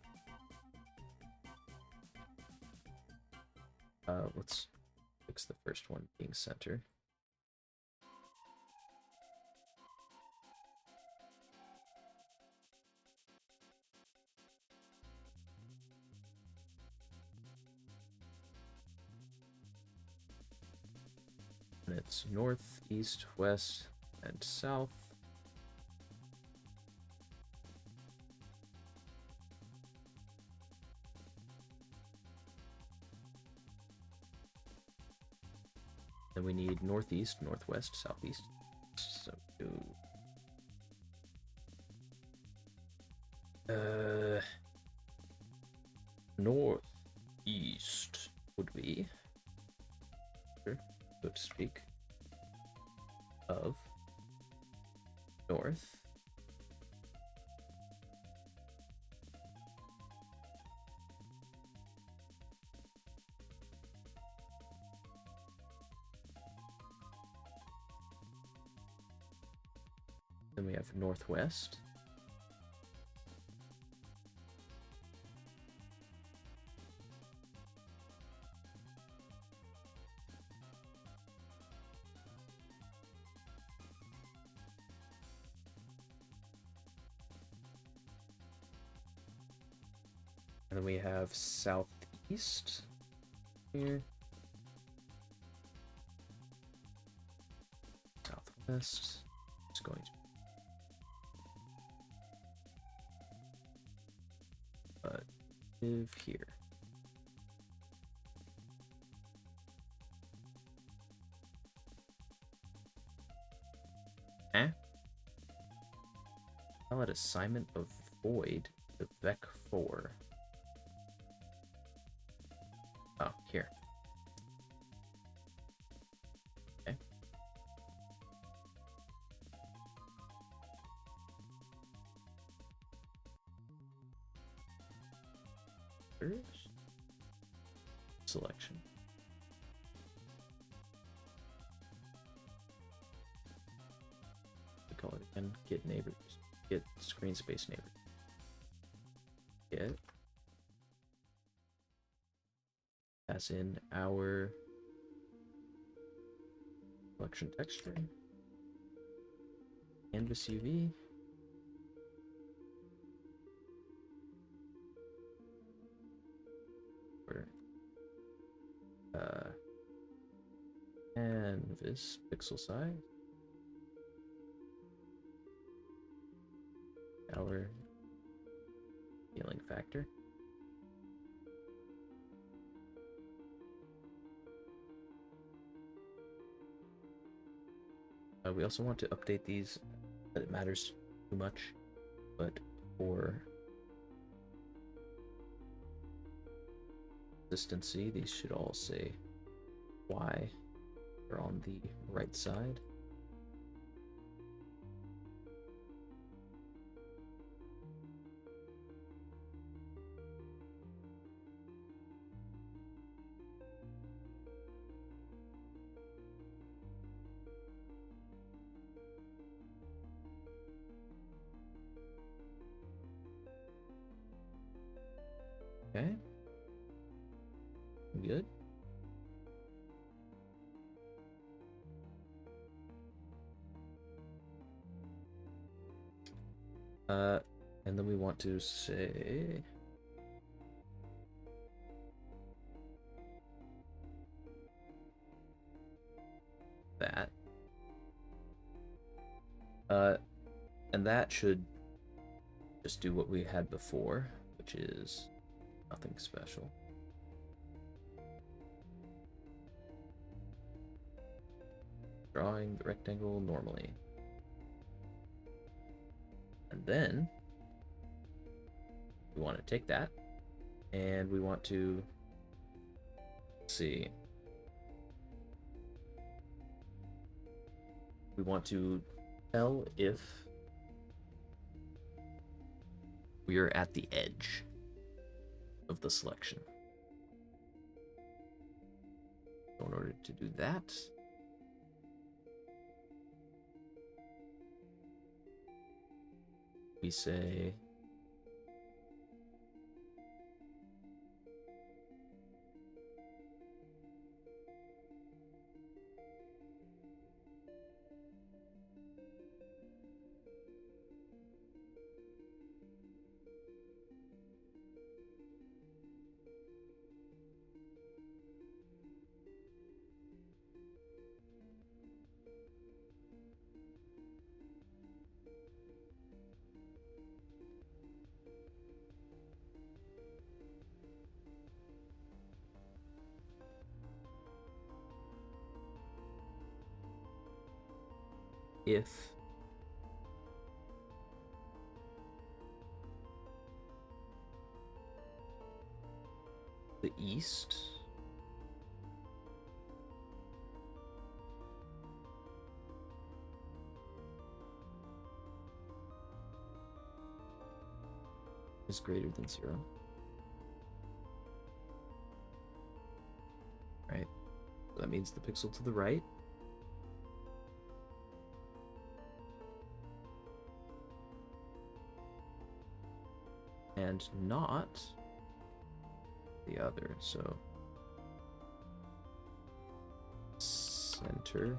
Speaker 1: Let's fix the first one being center. And it's north, east, west, and south. Then we need northeast, northwest, southeast. So northeast would be, so to speak, of north. Then we have northwest. And then we have southeast here. Southwest is going to live here. Valid assignment of void to vec4. Oh, here. Okay. First selection. We call it again. Get neighbors. Get screen space neighbor. Get. Pass in our selection texture. Canvas UV. Canvas pixel size. our scaling factor. We also want to update these, that it matters too much, but for consistency, these should all say Y are on the right side. Okay. Good. And then we want to say that. And that should just do what we had before, which is nothing special. Drawing the rectangle normally. And then we want to take that and we want to see. We want to tell if we are at the edge of the selection. So in order to do that, we say if the east is greater than 0. Right? So that means the pixel to the right and not the other. So center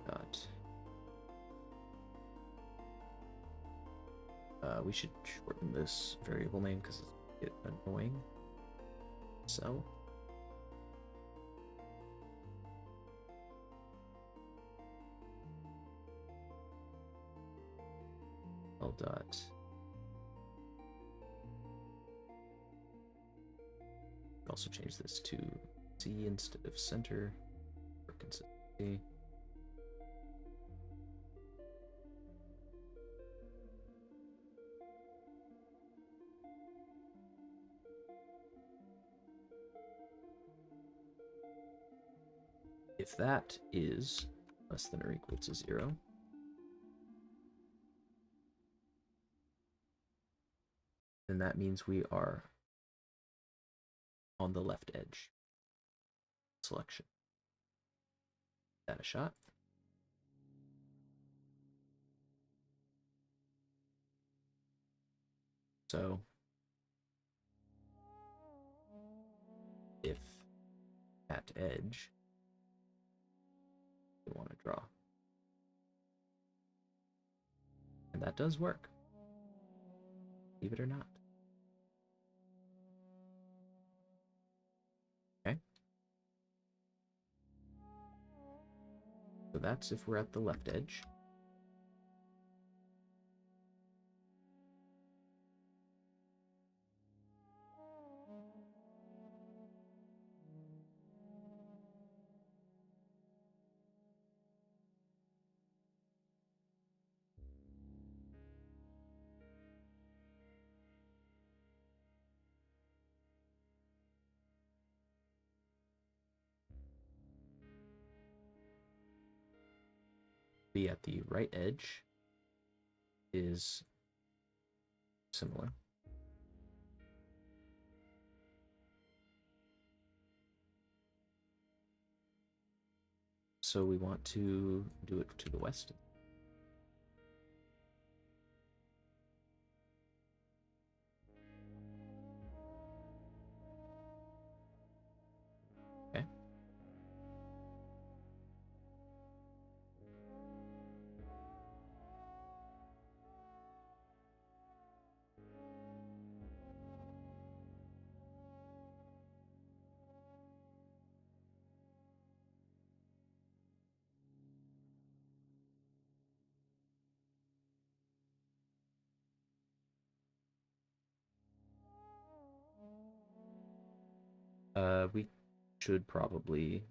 Speaker 1: dot we should shorten this variable name because it's a bit annoying. So L dot also change this to C instead of center for consistency. If that is less than or equal to 0, then that means we are on the left edge selection. That a shot. So if at edge we want to draw, and that does work, believe it or not. Okay, so that's if we're at the left edge. be at the right edge is similar. So we want to do it to the west. Okay. We should probably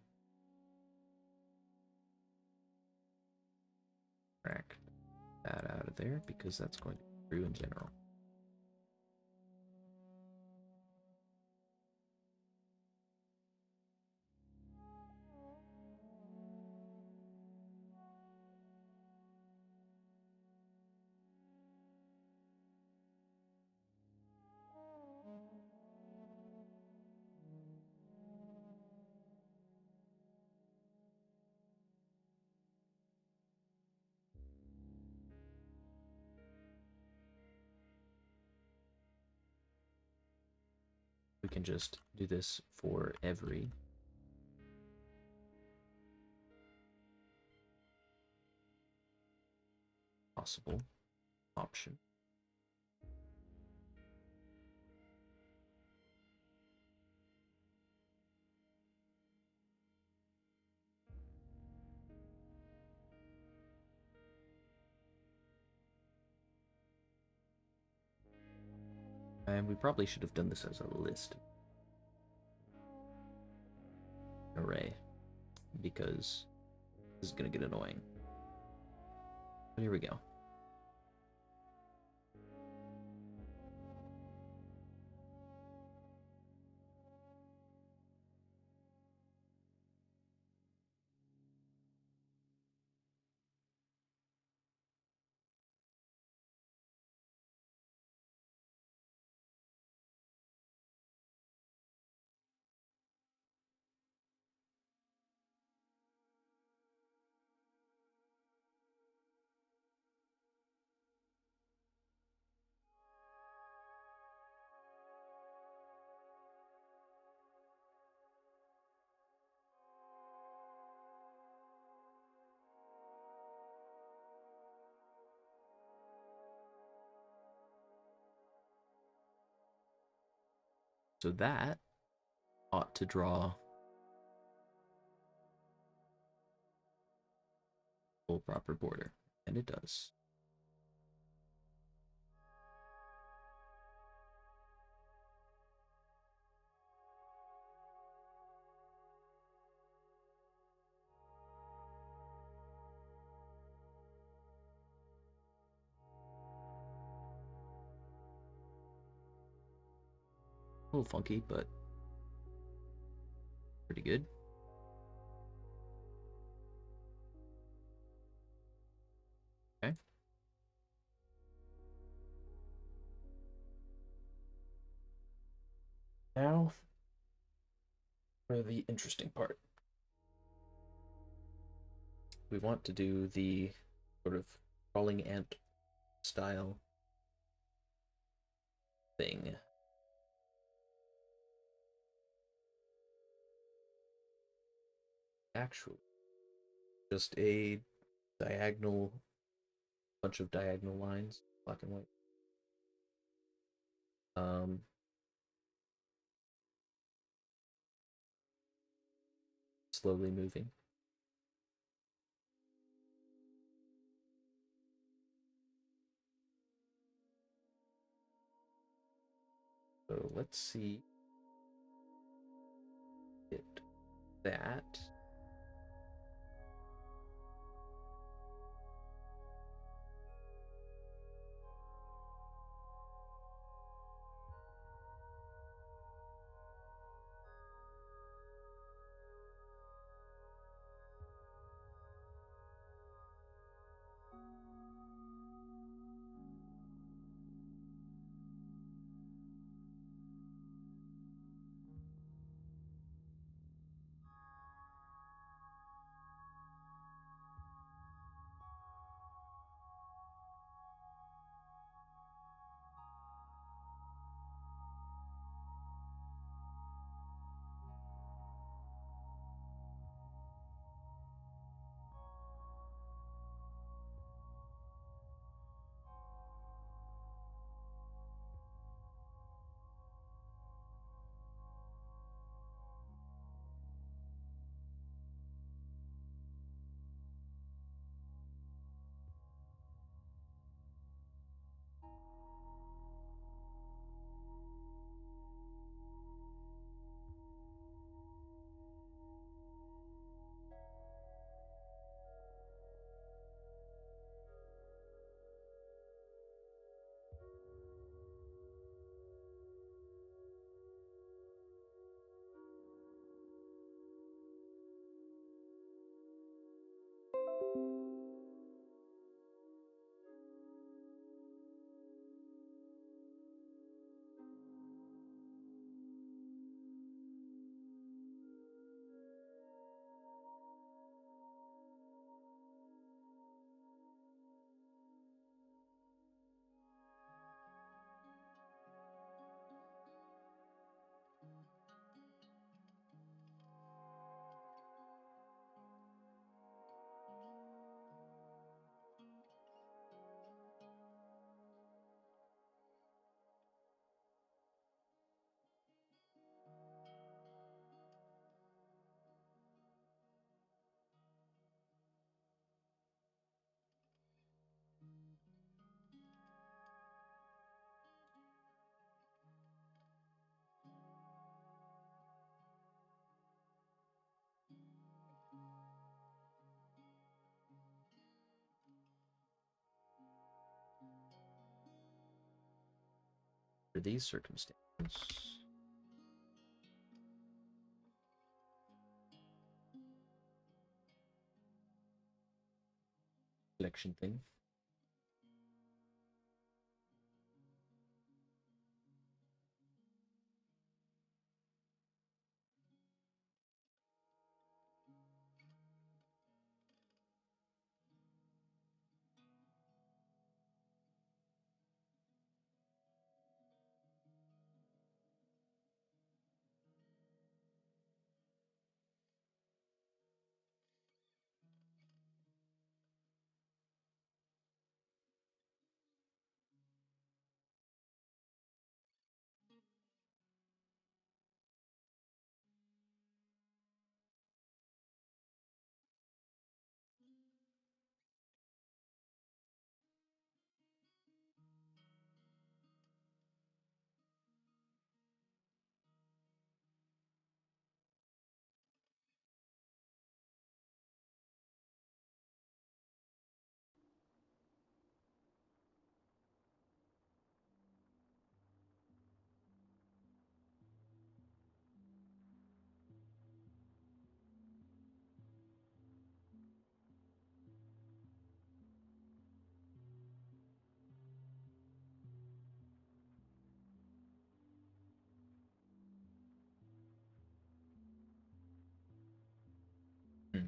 Speaker 1: crack that out of there because that's going to be true in general. We can just do this for every possible option. And we probably should have done this as a list array because this is going to get annoying. But here we go. So that ought to draw full proper border, and it does. A little funky, but pretty good. Okay. Now for the interesting part. We want to do the sort of crawling ant style thing. Actually, just a diagonal, bunch of diagonal lines, black and white. Slowly moving. So let's see it that. under these circumstances, selection thing. Hmm.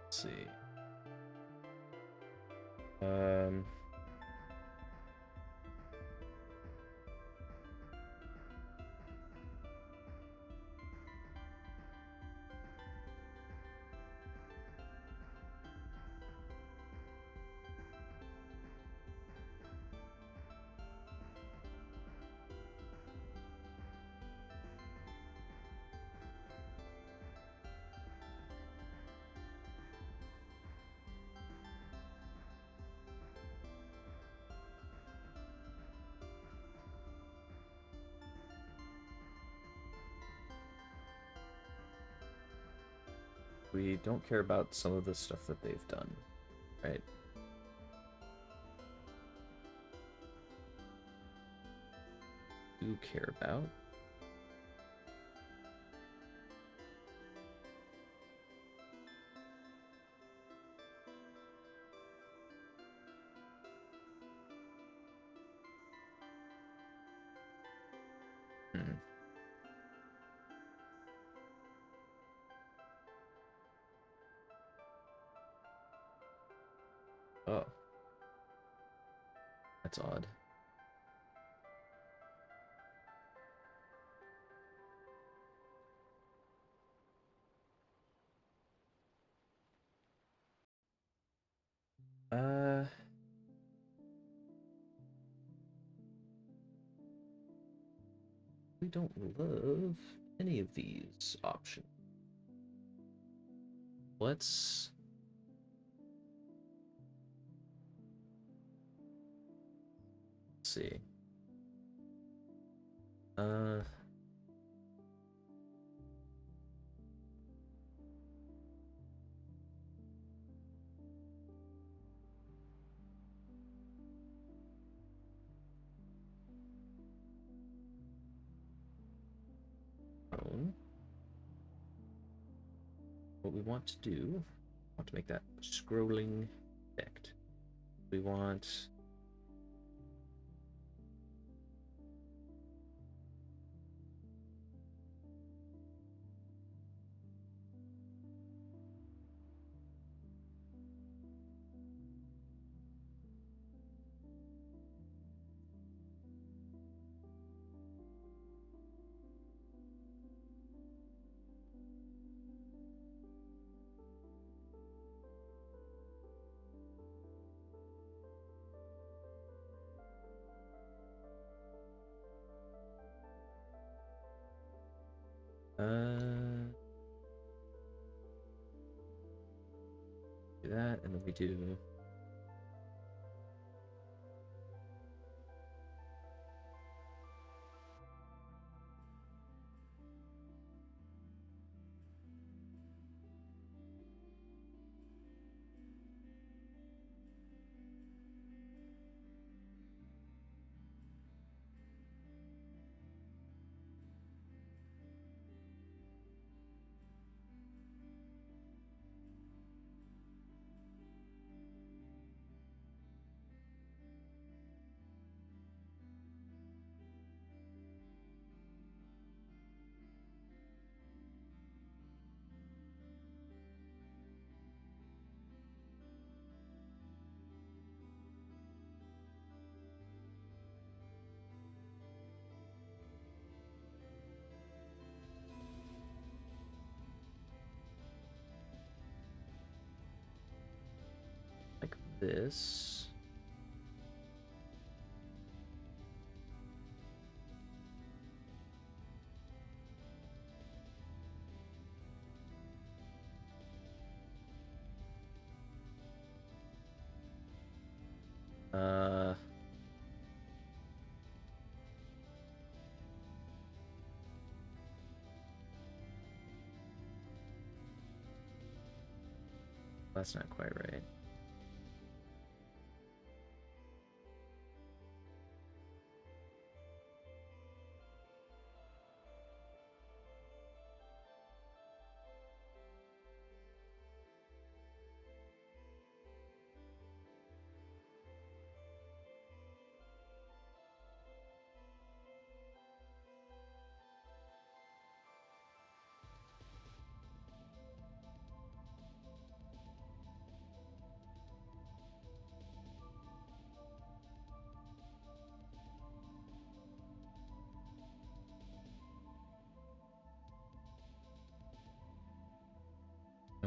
Speaker 1: Let's see. Um, We don't care about some of the stuff that they've done, right? Do care about. Oh. That's odd. We don't love any of these options. Let's see. Uh, what we want to do, we want to make that scrolling effect. We want do that, and then we do like this. Uh, that's not quite right.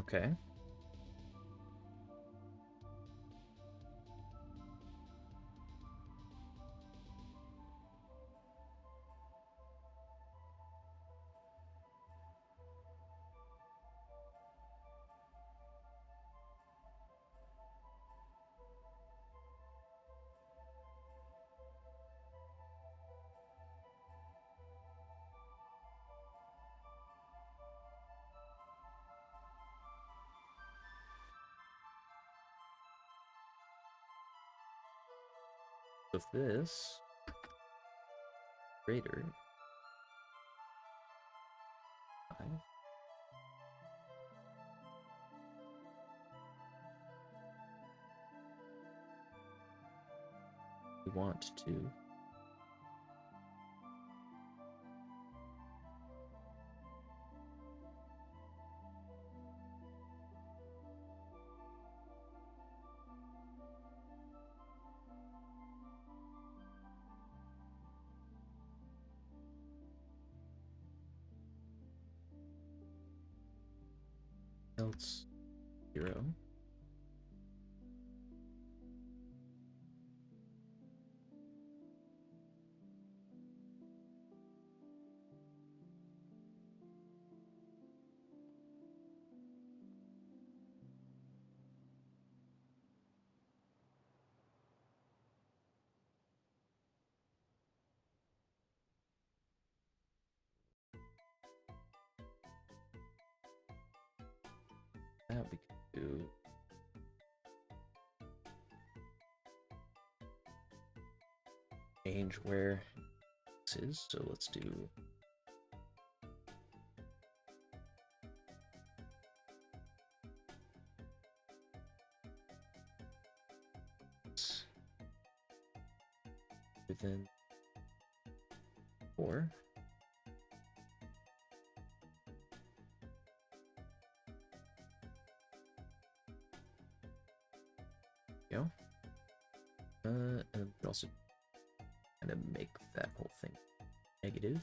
Speaker 1: Okay. of this greater 5. We want to else 0. That we can do change where this is, so let's do within 4. Go. And also kind of make that whole thing negative.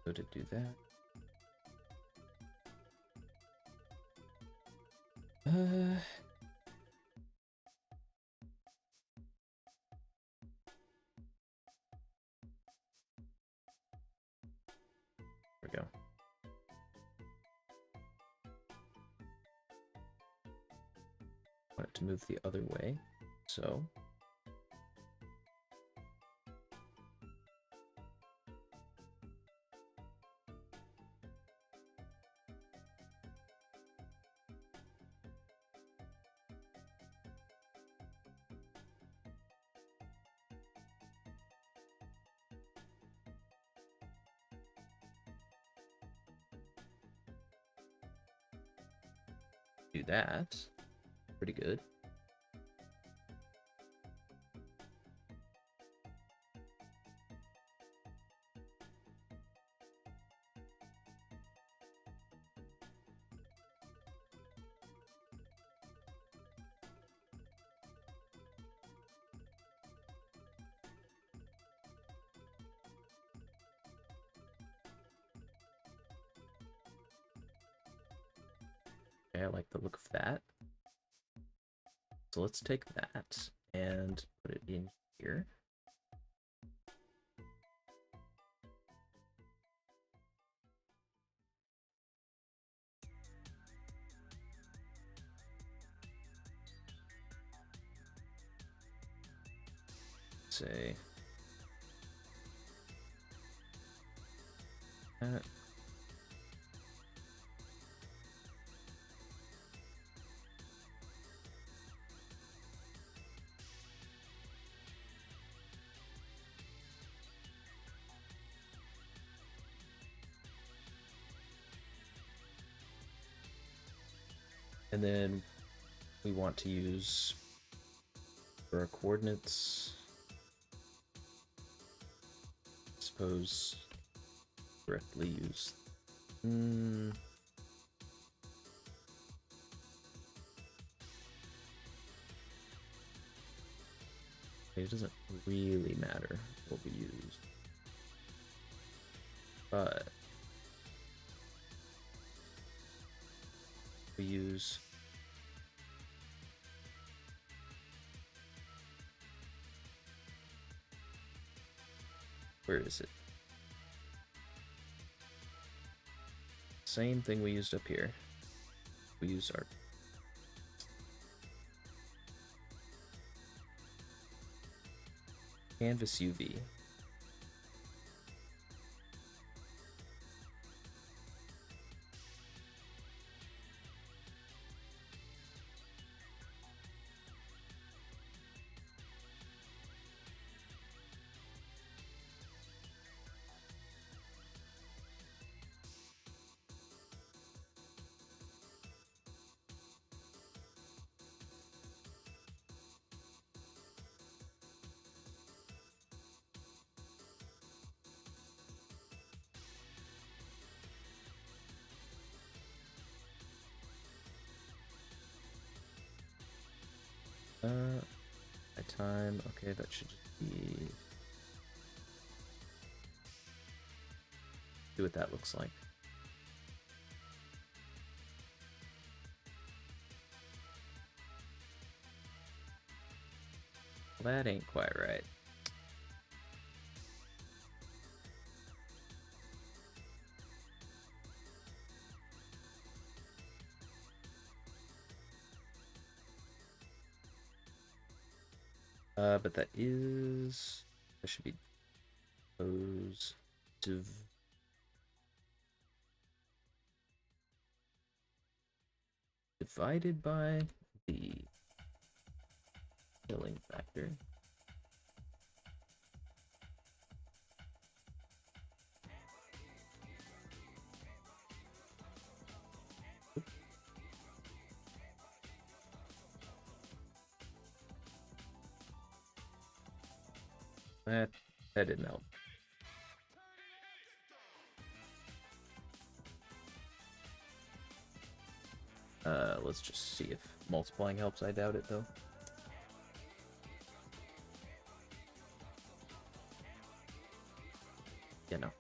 Speaker 1: So to do that, there we go. Want it to move the other way, so do that. Pretty good. Okay, I like the look of that. So let's take that and put it in here. Say that. And then we want to use for our coordinates, I suppose directly use it doesn't really matter what we use, but we use where is it? Same thing we used up here. We use our canvas UV. My time. Okay, that should just be. See what that looks like. Well, that ain't quite right. But that should be those divided by the filling factor. That didn't help. Let's just see if multiplying helps. I doubt it, though. Yeah, no.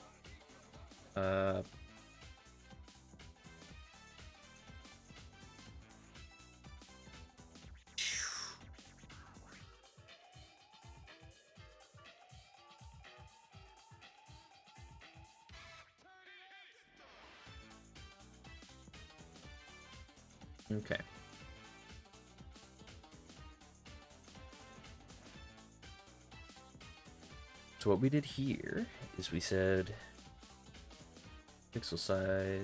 Speaker 1: Okay. So what we did here is we said pixel size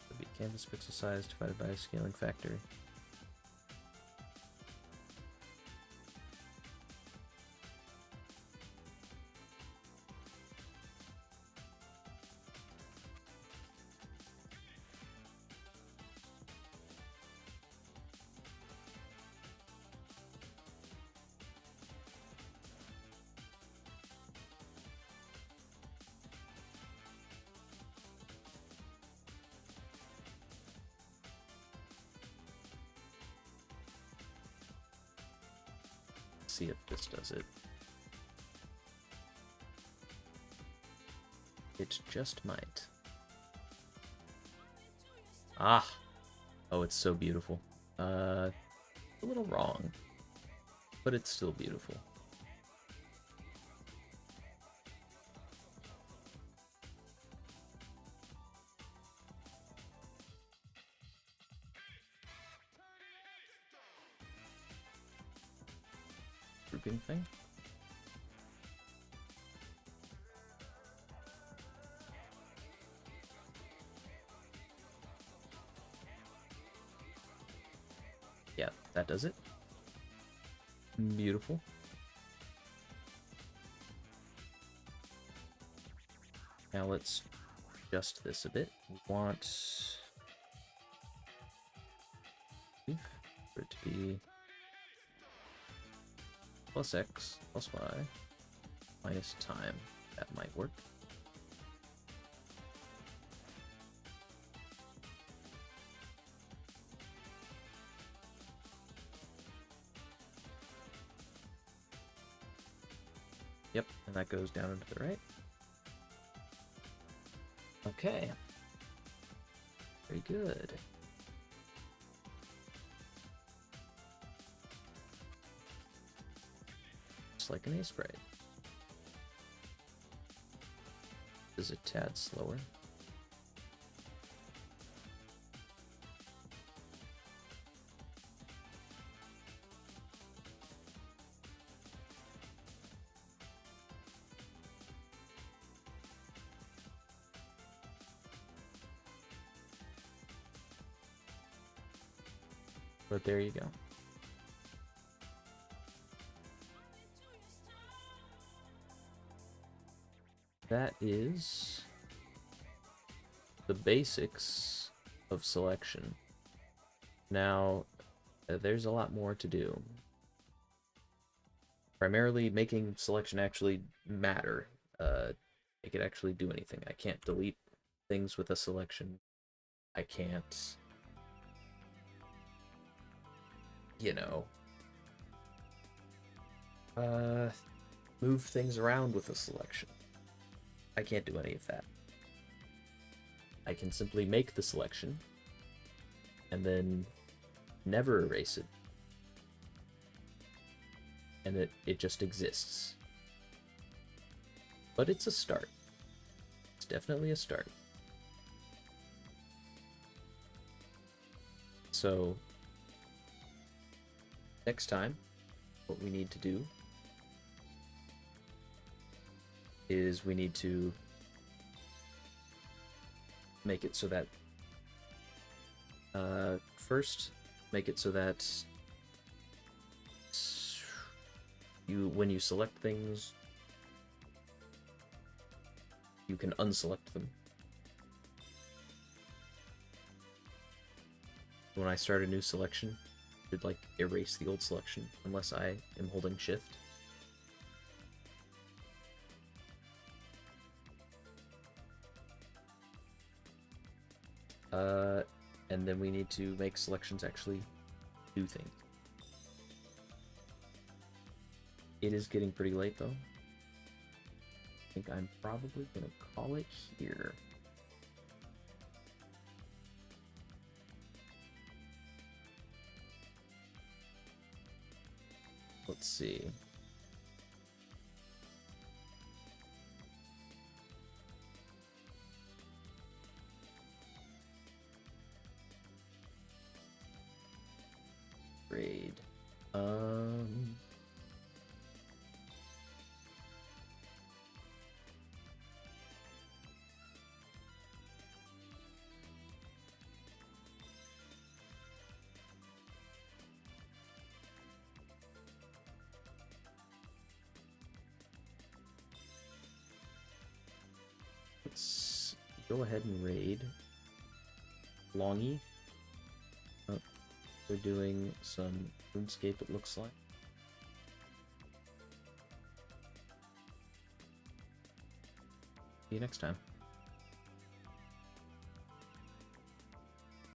Speaker 1: would be canvas pixel size divided by a scaling factor. See if this does it. It just might. Ah! Oh, it's so beautiful. A little wrong, but it's still beautiful. Grouping thing. Yeah, that does it. Beautiful. Now let's adjust this a bit. We want for it to be plus x plus y minus time. That might work. Yep, and that goes down and to the right. Okay. Very good. Just like an A sprite. This is a tad slower. But there you go. That is the basics of selection. Now, there's a lot more to do. Primarily making selection actually matter. Make it actually do anything. I can't delete things with a selection. I can't, you know, move things around with a selection. I can't do any of that. I can simply make the selection and then never erase it. And it just exists. But it's a start. It's definitely a start. So, next time, what we need to do is we need to make it so that first make it so that when you select things, you can unselect them. When I start a new selection, it should like erase the old selection unless I am holding shift. And then we need to make selections actually do things. It is getting pretty late though. I think I'm probably gonna call it here. Let's see. Grade. Let's go ahead and raid Longy. Oh, we're doing some RuneScape, it looks like. See you next time.